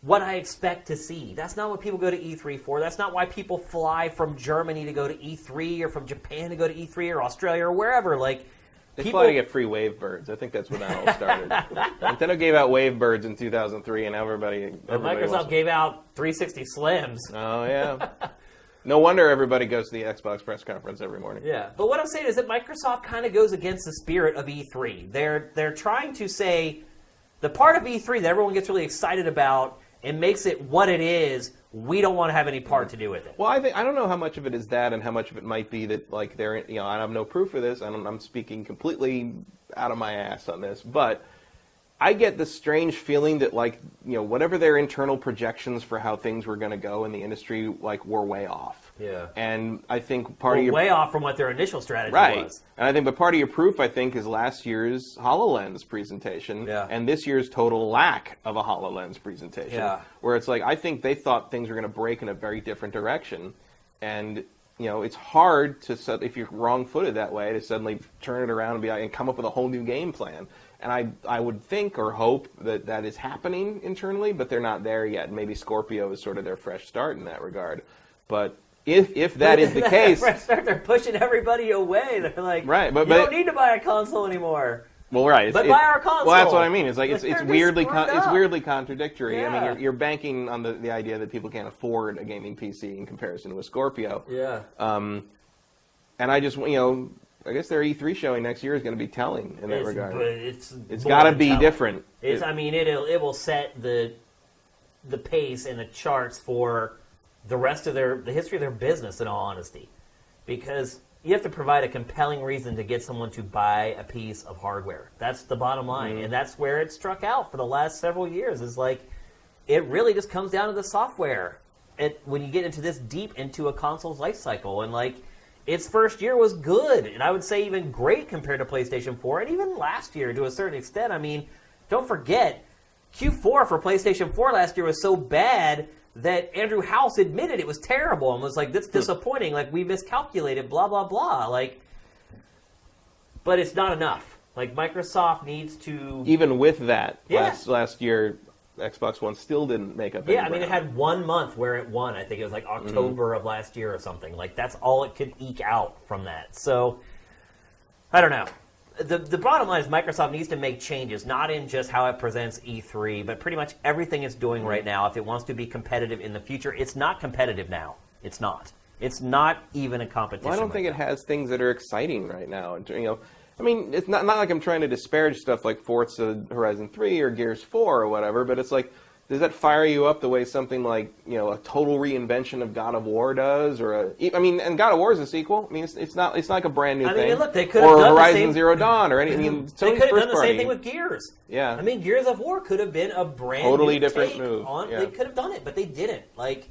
what I expect to see. That's not what people go to E3 for. That's not why people fly from Germany to go to E3 or from Japan to go to E3 or Australia or wherever. Like, they fly to get free Wavebirds. I think that's when that all started. Nintendo gave out Wavebirds in 2003, and everybody Microsoft gave out 360 Slims. Oh, yeah. No wonder everybody goes to the Xbox press conference every morning. Yeah, but what I'm saying is that Microsoft kind of goes against the spirit of E3. They're trying to say the part of E3 that everyone gets really excited about and makes it what it is, we don't want to have any part to do with it. Well, I don't know how much of it is that and how much of it might be that, like, they're, I have no proof of this, and I'm speaking completely out of my ass on this, but I get this strange feeling that, like, whatever their internal projections for how things were going to go in the industry, like, were way off. Yeah. And I think part of your... way off from what their initial strategy was. And I think, but part of your proof, I think, is last year's HoloLens presentation. Yeah. And this year's total lack of a HoloLens presentation. Yeah. Where it's like, I think they thought things were going to break in a very different direction. And, it's hard to, if you're wrong-footed that way, to suddenly turn it around and be like, and come up with a whole new game plan. And I would think or hope that that is happening internally, but they're not there yet. And maybe Scorpio is sort of their fresh start in that regard. But if that is the case, they're pushing everybody away. They're like, right, but you don't need to buy a console anymore. Well, right, but buy our console. Well, that's what I mean. It's like it's weirdly contradictory. Yeah. I mean, you're banking on the idea that people can't afford a gaming PC in comparison to a Scorpio. Yeah. And I just I guess their E3 showing next year is going to be telling in that regard. But it's got to be different. I mean, it will set the pace and the charts for the rest of the history of their business, in all honesty, because you have to provide a compelling reason to get someone to buy a piece of hardware. That's the bottom line, and that's where it struck out for the last several years. Is like, it really just comes down to the software. When you get into this deep into a console's life cycle, and like, its first year was good, and I would say even great compared to PlayStation 4, and even last year to a certain extent. I mean, don't forget, Q4 for PlayStation 4 last year was so bad that Andrew House admitted it was terrible and was like, "That's disappointing. Like, we miscalculated. Blah blah blah." Like, but it's not enough. Like, Microsoft needs to. Even with that, last year, Xbox One still didn't make up. Yeah, I mean, it had 1 month where it won. I think it was like October of last year or something. Like, that's all it could eke out from that. So, I don't know. The bottom line is Microsoft needs to make changes, not in just how it presents E3, but pretty much everything it's doing right now. If it wants to be competitive in the future, it's not competitive now. It's not. It's not even a competition. Well, I don't think it has things that are exciting right now. I mean, it's not like I'm trying to disparage stuff like Forza Horizon 3 or Gears 4 or whatever, but it's like, does that fire you up the way something like, a total reinvention of God of War does, and God of War is a sequel. I mean, it's not like a brand new thing. Look, they could have done Horizon Zero Dawn or anything. They could have done the same thing with Gears. Yeah. I mean, Gears of War could have been a brand totally new different take move. On, yeah. They could have done it, but they didn't. Like,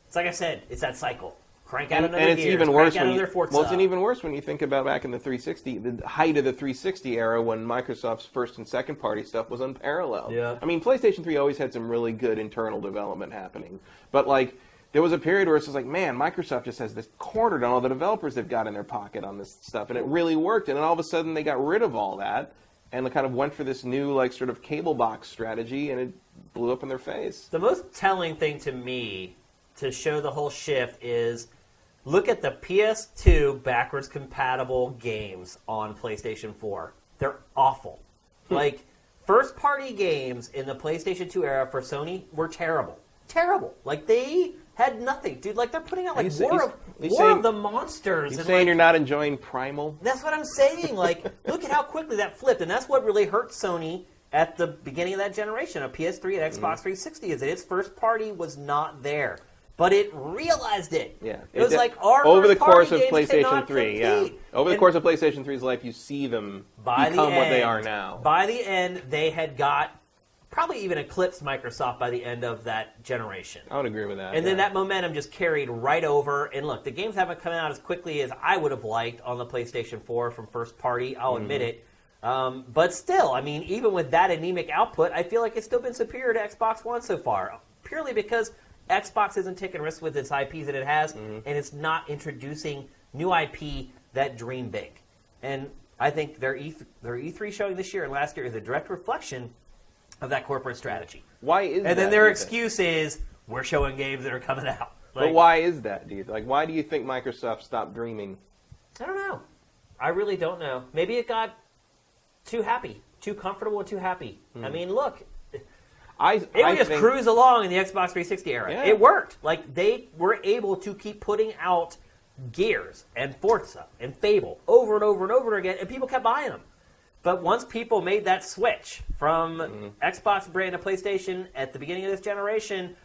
it's like I said, it's that cycle. Crank out another and it's Gears, even worse crank out another Forza. It's even worse when you think about back in the 360, the height of the 360 era when Microsoft's first and second party stuff was unparalleled. Yeah. I mean, PlayStation 3 always had some really good internal development happening, but like there was a period where it's just like, man, Microsoft just has this cornered on all the developers they've got in their pocket on this stuff, and it really worked. And then all of a sudden they got rid of all that and kind of went for this new like sort of cable box strategy, and it blew up in their face. The most telling thing to me to show the whole shift is, look at the PS2 backwards compatible games on PlayStation 4. They're awful. Like, first-party games in the PlayStation 2 era for Sony were terrible. Terrible. Like, they had nothing, dude. Like, they're putting out, like, War of the Monsters. You're and saying like, you're not enjoying Primal? That's what I'm saying. Like, look at how quickly that flipped. And that's what really hurt Sony at the beginning of that generation of PS3 and Xbox 360, is that its first party was not there. But it realized it. Yeah. It was like, our over the first-party course of games PlayStation cannot 3, compete. yeah. Over the course of PlayStation 3's life, you see them become what they are now. By the end, they had got probably even eclipsed Microsoft by the end of that generation. I would agree with that. And then that momentum just carried right over. And look, the games haven't come out as quickly as I would have liked on the PlayStation 4 from first party. I'll admit it. But still, I mean, even with that anemic output, I feel like it's still been superior to Xbox One so far. Purely because Xbox isn't taking risks with its IPs that it has, and it's not introducing new IP that dream big. And I think their E3 showing this year and last year is a direct reflection of that corporate strategy. Why is that? And then their excuse is, we're showing games that are coming out. Like, but why is that, dude? Like, why do you think Microsoft stopped dreaming? I don't know. I really don't know. Maybe it got too happy, too comfortable, and too happy. I mean, look, it would just cruise along in the Xbox 360 era. Yeah. It worked. Like, they were able to keep putting out Gears and Forza and Fable over and over and over again, and people kept buying them. But once people made that switch from Xbox brand to PlayStation at the beginning of this generation,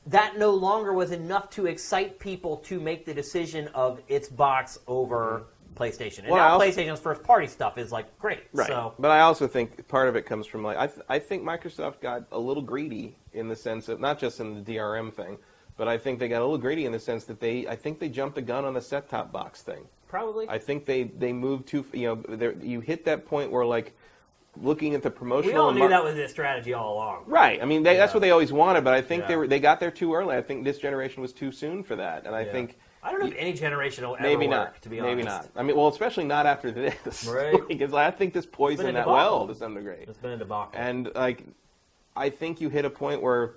that no longer was enough to excite people to make the decision of its box over PlayStation. And now PlayStation's first-party stuff is, like, great. Right. So. But I also think part of it comes from, like, I think Microsoft got a little greedy in the sense of, not just in the DRM thing, but I think they got a little greedy in the sense that I think they jumped the gun on the set-top box thing. Probably. I think they moved too, you hit that point where, like, looking at the promotional... We all knew that was their strategy all along. Right. I mean, that's what they always wanted, but I think they got there too early. I think this generation was too soon for that, and I think... I don't know if any generation will ever work, to be honest. Maybe not. I mean, well, especially not after this. Right. Because I think this poisoned that well to some degree. It's been a debacle. And, like, I think you hit a point where,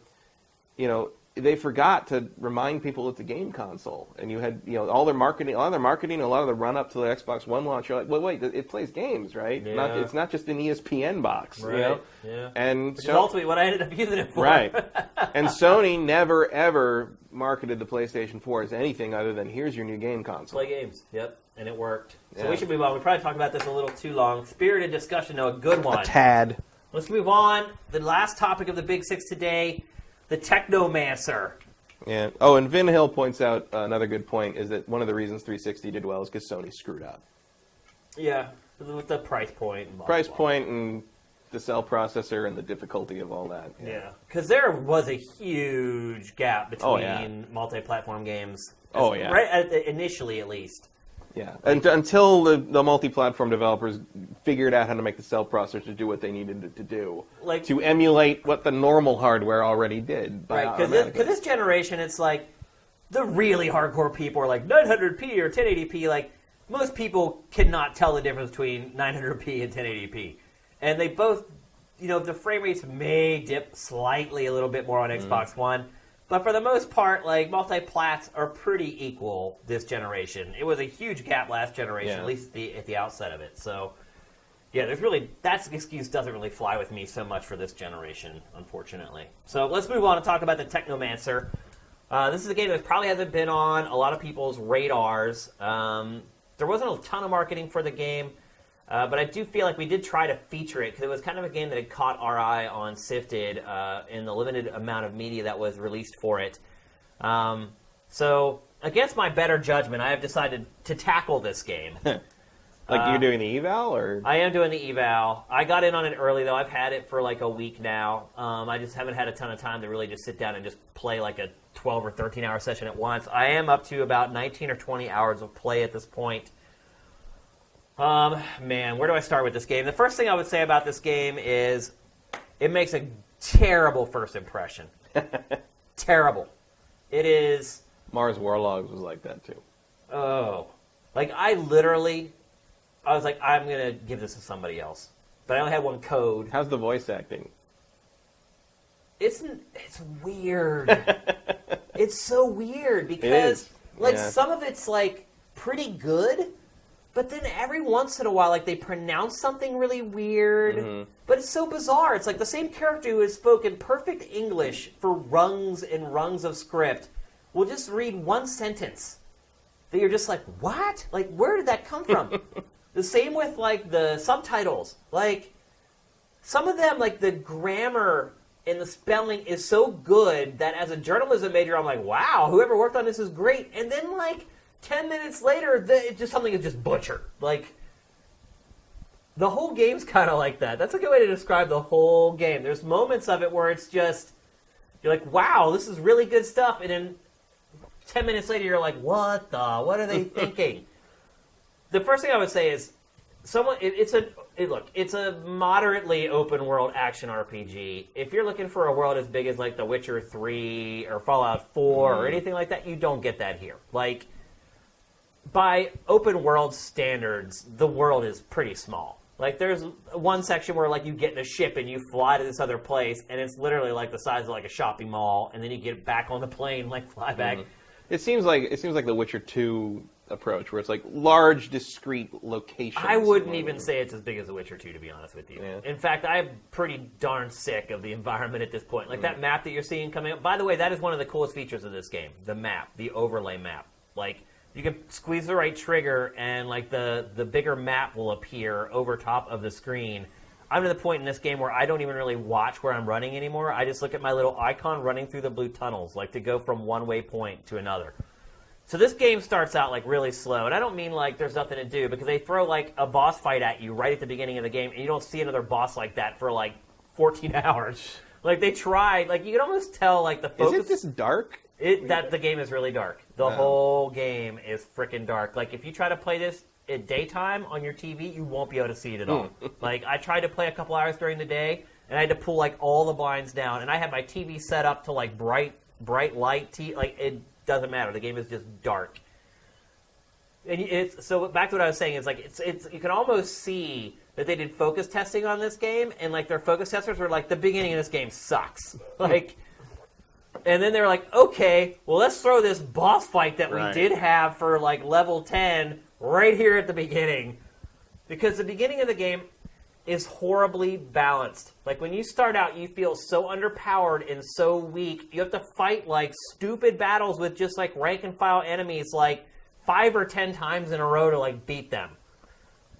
they forgot to remind people it's a game console. And you had, all their marketing, a lot of the run-up to the Xbox One launch, you're like, wait, it plays games, right? Yeah. It's not just an ESPN box, right. Yeah. And which is ultimately what I ended up using it for. Right. And Sony never, ever marketed the PlayStation 4 as anything other than, here's your new game console. Play games, yep. And it worked. So we should move on. We probably talked about this a little too long. Spirited discussion, though, a good one. A tad. Let's move on. The last topic of the Big Six today, the Technomancer. Yeah. Oh, and Vin Hill points out another good point is that one of the reasons 360 did well is because Sony screwed up. Yeah, with the price point. And point and the cell processor and the difficulty of all that. Yeah, because there was a huge gap between multi-platform games. Right initially, at least. Yeah, until the multi-platform developers figured out how to make the cell processor do what they needed to do, like to emulate what the normal hardware already did. Right, because this generation, it's like the really hardcore people are like 900p or 1080p. Like, most people cannot tell the difference between 900p and 1080p, and they both, the frame rates may dip slightly a little bit more on Xbox One. But for the most part, like, multi-plats are pretty equal this generation. It was a huge gap last generation, at least at the outset of it. So, yeah, that excuse doesn't really fly with me so much for this generation, unfortunately. So let's move on and talk about the Technomancer. This is a game that probably hasn't been on a lot of people's radars. There wasn't a ton of marketing for the game. But I do feel like we did try to feature it because it was kind of a game that had caught our eye on Sifted in the limited amount of media that was released for it. So, against my better judgment, I have decided to tackle this game. You're doing the eval, or? I am doing the eval. I got in on it early, though. I've had it for like a week now. I just haven't had a ton of time to really just sit down and just play like a 12 or 13-hour session at once. I am up to about 19 or 20 hours of play at this point. Man, where do I start with this game? The first thing I would say about this game is it makes a terrible first impression. Terrible. It is... Mars Warlogs was like that, too. Oh. Like, I was like, I'm going to give this to somebody else. But I only had one code. How's the voice acting? It's weird. It's so weird because, some of it's, like, pretty good. But then every once in a while, like, they pronounce something really weird. But it's so bizarre. It's like the same character who has spoken perfect English for rungs and rungs of script will just read one sentence that you're just like, what? Like, where did that come from? The same with, like, the subtitles. Like, some of them, like, the grammar and the spelling is so good that as a journalism major, I'm like, wow, whoever worked on this is great. And then, like, 10 minutes later, something is just butchered. Like, the whole game's kind of like that. That's a good way to describe the whole game. There's moments of it where it's just, you're like, wow, this is really good stuff. And then 10 minutes later, you're like, what are they thinking? The first thing I would say is, it's a moderately open world action RPG. If you're looking for a world as big as like The Witcher 3 or Fallout 4 or anything like that, you don't get that here. Like, by open world standards, the world is pretty small. Like, there's one section where like you get in a ship and you fly to this other place, and it's literally like the size of like a shopping mall, and then you get back on the plane, like fly back. It seems like The Witcher 2 approach, where it's like large, discrete locations. I wouldn't even say it's as big as The Witcher 2, to be honest with you. Yeah. In fact, I'm pretty darn sick of the environment at this point. Like, that map that you're seeing coming up, by the way, that is one of the coolest features of this game, the map, the overlay map. Like, you can squeeze the right trigger, and like the bigger map will appear over top of the screen. I'm to the point in this game where I don't even really watch where I'm running anymore. I just look at my little icon running through the blue tunnels, like to go from one waypoint to another. So this game starts out like really slow, and I don't mean like there's nothing to do, because they throw like a boss fight at you right at the beginning of the game, and you don't see another boss like that for like 14 hours. Like, they tried, like, you can almost tell like the focus. Is it this dark? That the game is really dark. The whole game is freaking dark. Like, if you try to play this at daytime on your TV, you won't be able to see it at all. Like, I tried to play a couple hours during the day, and I had to pull like all the blinds down, and I had my TV set up to like bright light. Like, it doesn't matter. The game is just dark. And so back to what I was saying is like it's you can almost see that they did focus testing on this game, and like their focus testers were like, the beginning of this game sucks. Like. And then they were like, okay, well, let's throw this boss fight that we did have for, like, level 10 right here at the beginning. Because the beginning of the game is horribly balanced. Like, when you start out, you feel so underpowered and so weak. You have to fight, like, stupid battles with just, like, rank-and-file enemies, like, 5 or 10 times in a row to, like, beat them.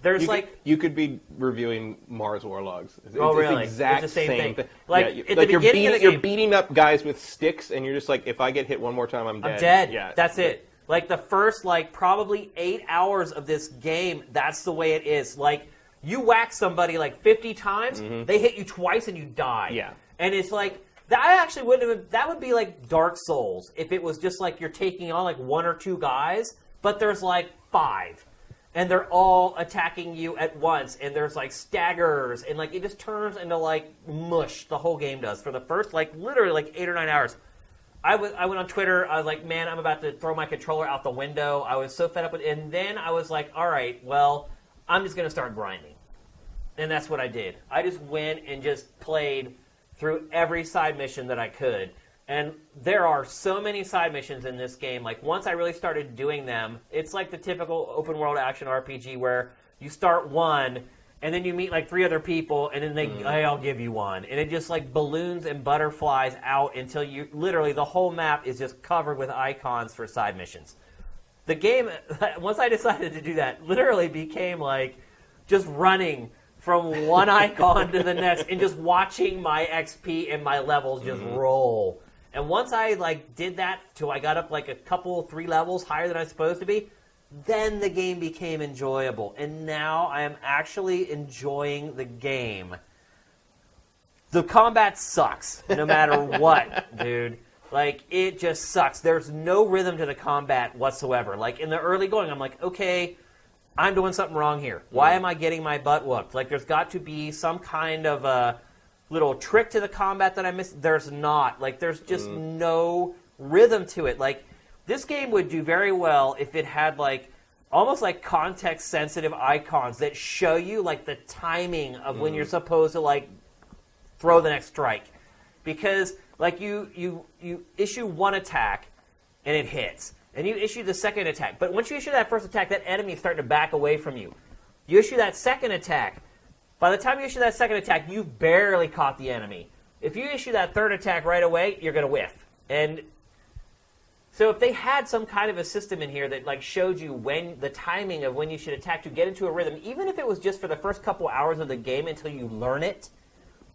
There's you could be reviewing Mars Warlogs. It's really? The exact it's the same thing. Like, at the beginning of the game, you're beating up guys with sticks, and you're just like, if I get hit one more time, I'm dead. I'm dead. Yeah, that's it. Like, the first, like, probably 8 hours of this game, that's the way it is. Like, you whack somebody, like, 50 times, they hit you twice, and you die. Yeah. And it's like, I actually wouldn't have, that would be like Dark Souls, if it was just like you're taking on, like, 1 or 2 guys, but there's, like, 5. And they're all attacking you at once, and there's, like, staggers, and, like, it just turns into, like, mush, the whole game does, for the first, like, literally, like, 8 or 9 hours. I went on Twitter, I was like, man, I'm about to throw my controller out the window. I was so fed up with it, and then I was like, all right, well, I'm just going to start grinding. And that's what I did. I just went and just played through every side mission that I could. And there are so many side missions in this game. Like, once I really started doing them, it's like the typical open world action RPG where you start one, and then you meet like 3 other people, and then hey, I'll give you one. And it just like balloons and butterflies out until you literally, the whole map is just covered with icons for side missions. The game, once I decided to do that, literally became like just running from one icon to the next and just watching my XP and my levels just roll. And once I like did that till I got up like a couple, 3 levels higher than I was supposed to be, then the game became enjoyable. And now I am actually enjoying the game. The combat sucks, no matter what, dude. Like, it just sucks. There's no rhythm to the combat whatsoever. Like, in the early going, I'm like, okay, I'm doing something wrong here. Why am I getting my butt whooped? Like, there's got to be some kind of a little trick to the combat that I missed. There's not. Like, there's just no rhythm to it. Like, this game would do very well if it had, like, almost like context-sensitive icons that show you, like, the timing of when you're supposed to, like, throw the next strike. Because, like, you issue one attack, and it hits. And you issue the second attack. But once you issue that first attack, that enemy is starting to back away from you. You issue that second attack. By the time you issue that second attack, you've barely caught the enemy. If you issue that third attack right away, you're going to whiff. And So if they had some kind of a system in here that like showed you when the timing of when you should attack to get into a rhythm, even if it was just for the first couple hours of the game until you learn it,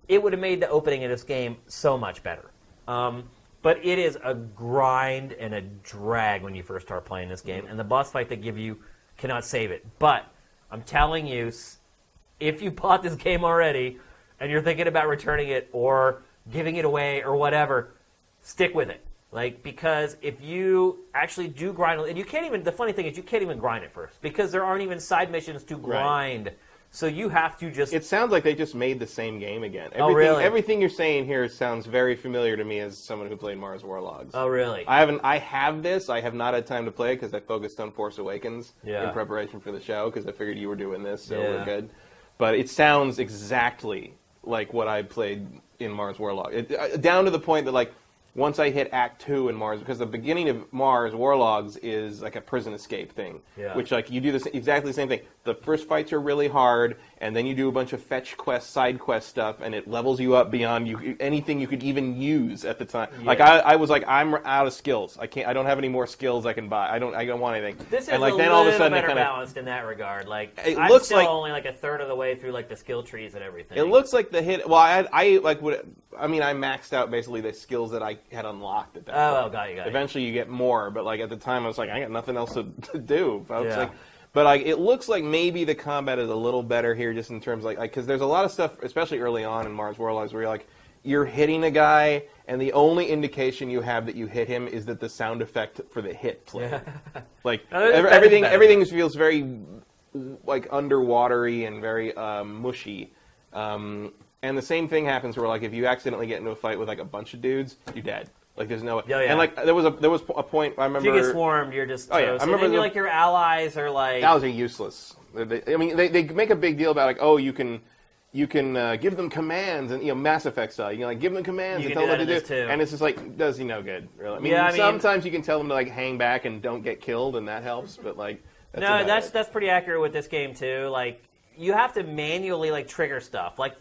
it would have made the opening of this game so much better. But it is a grind and a drag when you first start playing this game, and the boss fight they give you cannot save it. But I'm telling you, if you bought this game already and you're thinking about returning it or giving it away or whatever, stick with it. Like, because if you actually do grind, and you can't even, the funny thing is you can't even grind it first because there aren't even side missions to grind. Right. So you have to just... It sounds like they just made the same game again. Oh, really? Everything you're saying here sounds very familiar to me as someone who played Mars Warlogs. Oh, really? I have this. I have not had time to play it because I focused on Force Awakens in preparation for the show because I figured you were doing this, so we're good. But it sounds exactly like what I played in Mars Warlogs. Down to the point that, like, once I hit Act 2 in Mars, because the beginning of Mars Warlogs is like a prison escape thing, which like you do exactly the same thing. The first fights are really hard, and then you do a bunch of fetch quest, side quest stuff, and it levels you up beyond anything you could even use at the time. Yeah. Like I was like, I'm out of skills. I don't have any more skills I can buy. I don't want anything. This is and like a then all of a sudden better it kind balanced in that regard. Like I'm still like, only like a third of the way through like the skill trees and everything. It looks like the hit. Well, I maxed out basically the skills that I had unlocked at that point. Oh, got you. Eventually you get more, but like at the time I was like, I got nothing else to do. But like it looks like maybe the combat is a little better here, just in terms of like because there's a lot of stuff, especially early on in Mars Warlogs, where you're hitting a guy, and the only indication you have that you hit him is that the sound effect for the hit play. Yeah. Like everything feels very like underwatery and very mushy. And the same thing happens where like if you accidentally get into a fight with like a bunch of dudes, you're dead. Like there's no way. Oh, yeah. And like there was a point I remember. If you get swarmed, you're just toast. Oh, yeah. I remember and then, like your allies are like. Allies are useless. They make a big deal about like you can give them commands and Mass Effect style. You can like give them commands and tell them what to do. Too. And it's just like does you no good really. I mean, sometimes you can tell them to like hang back and don't get killed, and that helps. But like that's pretty accurate with this game too. Like. You have to manually like trigger stuff. Like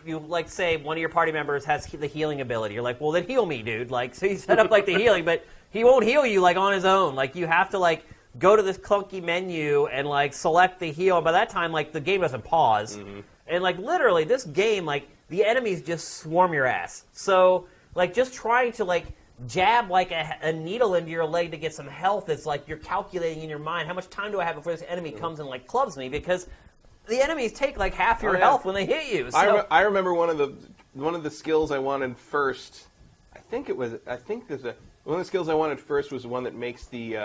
you like say one of your party members has the healing ability. You're like, well then heal me, dude. Like so you set up like the healing, but he won't heal you like on his own. Like you have to like go to this clunky menu and like select the heal. And by that time, like the game doesn't pause. Mm-hmm. And like literally this game, like the enemies just swarm your ass. So like just trying to like jab like a needle into your leg to get some health is like you're calculating in your mind how much time do I have before this enemy comes and like clubs me because. The enemies take like half your health when they hit you. So. I remember one of the skills I wanted first. One of the skills I wanted first was the one that makes you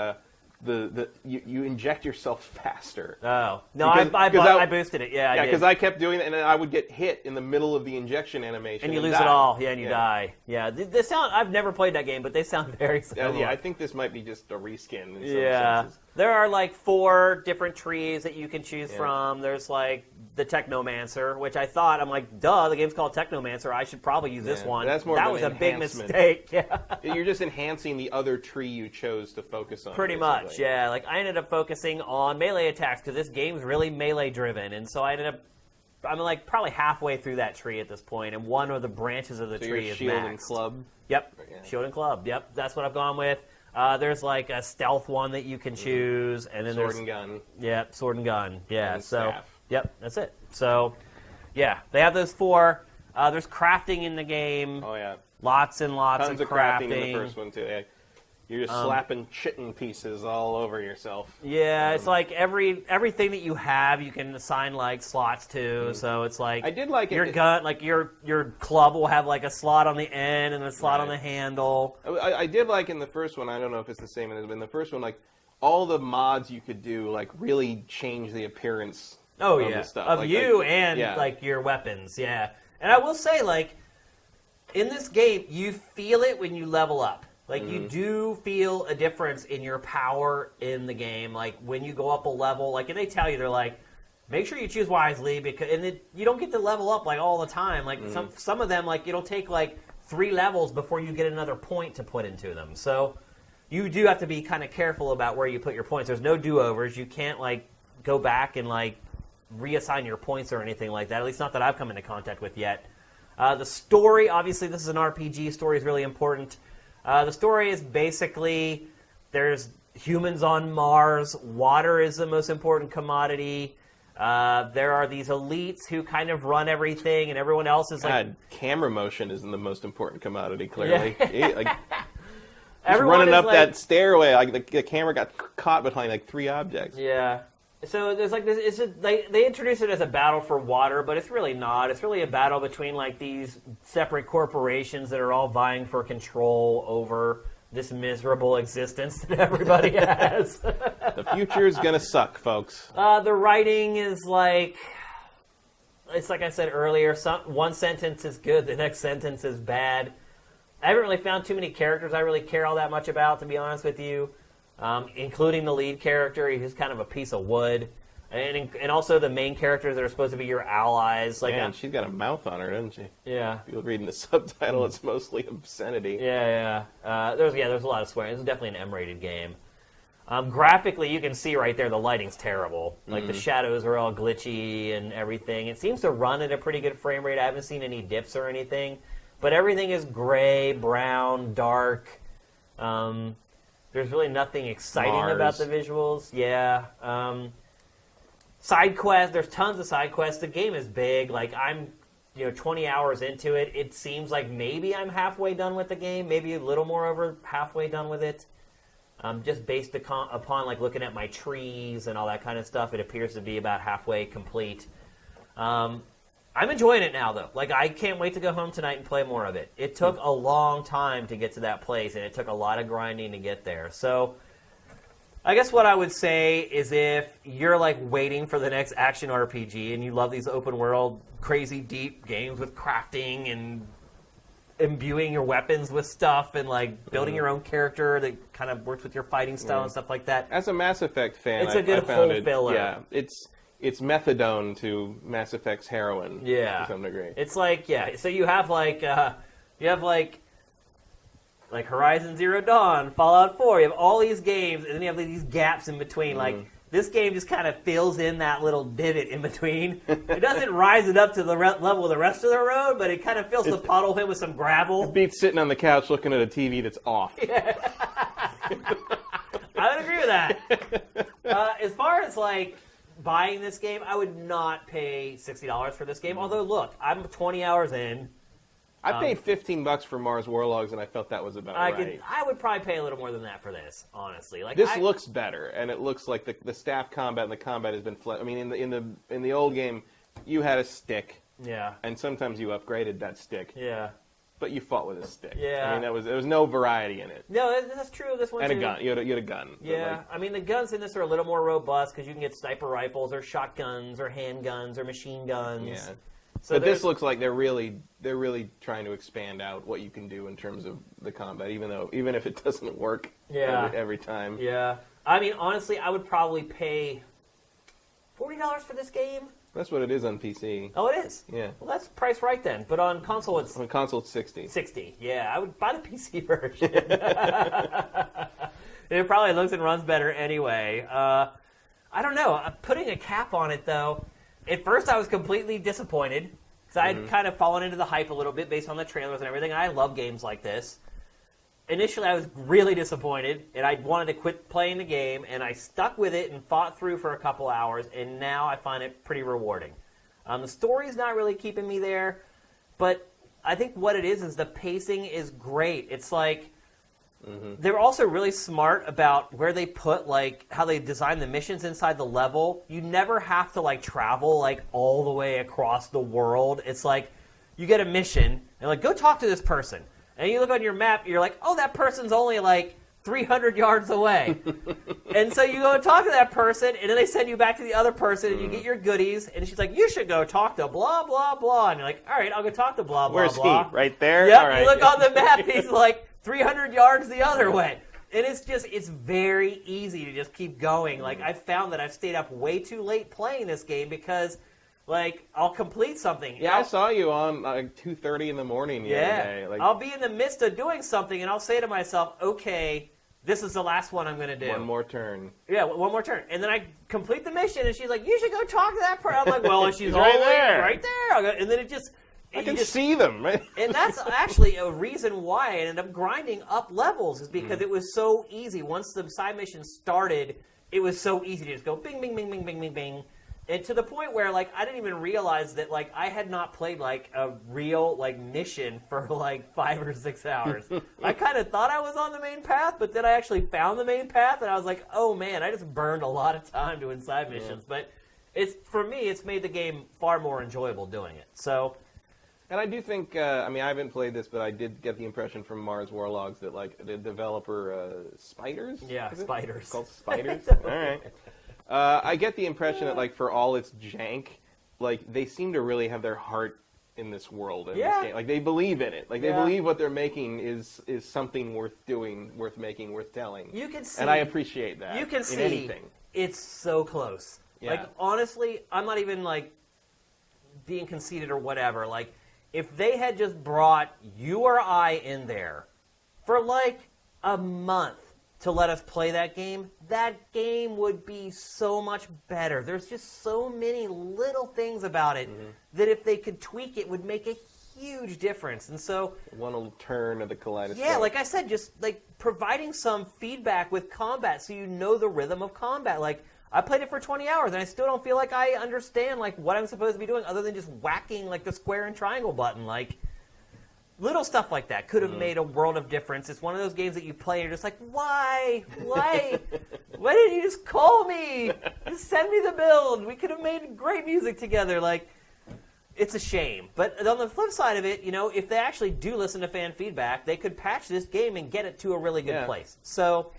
inject yourself faster. Oh no, I boosted it. Yeah, because I kept doing it, and then I would get hit in the middle of the injection animation, and you lose it all. Yeah, and you die. Yeah, they sound. I've never played that game, but they sound very similar. Yeah, I think this might be just a reskin. In some senses. There are like 4 different trees that you can choose from. There's like the Technomancer, which I thought, I'm like, duh, the game's called Technomancer. I should probably use this one. That was a big mistake. Yeah. You're just enhancing the other tree you chose to focus on. Pretty much, yeah. Like I ended up focusing on melee attacks because this game's really melee driven, and so I'm like probably halfway through that tree at this point, and one of the branches of the tree is shield maxed. And club. Yep, shield and club. Yep, that's what I've gone with. There's like a stealth one that you can choose, and then sword and gun. Yeah, sword and gun. Yeah, and so staff. Yep, that's it. So, yeah, they have those 4. There's crafting in the game. Oh yeah, lots and lots Tons of crafting in the first one too. Yeah. You're just slapping chitin pieces all over yourself. Yeah, it's like everything that you have, you can assign like slots to. So it's like I did like your gun, like your club will have like a slot on the end and a slot on the handle. I did like in the first one. I don't know if it's the same, but in the first one, like all the mods you could do, like really change the appearance. Of the stuff. Of you and like your weapons. Yeah, and I will say like in this game, you feel it when you level up. Like, you do feel a difference in your power in the game. Like, when you go up a level, like, and they tell you, they're like, make sure you choose wisely, because, and you don't get to level up, like, all the time. Like, some of them, like, it'll take, like, 3 levels before you get another point to put into them. So, you do have to be kind of careful about where you put your points. There's no do-overs. You can't, like, go back and, like, reassign your points or anything like that, at least not that I've come into contact with yet. The story, obviously, this is an RPG. Story is really important. The story is basically There's humans on Mars. Water is the most important commodity. There are these elites who kind of run everything, and everyone else is like... camera motion isn't the most important commodity, clearly. Yeah. Just running up that stairway, like the camera got caught behind like 3 objects. Yeah. So there's like this. They introduce it as a battle for water, but it's really not. It's really a battle between like these separate corporations that are all vying for control over this miserable existence that everybody has. The future is gonna suck, folks. The writing is like, it's like I said earlier. One sentence is good, the next sentence is bad. I haven't really found too many characters I really care all that much about, to be honest with you, including the lead character. He's kind of a piece of wood. And also the main characters that are supposed to be your allies. Like, man, she's got a mouth on her, doesn't she? Yeah. If you're reading the subtitle, it's mostly obscenity. Yeah. There's a lot of swearing. It's definitely an M-rated game. Graphically, you can see right there the lighting's terrible. Like, the shadows are all glitchy and everything. It seems to run at a pretty good frame rate. I haven't seen any dips or anything. But everything is gray, brown, dark. There's really nothing exciting about the visuals. Yeah. Side quests. There's tons of side quests. The game is big. Like, I'm 20 hours into it. It seems like maybe I'm halfway done with the game. Maybe a little more over halfway done with it. Just based upon like looking at my trees and all that kind of stuff, it appears to be about halfway complete. I'm enjoying it now, though. Like, I can't wait to go home tonight and play more of it. It took a long time to get to that place, and it took a lot of grinding to get there. So, I guess what I would say is if you're, like, waiting for the next action RPG, and you love these open-world, crazy deep games with crafting and imbuing your weapons with stuff and, like, building your own character that kind of works with your fighting style and stuff like that. As a Mass Effect fan, it's a good whole filler. Yeah, it's methadone to Mass Effect's heroin. Yeah, to some degree. It's like so you have like Horizon Zero Dawn, Fallout 4. You have all these games, and then you have these gaps in between. Like this game just kind of fills in that little divot in between. It doesn't rise it up to the level of the rest of the road, but it kind of fills the puddle in with some gravel. It beats sitting on the couch looking at a TV that's off. Yeah. I would agree with that. As far as like buying this game, I would not pay $60 for this game. Although, look, I'm 20 hours in. I paid $15 for Mars Warlogs, and I felt that was about right. I would probably pay a little more than that for this, honestly. Like this looks better, and it looks like the staff combat and the combat has been. I mean, in the old game, you had a stick. Yeah. And sometimes you upgraded that stick. Yeah. But you fought with a stick. Yeah. I mean, there was no variety in it. No, that's true. This one and too. A gun. You had a gun. Yeah. I mean, the guns in this are a little more robust because you can get sniper rifles or shotguns or handguns or machine guns. Yeah. So but this looks like they're really trying to expand out what you can do in terms of the combat, even if it doesn't work every time. Yeah. I mean, honestly, I would probably pay $40 for this game. That's what it is on PC. Oh, it is? Yeah. Well, that's priced right then. But on console, it's... On console, it's 60. 60, yeah. I would buy the PC version. It probably looks and runs better anyway. I don't know. Putting a cap on it, though, at first I was completely disappointed because I had kind of fallen into the hype a little bit based on the trailers and everything. I love games like this. Initially, I was really disappointed, and I wanted to quit playing the game, and I stuck with it and fought through for a couple hours, and now I find it pretty rewarding. The story's not really keeping me there, but I think what it is the pacing is great. It's like they're also really smart about where they put, like, how they design the missions inside the level. You never have to, like, travel, like, all the way across the world. It's like, you get a mission, and, like, go talk to this person. And you look on your map, you're like, oh, that person's only like 300 yards away. And so you go and talk to that person, and then they send you back to the other person, and you get your goodies. And she's like, you should go talk to blah, blah, blah. And you're like, all right, I'll go talk to blah, blah, Where's blah. he? Right there? Yep, all right. You look on the map, he's like 300 yards the other way. And it's very easy to just keep going. Like, I've found that I've stayed up way too late playing this game because... Like, I'll complete something. Yeah, I saw you on like 2:30 in the morning the other day. Like, I'll be in the midst of doing something, and I'll say to myself, okay, this is the last one I'm going to do. One more turn. Yeah, one more turn. And then I complete the mission, and she's like, you should go talk to that person. I'm like, well, she's right there. Right there. I'll go, and then it just I can see them, right? And that's actually a reason why I ended up grinding up levels, is because it was so easy. Once the side mission started, it was so easy to just go bing, bing, bing, bing, bing, bing, bing. And to the point where, like, I didn't even realize that, like, I had not played, like, a real, like, mission for, like, 5 or 6 hours. I kind of thought I was on the main path, but then I actually found the main path, and I was like, oh, man, I just burned a lot of time doing side missions. But for me, it's made the game far more enjoyable doing it. So... And I do think, I mean, I haven't played this, but I did get the impression from Mars Warlogs that, like, the developer, Spiders? Yeah, Spiders. It's called Spiders? All right. I get the impression that, like, for all its jank, like, they seem to really have their heart in this world, in this game. Like, they believe in it. Like, they believe what they're making is something worth doing, worth making, worth telling. You can see... And I appreciate that. You can see anything. It's so close. Yeah. Like, honestly, I'm not even, like, being conceited or whatever. Like, if they had just brought you or I in there for, like, a month to let us play that game would be so much better. There's just so many little things about it that if they could tweak it would make a huge difference. And so... one little turn of the kaleidoscope. Yeah, like I said, just, like, providing some feedback with combat so you know the rhythm of combat. Like, I played it for 20 hours, and I still don't feel like I understand, like, what I'm supposed to be doing other than just whacking, like, the square and triangle button. Like, little stuff like that could have made a world of difference. It's one of those games that you play, and you're just like, why? Why? Why didn't you just call me? Just send me the build. We could have made great music together. Like, it's a shame. But on the flip side of it, you know, if they actually do listen to fan feedback, they could patch this game and get it to a really good place. So...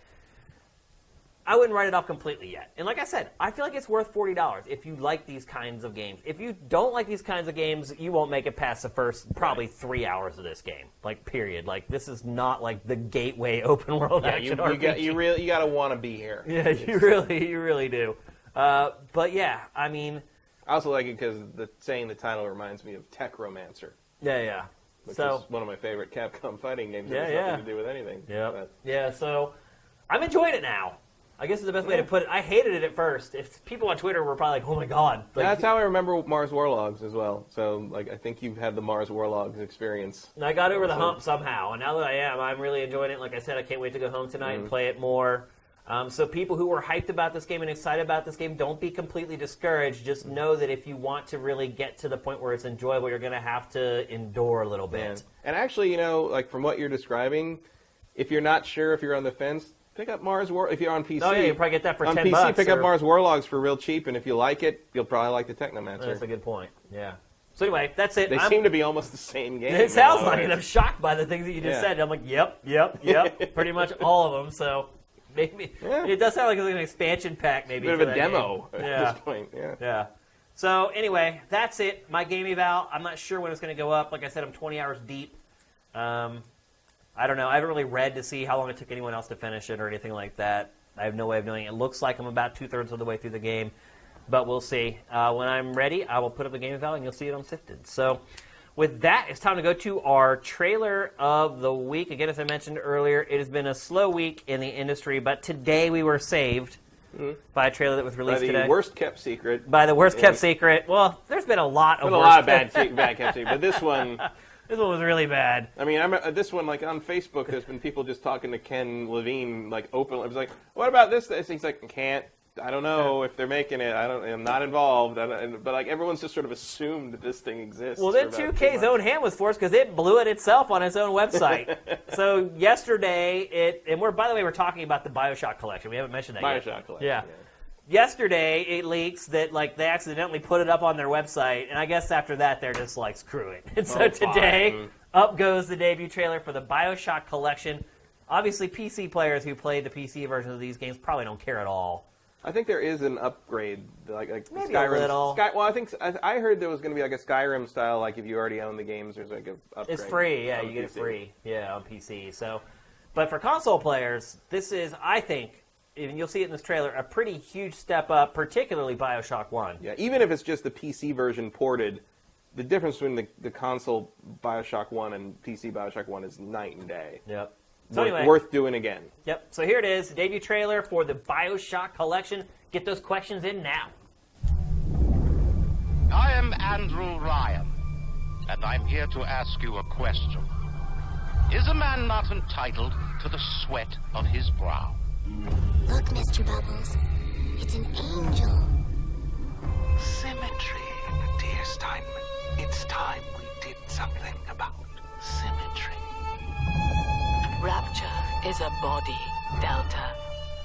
I wouldn't write it off completely yet. And like I said, I feel like it's worth $40 if you like these kinds of games. If you don't like these kinds of games, you won't make it past the first probably 3 hours of this game. Like, period. Like, this is not like the gateway open world action RPG. You gotta want to be here. Yeah, you really do. But yeah, I mean... I also like it because saying the title reminds me of Technomancer. Yeah. Which is one of my favorite Capcom fighting games that has nothing to do with anything. Yeah, so I'm enjoying it now. I guess is the best way to put it. I hated it at first. If people on Twitter were probably like, "Oh my god!" Like, that's how I remember Mars Warlogs as well. So, like, I think you've had the Mars Warlogs experience. I got over the hump somehow, and now that I'm really enjoying it. Like I said, I can't wait to go home tonight and play it more. So, people who were hyped about this game and excited about this game, don't be completely discouraged. Just know that if you want to really get to the point where it's enjoyable, you're going to have to endure a little bit. And actually, you know, like from what you're describing, if you're not sure, if you're on the fence. Pick up Mars War if you're on PC. Oh yeah, you probably get that for $10. On PC, pick up Mars Warlogs for real cheap, and if you like it, you'll probably like the Technomancer. That's a good point. Yeah. So anyway, that's it. They seem to be almost the same game. It sounds like it. I'm shocked by the things that you just said. I'm like, yep. Pretty much all of them. So maybe it does sound like it's an expansion pack. Maybe a bit of a demo at this point. Yeah. So anyway, that's it. My game eval. I'm not sure when it's going to go up. Like I said, I'm 20 hours deep. I don't know. I haven't really read to see how long it took anyone else to finish it or anything like that. I have no way of knowing. It looks like I'm about 2/3 of the way through the game, but we'll see. When I'm ready, I will put up the game eval, and you'll see it on Sifted. So with that, it's time to go to our trailer of the week. Again, as I mentioned earlier, it has been a slow week in the industry, but today we were saved by a trailer that was released today. By the worst-kept secret. By the worst-kept secret. Well, there's been a lot of bad kept secret, but this one... This one was really bad. I mean, this one, like, on Facebook, there's been people just talking to Ken Levine, like, openly. I was like, what about this? He's like, I don't know if they're making it. I'm not involved. But, like, everyone's just sort of assumed that this thing exists. Well, then 2K's own hand was forced because it blew it itself on its own website. So yesterday, by the way, we're talking about the BioShock collection. We haven't mentioned that yet. BioShock collection, yeah. Yesterday, it leaks that, like, they accidentally put it up on their website, and I guess after that, they're just like, screw it. And so today, up goes the debut trailer for the BioShock collection. Obviously, PC players who played the PC versions of these games probably don't care at all. I think there is an upgrade, like maybe Skyrim. A little. Well, I think I heard there was going to be like a Skyrim style, like if you already own the games, there's like a upgrade. It's free, yeah, you get it free, on PC. So, but for console players, this is, I think, and you'll see it in this trailer, a pretty huge step up, particularly BioShock 1. Yeah, even if it's just the PC version ported, the difference between the console BioShock 1 and PC BioShock 1 is night and day. Yep. So anyway, worth doing again. Yep. So here it is, the debut trailer for the BioShock collection. Get those questions in now. I am Andrew Ryan. and I'm here to ask you a question. Is a man not entitled to the sweat of his brow? Look, Mr. Bubbles. It's an angel. Symmetry, dear Steinman. It's time we did something about symmetry. Rapture is a body, Delta.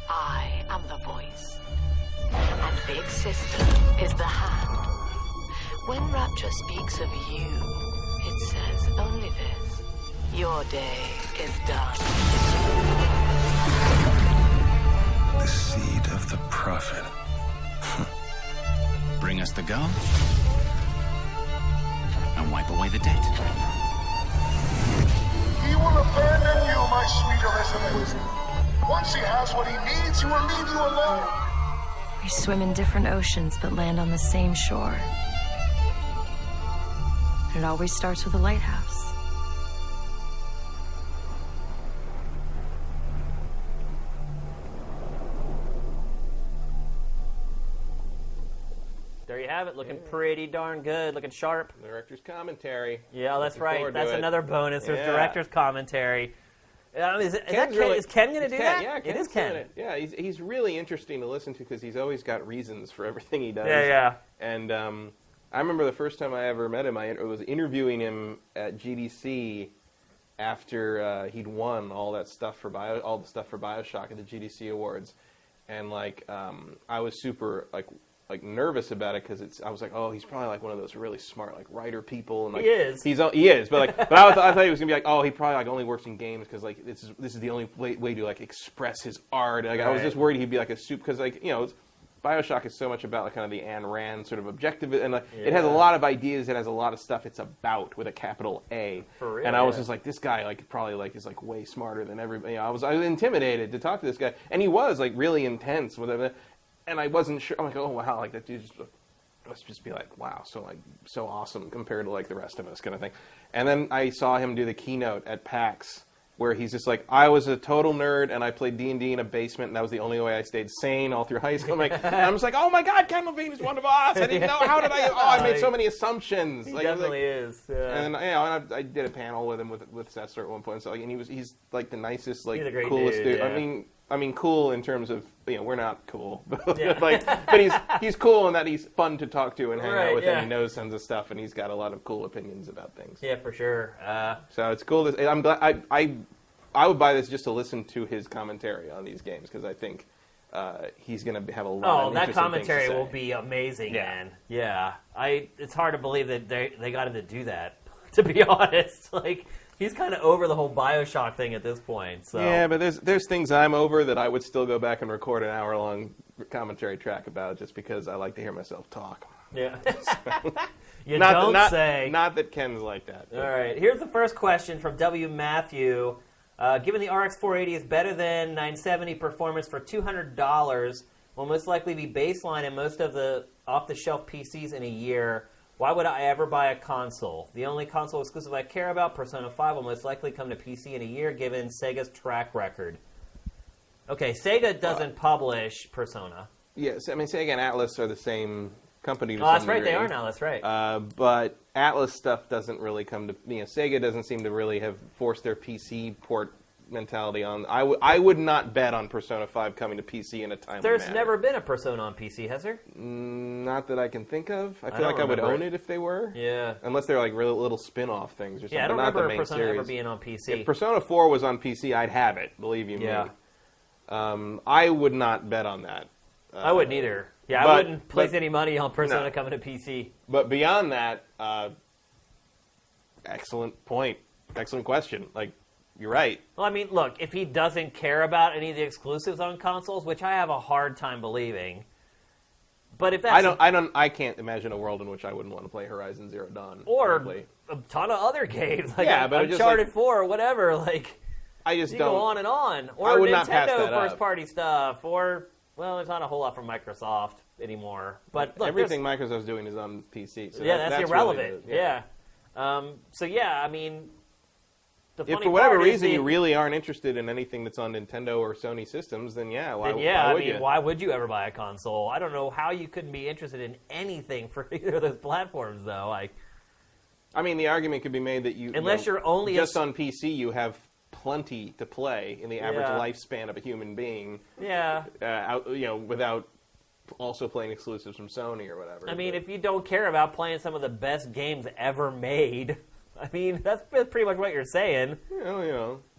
I am the voice. And Big Sister is the hand. When Rapture speaks of you, it says only this. Your day is done. The seed of the prophet. Bring us the gun and wipe away the debt. He will abandon you, my sweet Elizabeth. Once he has what he needs, he will leave you alone. We swim in different oceans but land on the same shore. It always starts with a lighthouse. There you have it, looking pretty darn good, looking sharp. Director's commentary. Yeah, that's Looking right. forward to That's it. another bonus. There's Yeah. director's commentary. Is Ken going to do that? Yeah, it Ken's is Ken. doing it. Yeah, he's really interesting to listen to because he's always got reasons for everything he does. Yeah. And I remember the first time I ever met him, I was interviewing him at GDC after he'd won all the stuff for BioShock at the GDC Awards, and I was super nervous about it because I was like, oh, he's probably like one of those really smart writer people, and he is. He is, but I thought he was gonna be like, oh, he probably only works in games because this is the only way to express his art. I was just worried he'd be like a soup because BioShock is so much about kind of the Ayn Rand sort of objective, and it has a lot of ideas. It has a lot of stuff it's about with a capital A. For real, and I was just like, this guy probably is way smarter than everybody. I was intimidated to talk to this guy, and he was really intense with it. And I wasn't sure. I'm like, oh wow, that dude must just be wow, so awesome compared to the rest of us kind of thing. And then I saw him do the keynote at PAX, where he's just I was a total nerd and I played D&D in a basement, and that was the only way I stayed sane all through high school. I'm just like, oh my god, Ken Levine is one of us. I didn't know. How did I? Oh, I made so many assumptions. He definitely is. Yeah. And and I did a panel with him with Sester at one point. And he's the nicest, he's a great coolest dude. Yeah. I mean, cool in terms of we're not cool, but he's cool in that he's fun to talk to and hang out with, and he knows tons of stuff, and he's got a lot of cool opinions about things. Yeah, for sure. So it's cool. I'm glad. I would buy this just to listen to his commentary on these games because I think he's going to have a lot. Oh, that commentary will be amazing, man. Yeah, it's hard to believe that they got him to do that. To be honest, he's kind of over the whole BioShock thing at this point. So. Yeah, but there's things I'm over that I would still go back and record an hour-long commentary track about just because I like to hear myself talk. Yeah. So. Don't say. Not that Ken's like that. All right. Here's the first question from W. Matthew. Given the RX 480 is better than 970 performance for $200, will most likely be baseline in most of the off-the-shelf PCs in a year, why would I ever buy a console? The only console exclusive I care about, Persona 5, will most likely come to PC in a year, given Sega's track record. Okay, Sega doesn't publish Persona. Yes, I mean, Sega and Atlas are the same company. Oh, that's right, they are now, that's right. But Atlas stuff doesn't really come to... Sega doesn't seem to really have forced their PC port mentality on... I would not bet on Persona 5 coming to PC in a timely manner. There's never been a Persona on PC, has there? Not that I can think of. I feel like I would own it if they were. Yeah. Unless they're really little spin-off things or something. Yeah, I don't not remember the main Persona series. ever being on PC. If Persona 4 was on PC, I'd have it, believe you me. I would not bet on that. I wouldn't either. Yeah, I wouldn't place any money on Persona coming to PC. But beyond that, excellent point. Excellent question. You're right. Well, I mean, look, if he doesn't care about any of the exclusives on consoles, which I have a hard time believing, but if that's... I can't imagine a world in which I wouldn't want to play Horizon Zero Dawn. Or frankly. a ton of other games, but Uncharted 4 or whatever, I just you don't... go on and on. Or I would Nintendo not pass that first-party stuff, or... Well, there's not a whole lot from Microsoft anymore. But look, everything Microsoft's doing is on PC. So that's irrelevant. Really I mean... If for whatever reason you really aren't interested in anything that's on Nintendo or Sony systems, then why would you ever buy a console? I don't know how you couldn't be interested in anything for either of those platforms, though. I mean, the argument could be made that unless you're only just on PC, you have plenty to play in the average Yeah. lifespan of a human being. Yeah. Without also playing exclusives from Sony or whatever. I mean, if you don't care about playing some of the best games ever made, I mean, that's pretty much what you're saying.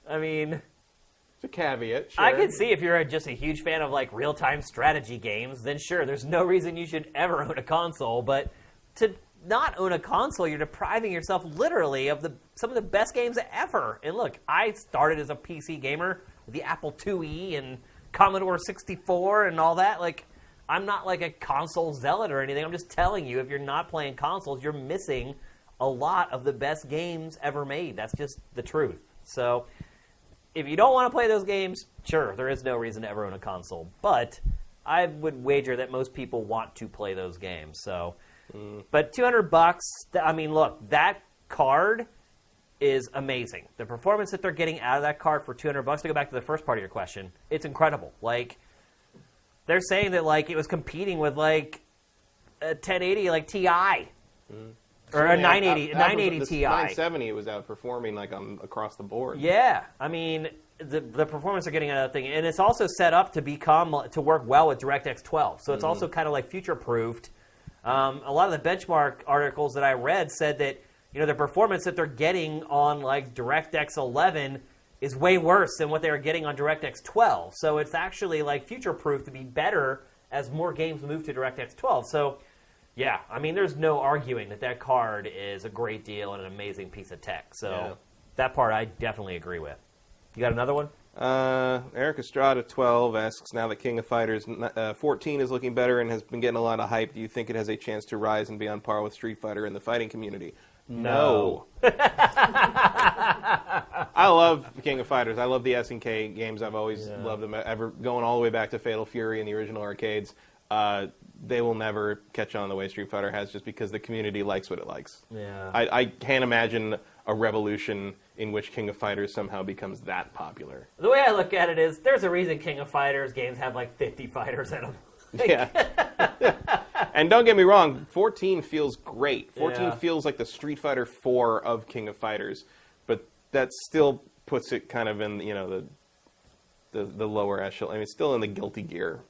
I mean, it's a caveat. Sure. I can see if you're just a huge fan of like real-time strategy games, then sure, there's no reason you should ever own a console. But to not own a console, you're depriving yourself literally of some of the best games ever. And look, I started as a PC gamer with the Apple IIe and Commodore 64 and all that. Like, I'm not like a console zealot or anything. I'm just telling you, if you're not playing consoles, you're missing a lot of the best games ever made. That's just the truth. So if you don't want to play those games, sure, there is no reason to ever own a console. But I would wager that most people want to play those games. So, but $200, I mean, look, that card is amazing. The performance that they're getting out of that card for $200, to go back to the first part of your question, it's incredible. Like, they're saying that like it was competing with like a 1080 like Ti or a 980 Ti. 970 was outperforming like across the board. Yeah, I mean the performance they're getting out of that thing, and it's also set up to work well with DirectX 12. So it's also kind of like future proofed. A lot of the benchmark articles that I read said that the performance that they're getting on like DirectX 11 is way worse than what they were getting on DirectX 12. So it's actually like future-proof to be better as more games move to DirectX 12. So, yeah, I mean, there's no arguing that card is a great deal and an amazing piece of tech. So that part I definitely agree with. You got another one? Eric Estrada 12 asks, now that King of Fighters 14 is looking better and has been getting a lot of hype, do you think it has a chance to rise and be on par with Street Fighter in the fighting community? No. I love King of Fighters. I love the SNK games. I've always loved them. Ever going all the way back to Fatal Fury and the original arcades. They will never catch on the way Street Fighter has, just because the community likes what it likes. Yeah. I can't imagine a revolution in which King of Fighters somehow becomes that popular. The way I look at it is, there's a reason King of Fighters games have like 50 fighters in them. Yeah. And don't get me wrong, 14 feels great. 14 feels like the Street Fighter 4 of King of Fighters, but that still puts it kind of in, the lower echelon. I mean, still in the Guilty Gear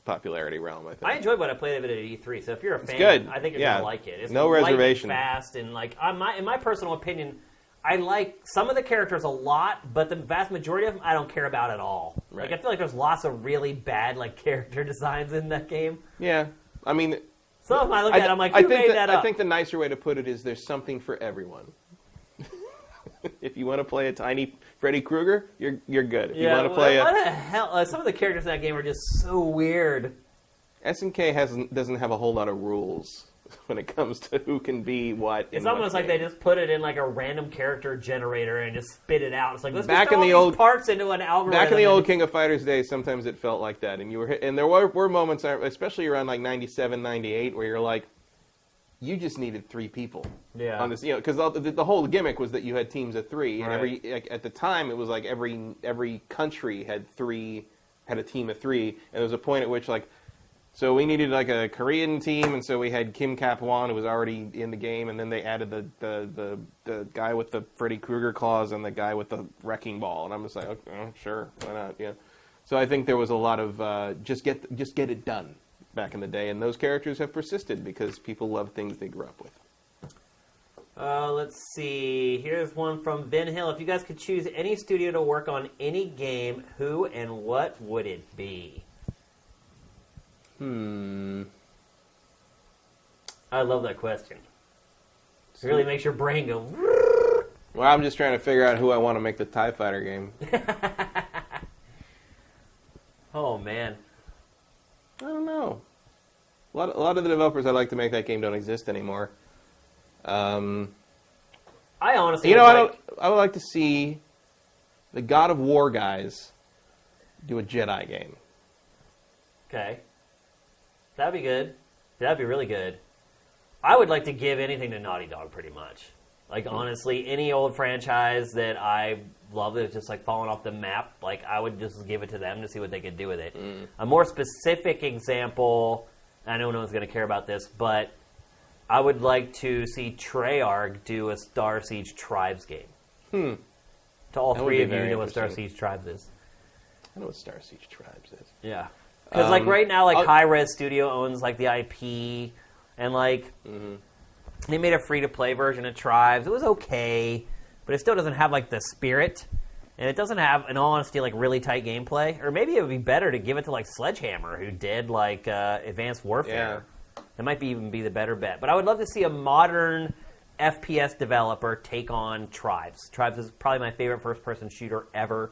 popularity realm, I think. I enjoyed what I played of it at E3, so if you're a fan, good. I think you're going to like it. It's no light reservation. And fast, and like in my personal opinion, I like some of the characters a lot, but the vast majority of them I don't care about at all. Right. Like, I feel like there's lots of really bad like character designs in that game. Yeah, I mean, some of them I look at, I'm like, who made that up? I think the nicer way to put it is there's something for everyone. If you want to play a tiny Freddy Krueger, you're good. If you want to play what the hell? Some of the characters in that game are just so weird. SNK doesn't have a whole lot of rules when it comes to who can be what. It's almost like they just put it in like a random character generator and just spit it out. It's like, let's back just in throw the all old these parts into an algorithm. Back in the old King of Fighters days, sometimes it felt like that, and there were moments, especially around like 97, 98, where you're like, you just needed 3 people. Yeah. On this, because the whole gimmick was that you had teams of 3, and at the time it was like every country had a team of 3, and there was a point at which like. So we needed like a Korean team, and so we had Kim Kap-won, who was already in the game, and then they added the guy with the Freddy Krueger claws and the guy with the wrecking ball, and I'm just like, okay, sure, why not? Yeah. So I think there was a lot of just get it done back in the day, and those characters have persisted because people love things they grew up with. Let's see. Here's one from Vin Hill. If you guys could choose any studio to work on any game, who and what would it be? I love that question. It really makes your brain go. Well, I'm just trying to figure out who I want to make the TIE Fighter game. Oh man, I don't know. A lot of the developers I'd like to make that game don't exist anymore. I honestly, I would like to see the God of War guys do a Jedi game. Okay. That'd be good. That'd be really good. I would like to give anything to Naughty Dog, pretty much. Like, honestly, any old franchise that I love that's just, like, falling off the map, like, I would just give it to them to see what they could do with it. A more specific example, I know no one's going to care about this, but I would like to see Treyarch do a Star Siege Tribes game. To all That would three be of you very know what Star interesting. Siege Tribes is. I know what Star Siege Tribes is. Yeah. Because, like, right now, like, Hi-Res Studio owns, like, the IP, and, like, they made a free-to-play version of Tribes. It was okay, but it still doesn't have, like, the spirit, and it doesn't have, in all honesty, like, really tight gameplay. Or maybe it would be better to give it to, like, Sledgehammer, who did, like, Advanced Warfare. Yeah. That might even be the better bet. But I would love to see a modern FPS developer take on Tribes. Tribes is probably my favorite first-person shooter ever.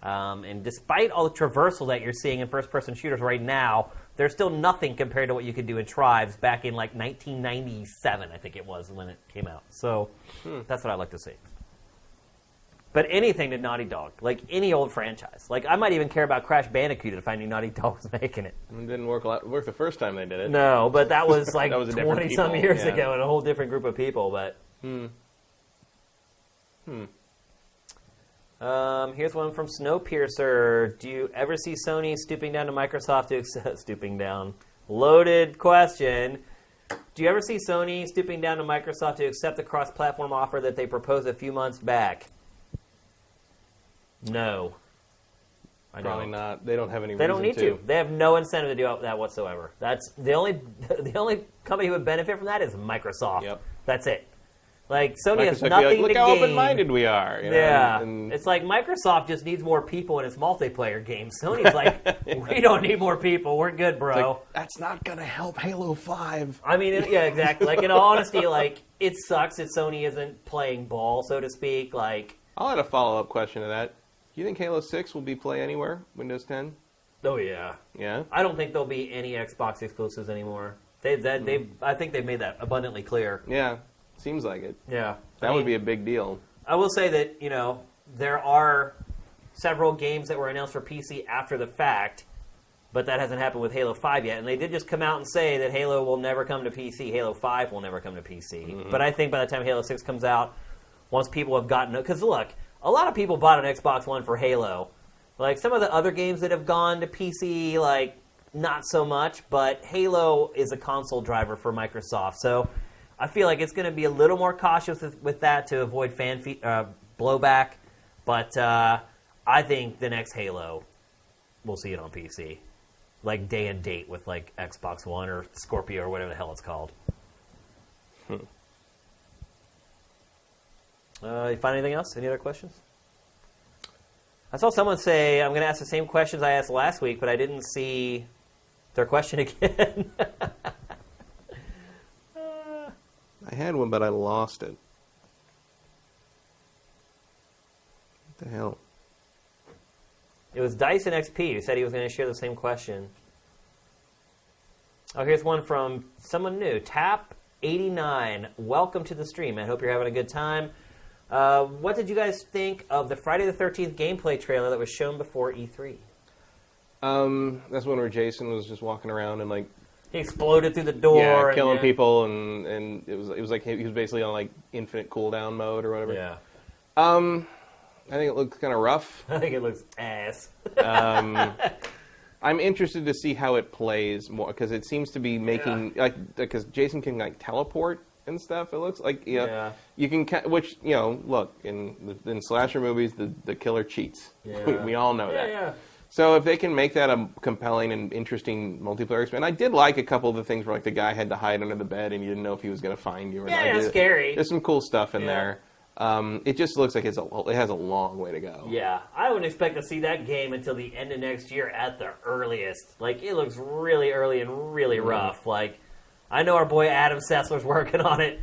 And despite all the traversal that you're seeing in first-person shooters right now, there's still nothing compared to what you could do in Tribes back in, like, 1997, I think it was, when it came out. So that's what I'd like to see. But anything to Naughty Dog, like any old franchise. Like, I might even care about Crash Bandicoot if I knew Naughty Dog was making it. It didn't work the first time they did it. No, but that was like That was a different 20-some people, years yeah. ago and a whole different group of people. But here's one from Snowpiercer. Do you ever see Sony stooping down to Microsoft to accept... Stooping down. Loaded question. Do you ever see Sony stooping down to Microsoft to accept the cross-platform offer that they proposed a few months back? No. Probably not. They don't have any reason to. They don't need to. They have no incentive to do that whatsoever. That's the only company who would benefit from that is Microsoft. Yep. That's it. Like, Sony has Microsoft nothing be like, to look how gain. open-minded we are. You know? Yeah. And It's like Microsoft just needs more people in its multiplayer games. Sony's like, we don't need more people. We're good, bro. it's like, that's not going to help Halo 5. I mean, yeah, exactly. Like, in all honesty, like, it sucks that Sony isn't playing ball, so to speak. Like, I'll add a follow-up question to that. Do you think Halo 6 will be Play Anywhere, Windows 10? oh yeah. Yeah? I don't think there'll be any Xbox exclusives anymore. I think they've made that abundantly clear. Yeah. Seems like it. Yeah. That would be a big deal. I will say that, there are several games that were announced for PC after the fact, but that hasn't happened with Halo 5 yet. And they did just come out and say that Halo will never come to PC. Halo 5 will never come to PC. Mm-hmm. But I think by the time Halo 6 comes out, once people have gotten... Because, look, a lot of people bought an Xbox One for Halo. Like, some of the other games that have gone to PC, like, not so much. But Halo is a console driver for Microsoft. So I feel like it's going to be a little more cautious with that to avoid fan blowback. But I think the next Halo, we'll see it on PC. Like, day and date with, like, Xbox One or Scorpio or whatever the hell it's called. You find anything else? Any other questions? I saw someone say, I'm going to ask the same questions I asked last week, but I didn't see their question again. I had one, but I lost it. What the hell? It was Dyson XP who said he was going to share the same question. Oh, here's one from someone new. Tap89. Welcome to the stream. I hope you're having a good time. What did you guys think of the Friday the 13th gameplay trailer that was shown before E3? That's one where Jason was just walking around and, like... He exploded through the door. Yeah, killing people, and it was like he was basically on, like, infinite cooldown mode or whatever. Yeah. I think it looks kind of rough. I think it looks ass. I'm interested to see how it plays more, because it seems to be making... Because Jason can, like, teleport and stuff, it looks like. You can... Which, look, in slasher movies, the killer cheats. Yeah. We all know that. Yeah. So if they can make that a compelling and interesting multiplayer experience, I did like a couple of the things where, like, the guy had to hide under the bed and you didn't know if he was going to find you or not. Yeah, scary. There's some cool stuff in there. It just looks like it has a long way to go. Yeah, I wouldn't expect to see that game until the end of next year at the earliest. Like, it looks really early and really rough. Like, I know our boy Adam Sessler's working on it.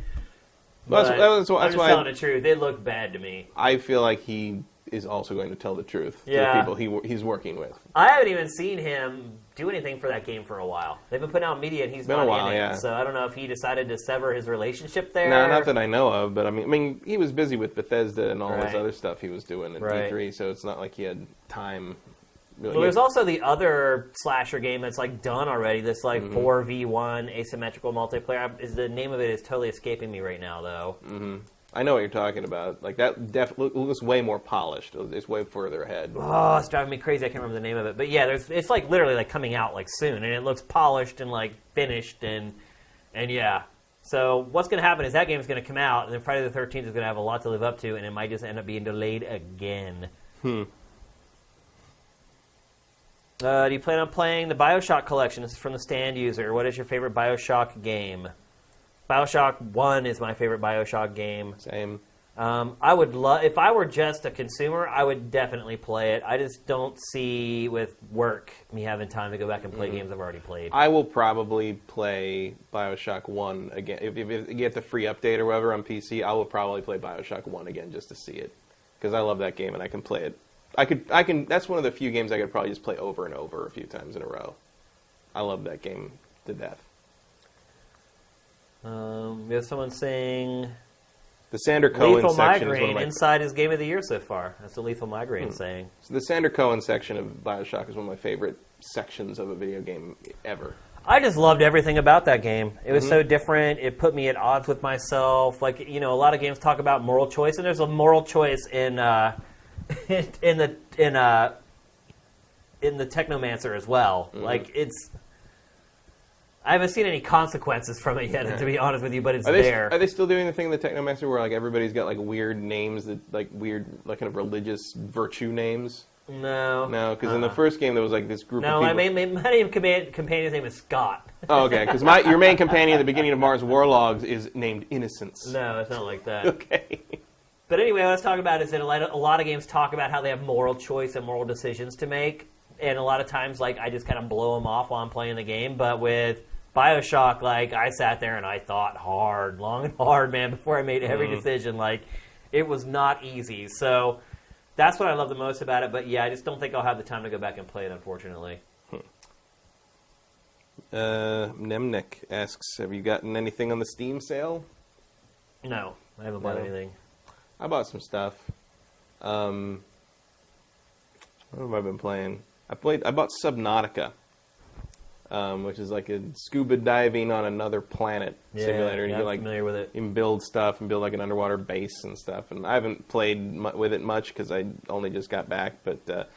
But I'm just telling the truth. It looked bad to me. I feel like he is also going to tell the truth to the people he's working with. I haven't even seen him do anything for that game for a while. They've been putting out media and he's been not a while, in it. yeah. So I don't know if he decided to sever his relationship there. No, not that I know of, but I mean, he was busy with Bethesda and all this other stuff he was doing at E3, so it's not like he had time. Really. Well, there's also the other slasher game that's, like, done already. This, like, 4v1 asymmetrical multiplayer. The name of it is totally escaping me right now, though. Mm-hmm. I know what you're talking about. Like, that looks way more polished. It's way further ahead. Oh, it's driving me crazy. I can't remember the name of it. But yeah, it's like literally like coming out like soon, and it looks polished and like finished, and yeah. So what's going to happen is that game is going to come out, and then Friday the 13th is going to have a lot to live up to, and it might just end up being delayed again. Hmm. Do you plan on playing the BioShock collection? This is from the Stand user. What is your favorite BioShock game? BioShock 1 is my favorite BioShock game. Same. I would love, if I were just a consumer, I would definitely play it. I just don't see with work me having time to go back and play games I've already played. I will probably play BioShock 1 again. If you get the free update or whatever on PC, I will probably play BioShock 1 again just to see it. Because I love that game and I can play it. I can. That's one of the few games I could probably just play over and over a few times in a row. I love that game to death. We have someone saying... The Sander Cohen Lethal section Migraine is one of my... Inside is Game of the Year so far. That's the Lethal Migraine saying. So the Sander Cohen section of BioShock is one of my favorite sections of a video game ever. I just loved everything about that game. It was so different. It put me at odds with myself. Like, you know, a lot of games talk about moral choice, and there's a moral choice in in the Technomancer as well. Like, it's... I haven't seen any consequences from it yet, to be honest with you, but it's there. Are they still doing the thing in the Technomancer where like everybody's got like weird names, that like weird, like kind of religious virtue names? No. No, because in the first game there was like this group of people. No, my main companion's name is Scott. Oh, okay, because your main companion at the beginning of Mars Warlogs is named Innocence. No, it's not like that. Okay. But anyway, what I was talking about is that a lot of games talk about how they have moral choice and moral decisions to make, and a lot of times, like, I just kind of blow them off while I'm playing the game, but with BioShock, like, I sat there and I thought hard, long and hard, man, before I made every decision. Like, it was not easy. So that's what I love the most about it. But, yeah, I just don't think I'll have the time to go back and play it, unfortunately. Nemnik asks, have you gotten anything on the Steam sale? No, I haven't bought anything. I bought some stuff. What have I been playing? I bought Subnautica. Which is like a scuba diving on another planet simulator. And yeah, I'm familiar with it. You can build stuff and build like an underwater base and stuff. And I haven't played with it much because I only just got back. But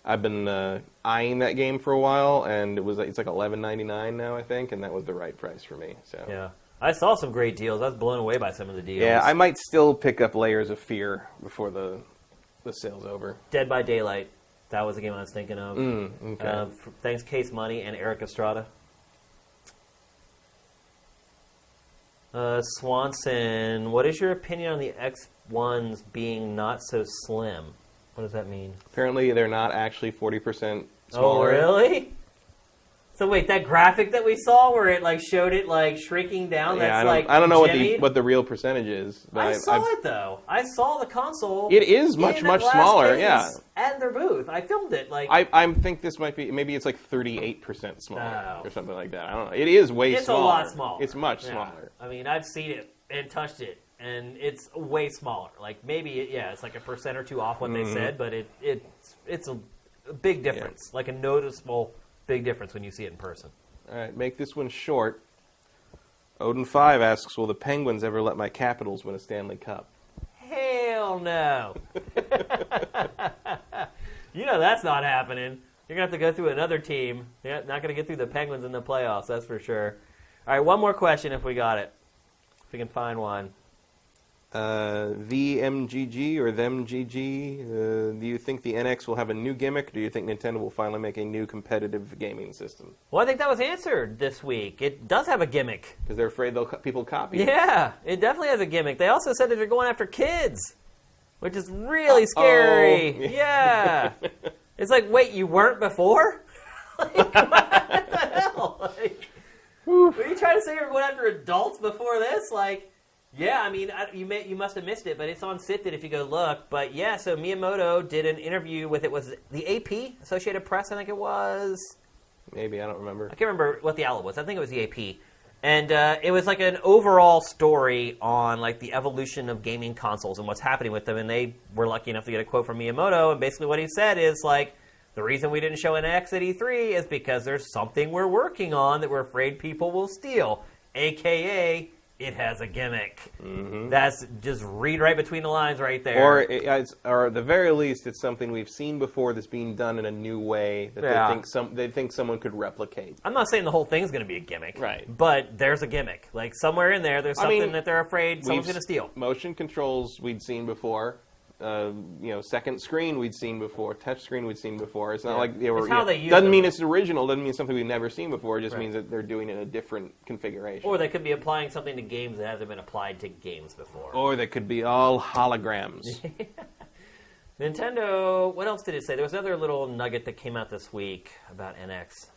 I've been eyeing that game for a while, and it's like $11.99 now, I think, and that was the right price for me. So yeah, I saw some great deals. I was blown away by some of the deals. Yeah, I might still pick up Layers of Fear before the sale's over. Dead by Daylight. That was the game I was thinking of. Okay. Thanks, Case Money and Eric Estrada. Swanson, what is your opinion on the X1s being not so slim? What does that mean? Apparently, they're not actually 40% smaller. Oh, really? So wait, that graphic that we saw where it like showed it like shrinking down, yeah, that's I don't know jimmied? what the real percentage is. But I saw it though. I saw the console. It is much smaller. Yeah, at their booth. I filmed it. Like I think this might be maybe it's like 38% smaller or something like that. I don't know. It is way smaller. It's a lot smaller. It's much smaller. I mean, I've seen it and touched it, and it's way smaller. Like maybe it's like 1% or 2% off what they said, but it's a big difference, like a noticeable big difference when you see it in person. All right, make this one short. Odin5 asks, will the Penguins ever let my Capitals win a Stanley Cup? Hell no. You know that's not happening. You're going to have to go through another team. You're not going to get through the Penguins in the playoffs, that's for sure. All right, one more question if we got it. If we can find one. VMGG or ThemGG, do you think the NX will have a new gimmick? Do you think Nintendo will finally make a new competitive gaming system? Well, I think that was answered this week. It does have a gimmick. Because they're afraid people copy it. Yeah, it definitely has a gimmick. They also said that they're going after kids, which is really scary. Yeah. It's like, wait, you weren't before? Like, what the hell? Like, were you trying to say you're going after adults before this? Like... Yeah, I mean, you must have missed it, but it's on Sifted if you go look. But yeah, so Miyamoto did an interview with was the AP, Associated Press, I think it was. Maybe, I don't remember. I can't remember what the outlet was. I think it was the AP. And it was like an overall story on like the evolution of gaming consoles and what's happening with them. And they were lucky enough to get a quote from Miyamoto. And basically what he said is like, the reason we didn't show an X at E3 is because there's something we're working on that we're afraid people will steal, a.k.a., it has a gimmick. Mm-hmm. That's just read right between the lines right there. Or at the very least, it's something we've seen before that's being done in a new way that they think someone could replicate. I'm not saying the whole thing's going to be a gimmick, right? But there's a gimmick. Like somewhere in there's something that they're afraid someone's going to steal. Motion controls we'd seen before. Second screen we'd seen before, touch screen we'd seen before. It's not like they were. It's how they use doesn't them. mean it's original. Doesn't mean something we've never seen before. It just means that they're doing it in a different configuration. Or they could be applying something to games that hasn't been applied to games before. Or they could be all holograms. Nintendo. What else did it say? There was another little nugget that came out this week about NX.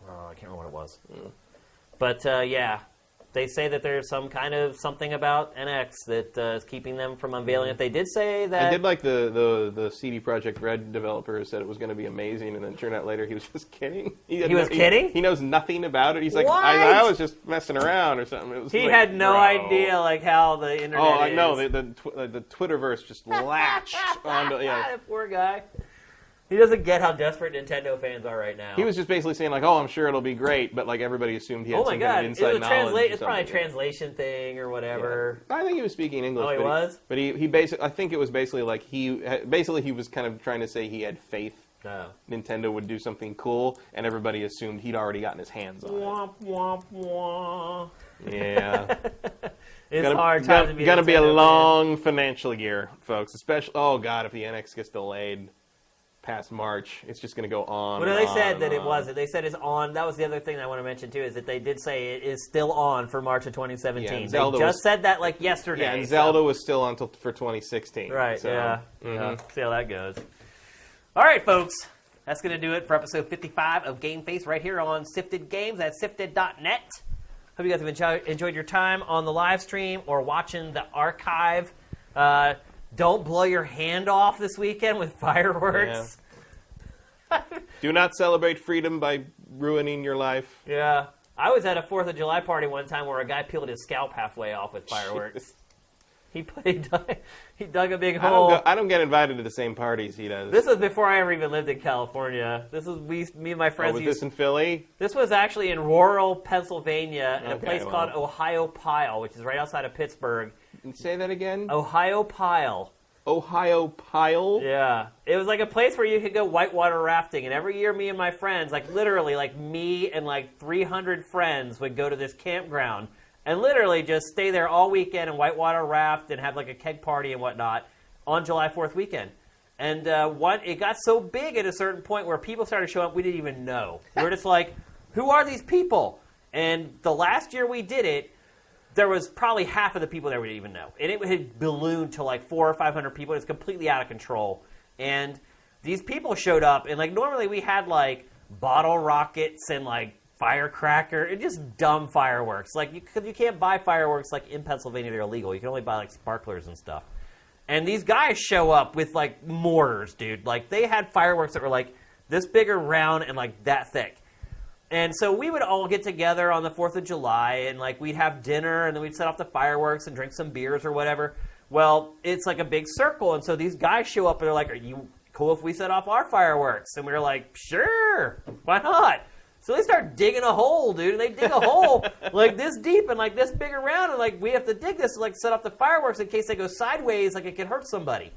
Oh, I can't remember what it was. But yeah. They say that there's some kind of something about NX that is keeping them from unveiling it. They did say that... I did like the CD Projekt Red developer said it was going to be amazing, and then it turned out later he was just kidding. He was kidding? He knows nothing about it. He's like, what? I was just messing around or something. He had no idea like how the internet is. I know. The Twitterverse just latched onto... That poor guy. He doesn't get how desperate Nintendo fans are right now. He was just basically saying, like, I'm sure it'll be great, but, like, everybody assumed he had some kind of inside knowledge. It's probably a translation thing or whatever. Yeah. I think he was speaking English. Oh, he was? But he basically, I think it was basically like he was kind of trying to say he had faith Nintendo would do something cool, and everybody assumed he'd already gotten his hands on it. Womp, womp, womp. Yeah. It's hard time to be Gonna be a Nintendo long financial year, folks. Especially, God, if the NX gets delayed past March, it's just going to go on. Well, no, they said that it wasn't. They said it's on. That was the other thing I want to mention, too, is that they did say it is still on for March of 2017. Yeah, they just said that, like, yesterday. Yeah, and Zelda was still on for 2016. Right, so, yeah. See how that goes. All right, folks. That's going to do it for episode 55 of GameFace right here on Sifted Games at sifted.net. Hope you guys have enjoyed your time on the live stream or watching the archive. Don't blow your hand off this weekend with fireworks. Yeah. Do not celebrate freedom by ruining your life. Yeah. I was at a 4th of July party one time where a guy peeled his scalp halfway off with fireworks. He dug a big hole. I don't get invited to the same parties he does. This was before I ever even lived in California. This was me and my friends. Was this in Philly? This was actually in rural Pennsylvania in a place called Ohio Pile, which is right outside of Pittsburgh. Say that again? Ohio Pile. Ohio Pile? Yeah. It was like a place where you could go whitewater rafting, and every year me and my friends, like literally, like me and like 300 friends would go to this campground and literally just stay there all weekend and whitewater raft and have like a keg party and whatnot on July 4th weekend. And it got so big at a certain point where people started showing up we didn't even know. We were just like, who are these people? And the last year we did it, there was probably half of the people there we didn't even know. And it had ballooned to like 400 or 500 people. It was completely out of control. And these people showed up, and like normally we had like bottle rockets and like firecracker and just dumb fireworks. Like you can't buy fireworks like in Pennsylvania, they're illegal. You can only buy like sparklers and stuff. And these guys show up with like mortars, dude. Like they had fireworks that were like this big or round and like that thick. And so we would all get together on the 4th of July, and like we'd have dinner, and then we'd set off the fireworks and drink some beers or whatever. Well, it's like a big circle, and so these guys show up, and they're like, are you cool if we set off our fireworks? And we were like, sure, why not? So they start digging a hole, dude, and they dig a hole like this deep and like this big around, and like we have to dig this to like set off the fireworks in case they go sideways, like it could hurt somebody.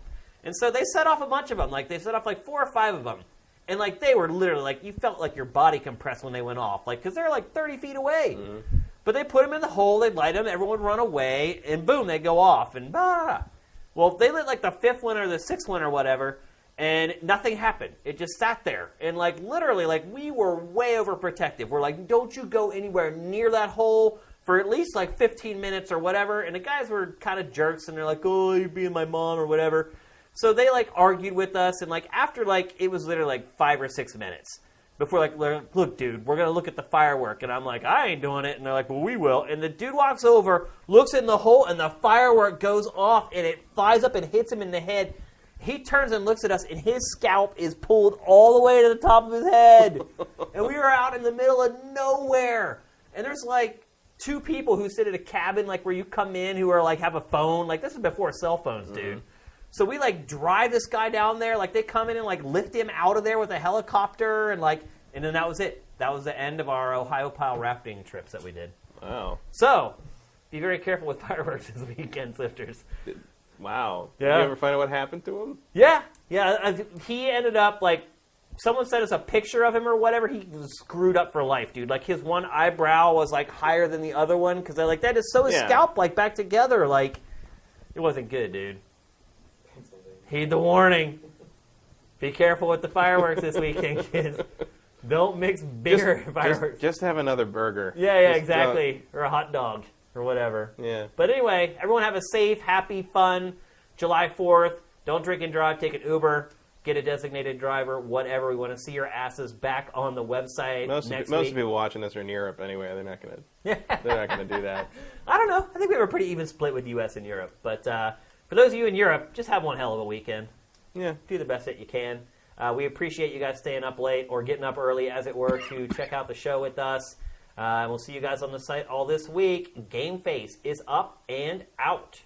And so they set off a bunch of them. Like they set off like 4 or 5 of them. And, like, they were literally, like, you felt like your body compressed when they went off. Like, because they're, like, 30 feet away. Mm-hmm. But they put them in the hole, they'd light them, everyone would run away, and boom, they'd go off. And, Well, they lit, like, the 5th one or the 6th one or whatever, and nothing happened. It just sat there. And, like, literally, like, we were way overprotective. We're like, don't you go anywhere near that hole for at least, like, 15 minutes or whatever. And the guys were kind of jerks, and they're like, oh, you're being my mom or whatever. So they, like, argued with us, and, like, after, like, it was literally, like, 5 or 6 minutes before, like, look, dude, we're going to look at the firework. And I'm like, I ain't doing it. And they're like, well, we will. And the dude walks over, looks in the hole, and the firework goes off, and it flies up and hits him in the head. He turns and looks at us, and his scalp is pulled all the way to the top of his head. And we were out in the middle of nowhere. And there's, like, 2 people who sit at a cabin, like, where you come in who are, like, have a phone. Like, this is before cell phones, dude. So we, like, drive this guy down there. Like, they come in and, like, lift him out of there with a helicopter. And then that was it. That was the end of our Ohio Pile rafting trips that we did. Wow. So, be very careful with fireworks this weekend, Sifters. Wow. Yeah. Did you ever find out what happened to him? Yeah. He ended up, like, someone sent us a picture of him or whatever. He was screwed up for life, dude. Like, his one eyebrow was, like, higher than the other one because they're like, that is so his scalp, like, back together. Like, it wasn't good, dude. Heed the warning. Be careful with the fireworks this weekend, kids. Don't mix beer and fireworks. Just have another burger. Yeah, exactly. Or a hot dog or whatever. Yeah. But anyway, everyone have a safe, happy, fun July 4th. Don't drink and drive. Take an Uber. Get a designated driver. Whatever. We want to see your asses back on the website most next of week. people watching this are in Europe anyway. They're not gonna. They're not gonna do that. I don't know. I think we have a pretty even split with U.S. and Europe. But for those of you in Europe, just have one hell of a weekend. Yeah. Do the best that you can. We appreciate you guys staying up late or getting up early, as it were, to check out the show with us. We'll see you guys on the site all this week. GameFace is up and out.